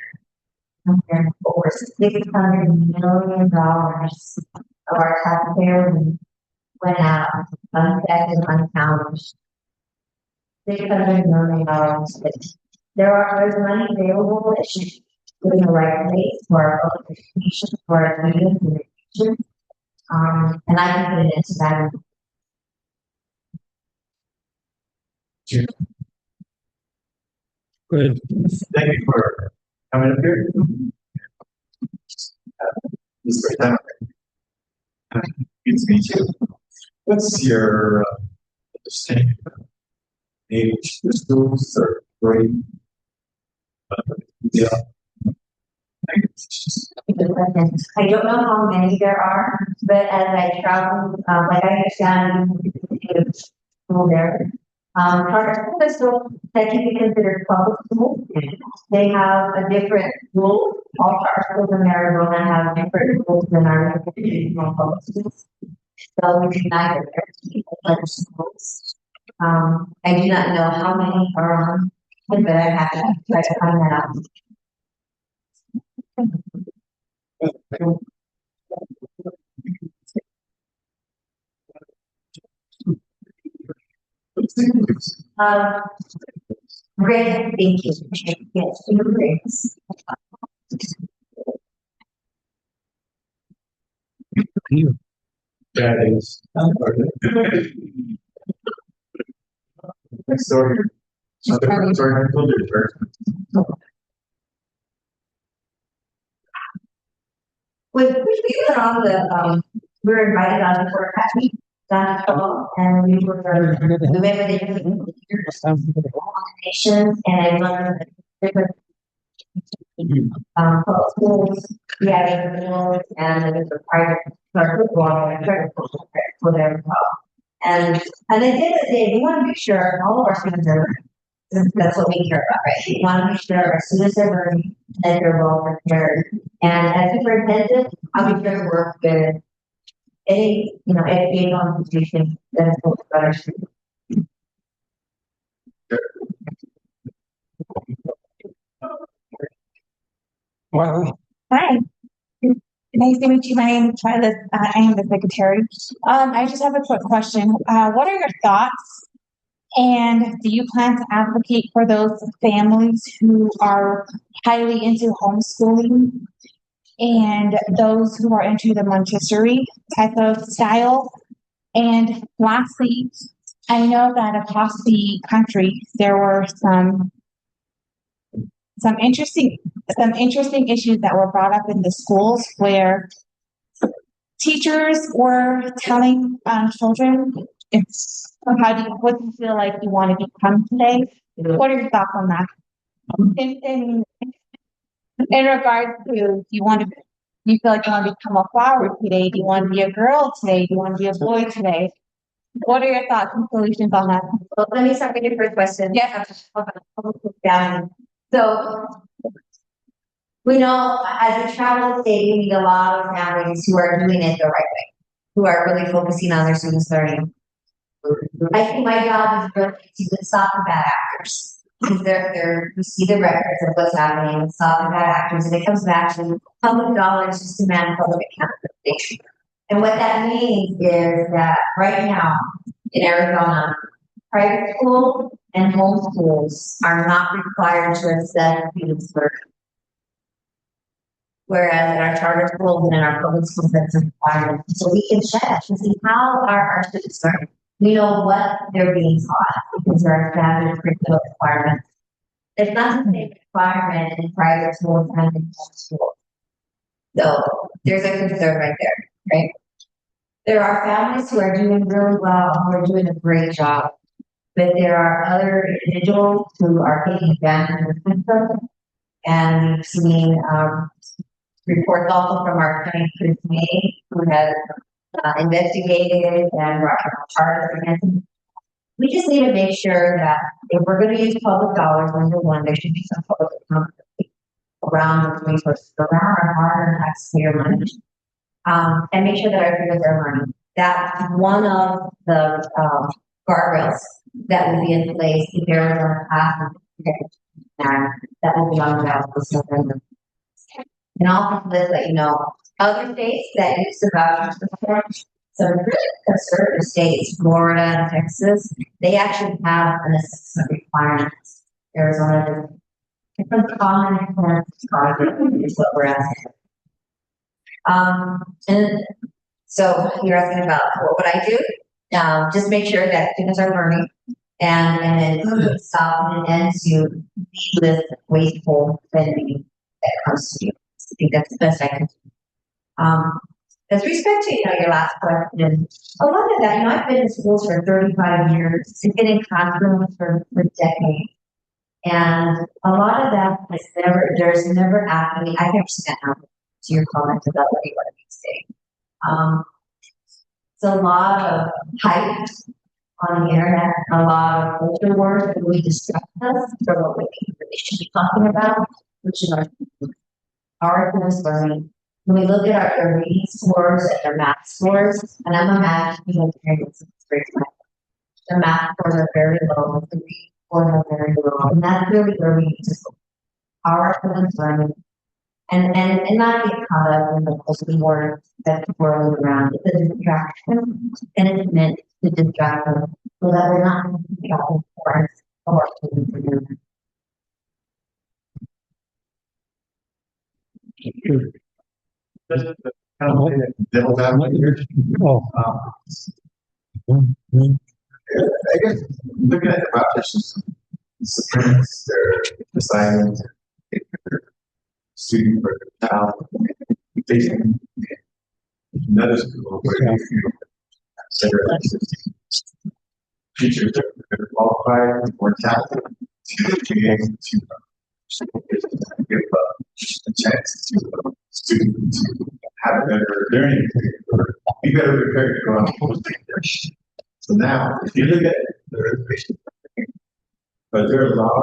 over $600 million of our taxpayer went out unaffected, uncounted. $600 million. There's money available that should go in the right place for our public education, for our students and education. And I can put it into that. Good. Thank you for coming up here. Mr. Tanner. Good to meet you. What's your understanding of age, the schools or grade? Yeah. I don't know how many there are, but as I travel, like I understand school there. Charter school is still technically considered public school. They have a different rule. All charter schools in Arizona have different rules than our traditional public schools. So we do not get public schools. I do not know how many are on, but I have to try to find that out. Great, thank you. Yes, 2 grades. That is. Sorry. Sorry, We were on the, we were invited on the forecast meeting, and we were, we met with the different nations, and I learned different public schools, we had individuals, and there was a private for their and they did say, we want to make sure all of our students are learning. That's what we care about, right? We want to make sure our students are learning, that they're well prepared. And as superintendent, I'll be sure to work with any, educational institution that is supposed to better students. Wow. Hi. Nice to meet you. My name is Violet. I am the secretary. I just have a quick question. What are your thoughts? And do you plan to advocate for those families who are highly into homeschooling and those who are into the Montessori type of style? And lastly, I know that across the country there were some interesting issues that were brought up in the schools where teachers were telling children, what do you feel like you want to become today? What are your thoughts on that? In regards to, do you feel like you want to become a flower today? Do you want to be a girl today? Do you want to be a boy today? What are your thoughts and solutions on that? Well, let me start with your first question. Yes. So we know as a travel state, we need a lot of families who are doing it the right way, who are really focusing on their students' learning. I think my job is really to stop the bad actors. Because we see the records of what's happening, stop the bad actors, and it comes back to public dollars just demand public accountability. And what that means is that right now in Arizona, private schools and home schools are not required to assess students' learning. Whereas in our charter schools and in our public schools, that's a requirement. So we can check and see how are our students learning. We know what they're being taught because there are established curriculum requirements. There's not the same requirement in private schools and in public schools. So there's a concern right there, right? There are families who are doing really well, who are doing a great job, but there are other individuals who are taking advantage of the system. And we've seen reports also from our county committee who has investigated and brought charges against him. We just need to make sure that if we're gonna use public dollars, number one, there should be some public accountability around the resources, around our hard taxpayer money. And make sure that our students are learning. That's one of the, guardrails that will be in place if there is a path that will be on the ballot this November. And also let's let you know, other states that use the vouchers before, some really conservative states, Florida and Texas, they actually have an assessment requirement. Arizona, different common is what we're asking. And so you're asking about what would I do? Just make sure that students are learning and then stop and end to needless wasteful spending that comes to you. I think that's the best I can do. With respect to, your last question, a lot of that, I've been in schools for 35 years, I've been in classrooms for decades. And a lot of that there's never actually, I've never seen that happen to your comment about what you want to say. It's a lot of hype on the internet, a lot of culture wars that really distract us from what we really should be talking about, which is our students learning. When we look at our reading scores and their math scores, and I'm a math parents, the math scores are very low, the reading scores are very low, and that's really where we need to focus. Our students learning and not get caught up in the culture war that's swirling around. It's a distraction, and it's meant to distract them so that we're not thinking about the importance of our students are doing. Just kind of play that devil's advocate here. Oh. I guess looking at the voucher system, the parents, they're deciding to take their student or their child, they can another school where you consider teachers that are qualified, more talented, to be able to give a chance to students to have a better learning, be better prepared to go on post-secondary. So now, if you look at the reservation, but there are a lot of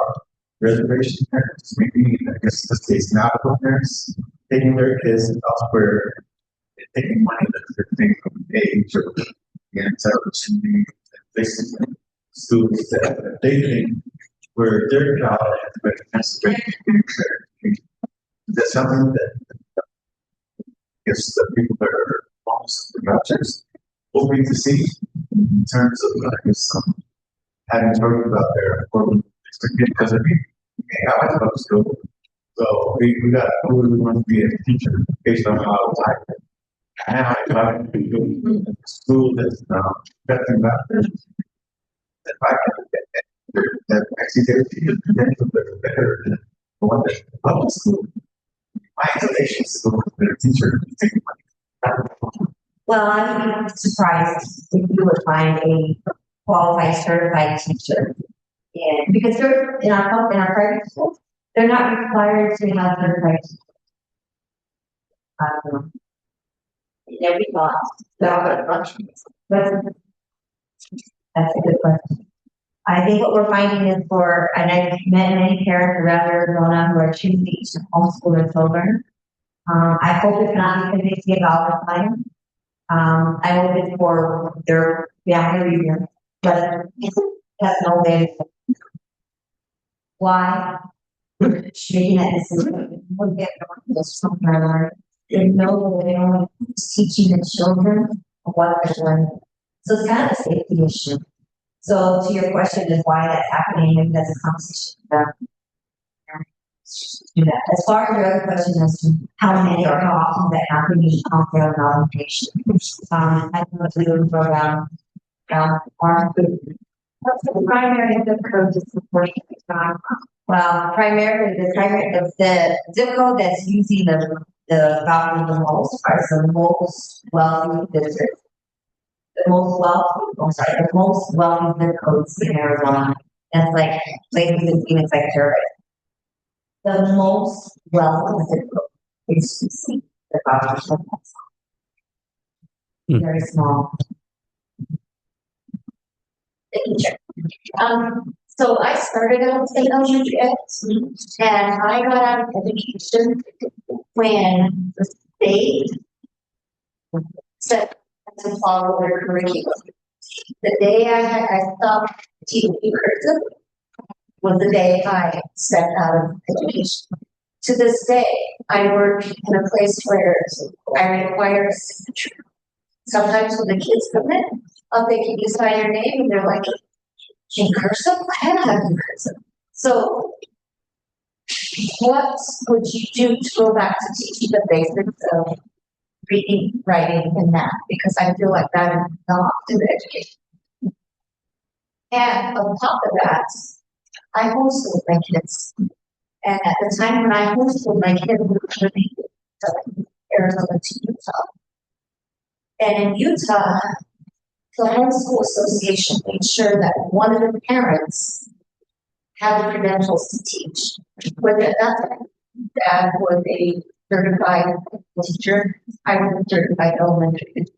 reservation parents, maybe I guess this case Navajo parents, taking their kids elsewhere, taking money that they're thinking of age or opportunity, places like schools that they think where their child has better chance of getting better. That's something that I guess the people that are almost the vouchers hoping to see in terms of having talked about their important expectations. Because I mean, I went to school, so we got who we want to be a teacher based on how it's like. And I got to be in a school that's expecting that. If I can get that actually get a teacher better than the one that's in public school, my inclination is to go with a better teacher and take money. Well, I would be surprised if you would find a qualified certified teacher. Yeah, because they're in our private schools, they're not required to have certified teachers. In every class, that's a good question. I think what we're finding is and I've met many parents around Arizona who are choosing to homeschool their children. I hope it's not because they give all the time. I hope it's for their family reason, but that's no way. Why? Making that decision, we'll get this from her. They know that they only teaching the children what they're learning. So it's kind of a safety issue. So to your question is why that's happening, maybe that's a conversation. Do that. As far as your other question as to how many or how often that happens, you can't fail validation. I know we would go around our food. What's the primary zip code to support the Well, primarily the zip code that's using the voucher the most are the most wealthy districts. The most wealthy zip codes in Arizona. That's like places in Phoenix like Paradise. The most wealthy zip code is the voucher. very small. Thank you, Chair. So I started out in elementary ed, and I got out of education when the state said to follow their curriculum. The day I stopped teaching cursive was the day I stepped out of education. To this day, I work in a place where I require a signature. Sometimes when the kids come in, they can you sign your name, and they're like, in cursive? I haven't had in cursive. So, what would you do to go back to teaching the basics of reading, writing, and math? Because I feel like that is not in the education. And on top of that, I homeschooled my kids. And at the time when I homeschooled my kids, we were living from Arizona to Utah. And in Utah, the homeschool association made sure that one of the parents had the credentials to teach. But at that time, Dad was a certified teacher. I was a certified elementary teacher.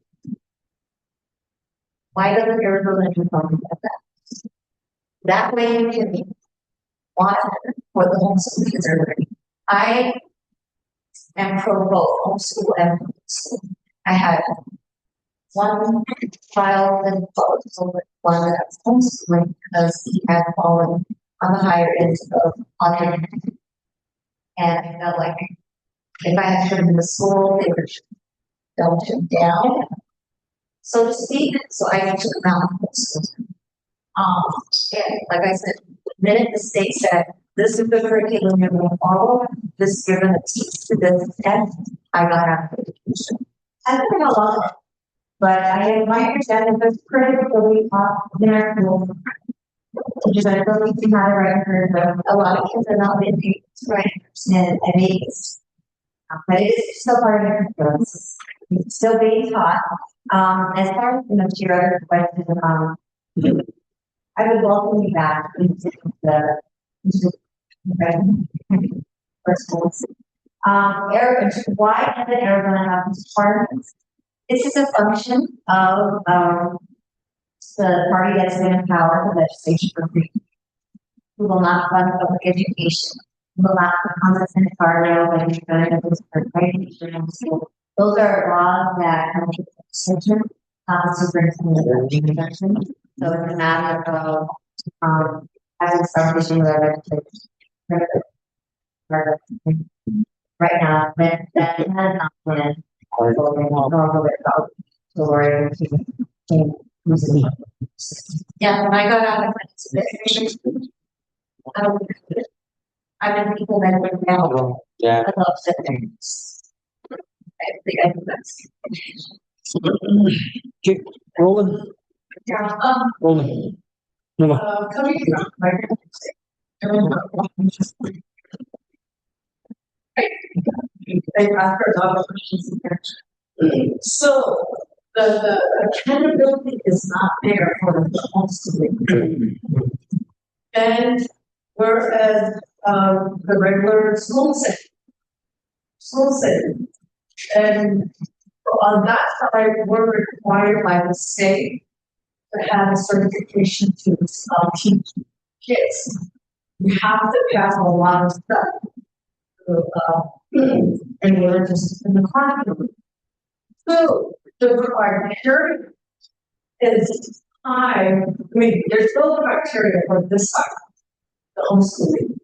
Why doesn't Arizona do something like that? That way you can monitor what the homeschool kids are learning. I am pro both homeschool and homeschool. I had one child in public school, one that was homeschooling because he had fallen on the higher end of autism. And I felt like if I had turned him to school, they would dump him down, so to speak. So I took him out of homeschool. And like I said, the minute the state said, this is the curriculum you're going to follow, this you're going to teach to this extent, I got out of education. I don't know how long, but I admire that it was critically there for teachers that really do not write but a lot of kids are not being paid to write and it's but it is still part of their curriculum. It's still being taught. As far as to your other question, I would welcome you back into the first schools. Why doesn't Arizona have these requirements? This is a function of the party that's been in power, the legislation for free, who will not fund public education, who will not fund the Senate Fargo, legislators for education and school. Those are laws that come to the decision, superintendent of education. So it's a matter of having some issue right now, that has not been yeah, when I got out of education, I've been people that went down. Yeah. I love settings. I think that's Okay, rolling. Rolling. No. Coming so the accountability is not there for the homeschooling. And whereas the regular school setting, and on that side, we're required by the state to have a certification to teach kids. You have to pass a lot of stuff in order to in the classroom. So the criteria is high. I mean, there's no criteria for this side, the homeschooling.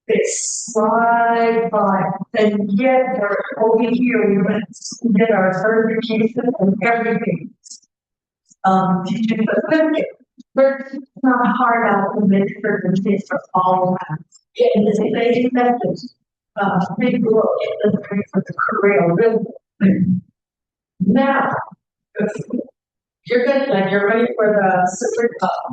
It's slide by, and yet we're over here. We went to get our certification and everything. Teaching, but it's not hard out to make certain kids are all that. And it's a basic method. Big look at the for the career really. Now, you're good, like you're ready for the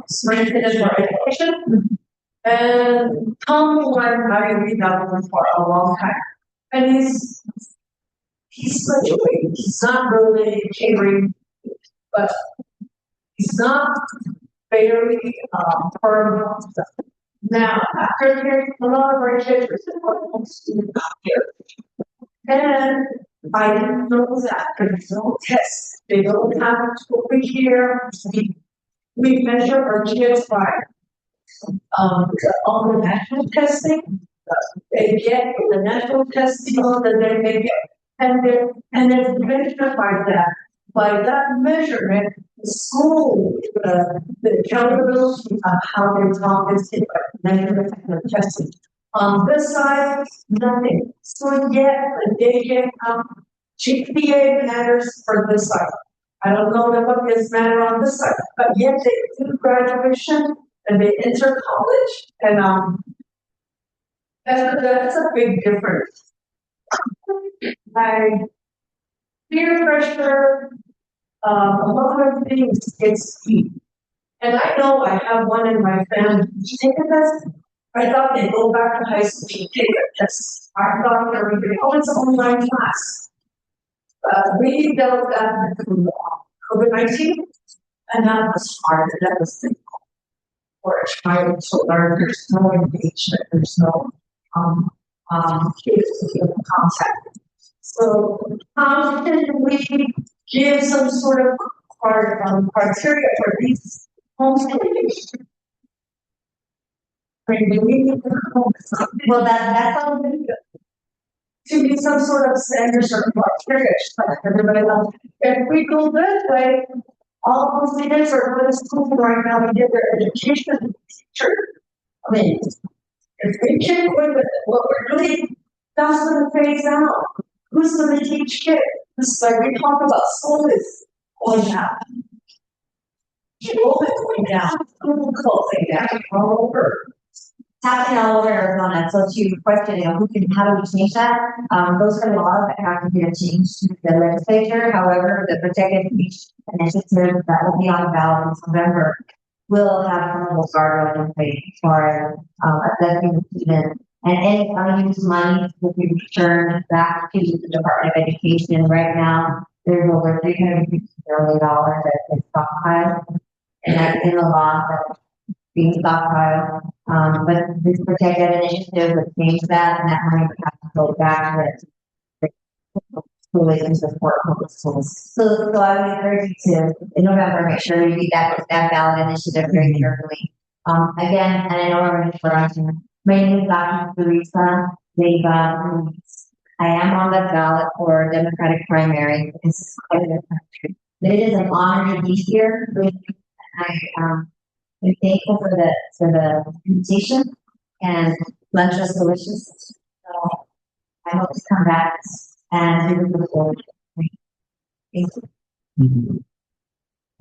superintendent for education. And Tom went having been that one for a long time. And he's graduating. He's not really catering, but he's not very firm on stuff. Now, after hearing a lot of our kids are supporting students out here, and I didn't know that, there's no test, they don't have it over here, we measure our kids by, all the national testing. They get the national testing on the day they get, and it's measured by that measurement, the school, the accountability of how they talk is measurement and the testing. On this side, nothing. So yet, the day get GPA matters for this side. I don't know what is matter on this side, but yet they do graduation and they enter college, and that's a big difference. I peer pressure, a lot of things gets key. And I know I have one in my family. Did you take a test? I thought they'd go back to high school to take a test. I thought everybody, it's an online class. We dealt that with COVID-19, and that was hard. That was difficult for a child to learn. There's no engagement. There's no kids to give contact. So how can we give some sort of criteria for these homeschooling? Well, that's all good. To be some sort of standards or criteria for everybody else. If we go this way, all those kids are going to school right now to get their education teacher. I mean, if we keep with what we're doing, that's going to phase out. Who's going to teach kids? This is like we talk about school is going down. School is going down. School closing down all over. Happening all over Arizona. So to your question, how do we change that? Those are laws that have to be changed to the legislature. However, the protected speech initiative that will be on the ballot in November will have some of those guardrails in place as far as assessing the students. And any unused money will be returned back to the Department of Education. Right now, there's over $350 million that's stockpiled, and that's in the law that's being stockpiled. But this protected initiative would change that, and that money would have to go back to the schools to support public schools. So I would encourage you to, in November, make sure you read that ballot initiative very carefully. Again, and I know we're going to start my name is Dr. Teresa Vega. I am on the ballot for Democratic primary. This is quite a country. It is an honor to be here with you. I'm thankful for the invitation, and lunch was delicious. So I hope to come back and we look forward. Thank you.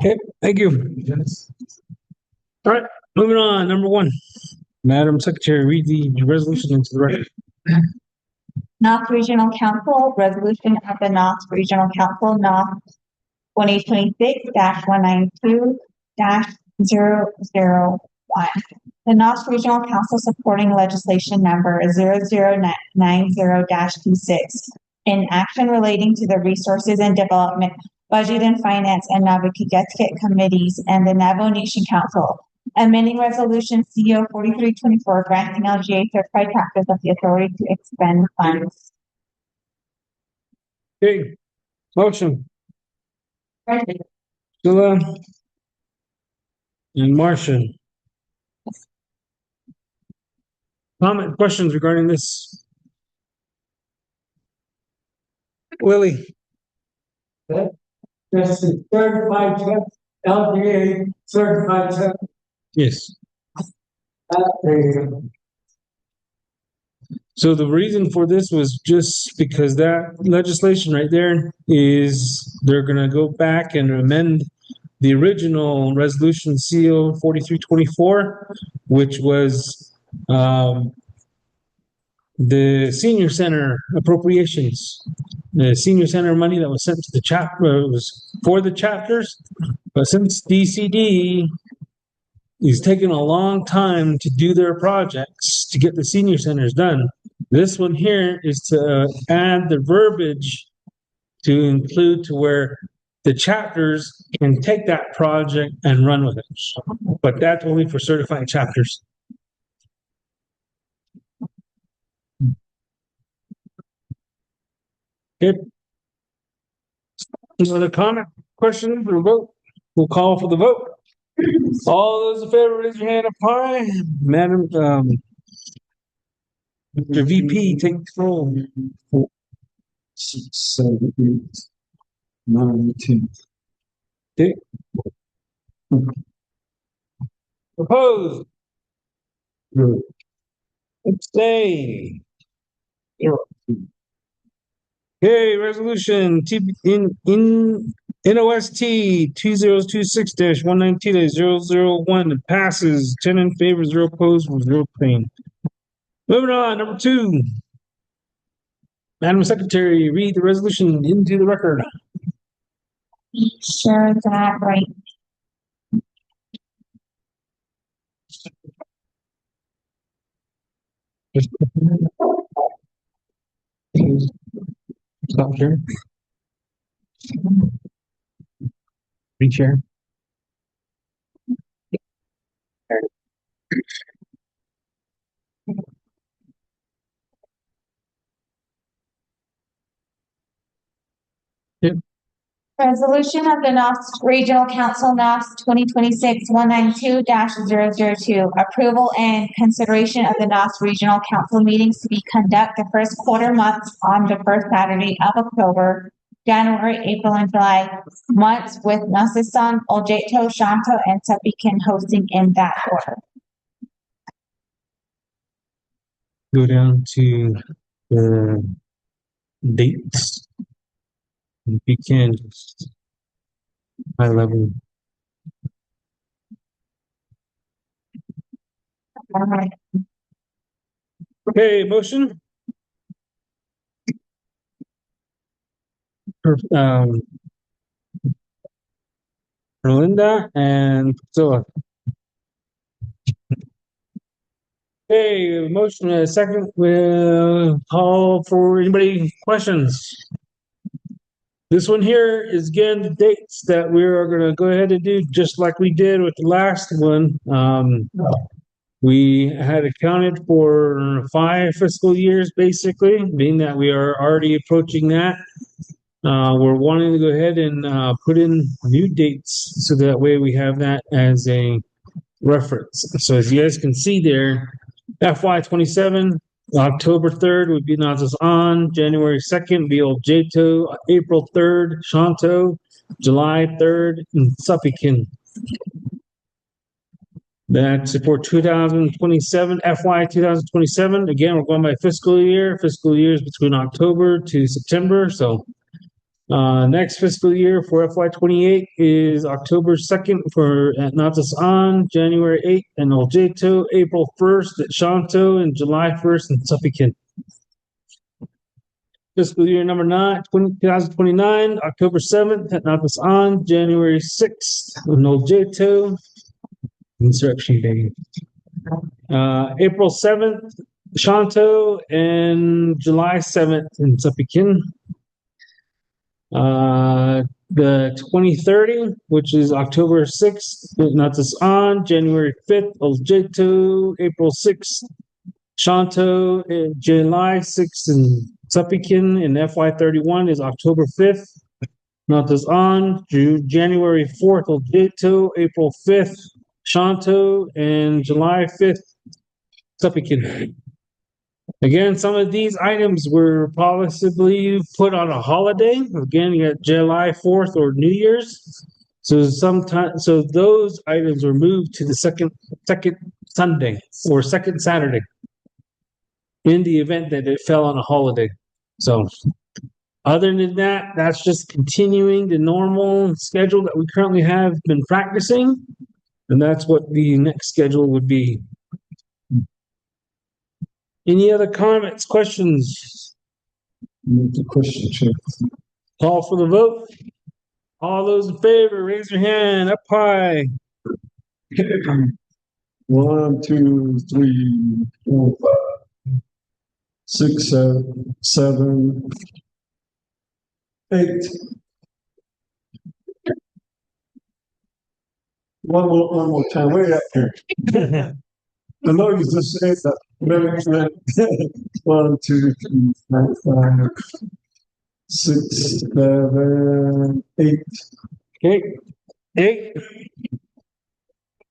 Okay, thank you. All right, moving on. Number 1. Madam Secretary, read the resolution into the record. N.O.S.T Regional Council, resolution of the N.O.S.T Regional Council, N.O.S.T 2026-192-001. The N.O.S.T Regional Council supporting legislation number 0090-26 in action relating to the Resources and Development, Budget and Finance, and Navajo Committees and the Navajo Nation Council, amending resolution CO 4324, granting LGA certified taxes of the authority to expend funds. Okay, motion. Right. Sula and Martian. Comment, questions regarding this? Willie. This is certified check, LGA certified check. Yes. There you go. So the reason for this was just because that legislation right there is they're gonna go back and amend the original resolution CO 4324, which was the senior center appropriations. The senior center money that was sent to the chapter was for the chapters, but since DCD is taking a long time to do their projects to get the senior centers done, this one here is to add the verbiage to include to where the chapters can take that project and run with it. But that's only for certified chapters. Okay, Any other comment, questions, or vote? We'll call for the vote. All those in favor, raise your hand up high. Madam, Mr. VP, take control. 6, 7, 8, 9, 10. Okay. Opposed? Good. Abstain? Okay, resolution in NOST 2026-192-001 passes 10 in favor, 0 opposed, with 0 abstain. Moving on, number 2. Madam Secretary, read the resolution into the record. Sure that right. Stop sharing. Reshare. Resolution of the NOST Regional Council NOST 2026-192-002. Approval and consideration of the NOST Regional Council meetings to be conducted the first quarter months on the first Saturday of October, January, April, and July months with Naatsis'aan, Oljato, Shonto, and Ts'ah hosting in that order. Go down to the dates. If you can, just high level. Okay, motion. For Linda and Priscilla. Okay, motion and a second. We'll call for anybody questions. This one here is again the dates that we are going to go ahead and do just like we did with the last one. We had accounted for 5 fiscal years basically, being that we are already approaching that. We're wanting to go ahead and put in new dates so that way we have that as a reference. So as you guys can see there, FY27, October 3rd would be Naatsis'aan, January 2nd be Oljato, April 3rd, Shonto, July 3rd, and Ts'ah. That's for 2027, FY 2027. Again, we're going by fiscal year. Fiscal year is between October to September. So next fiscal year for FY28 is October 2nd for Naatsis'aan, January 8th and Oljato, April 1st at Shonto, and July 1st in Ts'ah. Fiscal year number 2029, October 7th at Naatsis'aan, January 6th in Oljato, Insurrection Day. April 7th, Shonto, and July 7th in Ts'ah. The 2030, which is October 6th, Naatsis'aan, January 5th, Oljato, April 6th, Shonto, July 6th, and Ts'ah. And FY31 is October 5th, Naatsis'aan, January 4th, Oljato, April 5th, Shonto, and July 5th, Ts'ah. Again, some of these items were possibly put on a holiday. Again, you got July 4th or New Year's. So those items were moved to the second Sunday or second Saturday in the event that it fell on a holiday. So other than that, that's just continuing the normal schedule that we currently have been practicing. And that's what the next schedule would be. Any other comments, questions? The question, Chair. Call for the vote. All those in favor, raise your hand up high. 1, 2, 3, 4, 5, 6, 7, 8. One more time, way up here. I know you just said that. 1, 2, 3, 4, 5, 6, 7, 8. Okay. 8.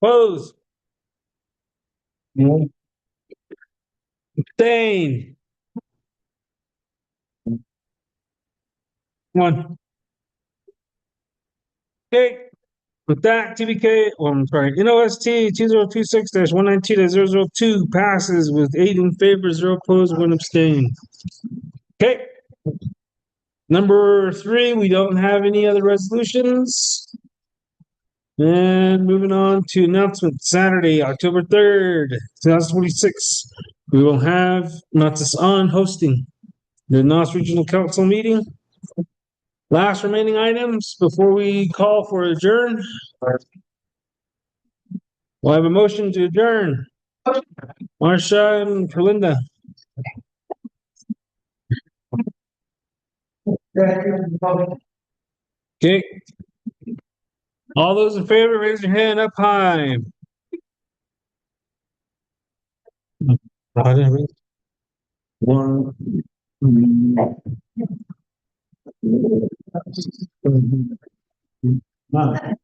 Opposed? No. Abstain? 1. Okay. With that, TBK, I'm sorry, NOST 2026-192-002 passes with 8 in favor, 0 opposed, 1 abstain. Okay. Number 3, we don't have any other resolutions. And moving on to announcement, Saturday, October 3rd, 2026. We will have Naatsis'aan hosting the NOST Regional Council meeting. Last remaining items before we call for adjourn. We'll have a motion to adjourn. Marcia and Perlinda. Okay. All those in favor, raise your hand up high. One. None.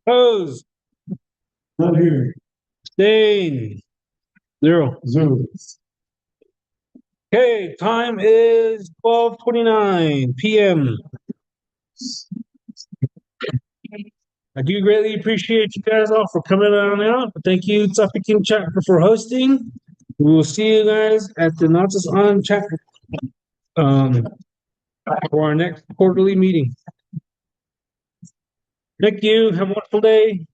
Opposed? Not here. Abstain? 0. 0. Okay, time is 12:29 p.m. I do greatly appreciate you guys all for coming on out. Thank you, Ts'ah chapter, for hosting. We will see you guys at the Naatsis'aan chapter for our next quarterly meeting. Thank you. Have a wonderful day.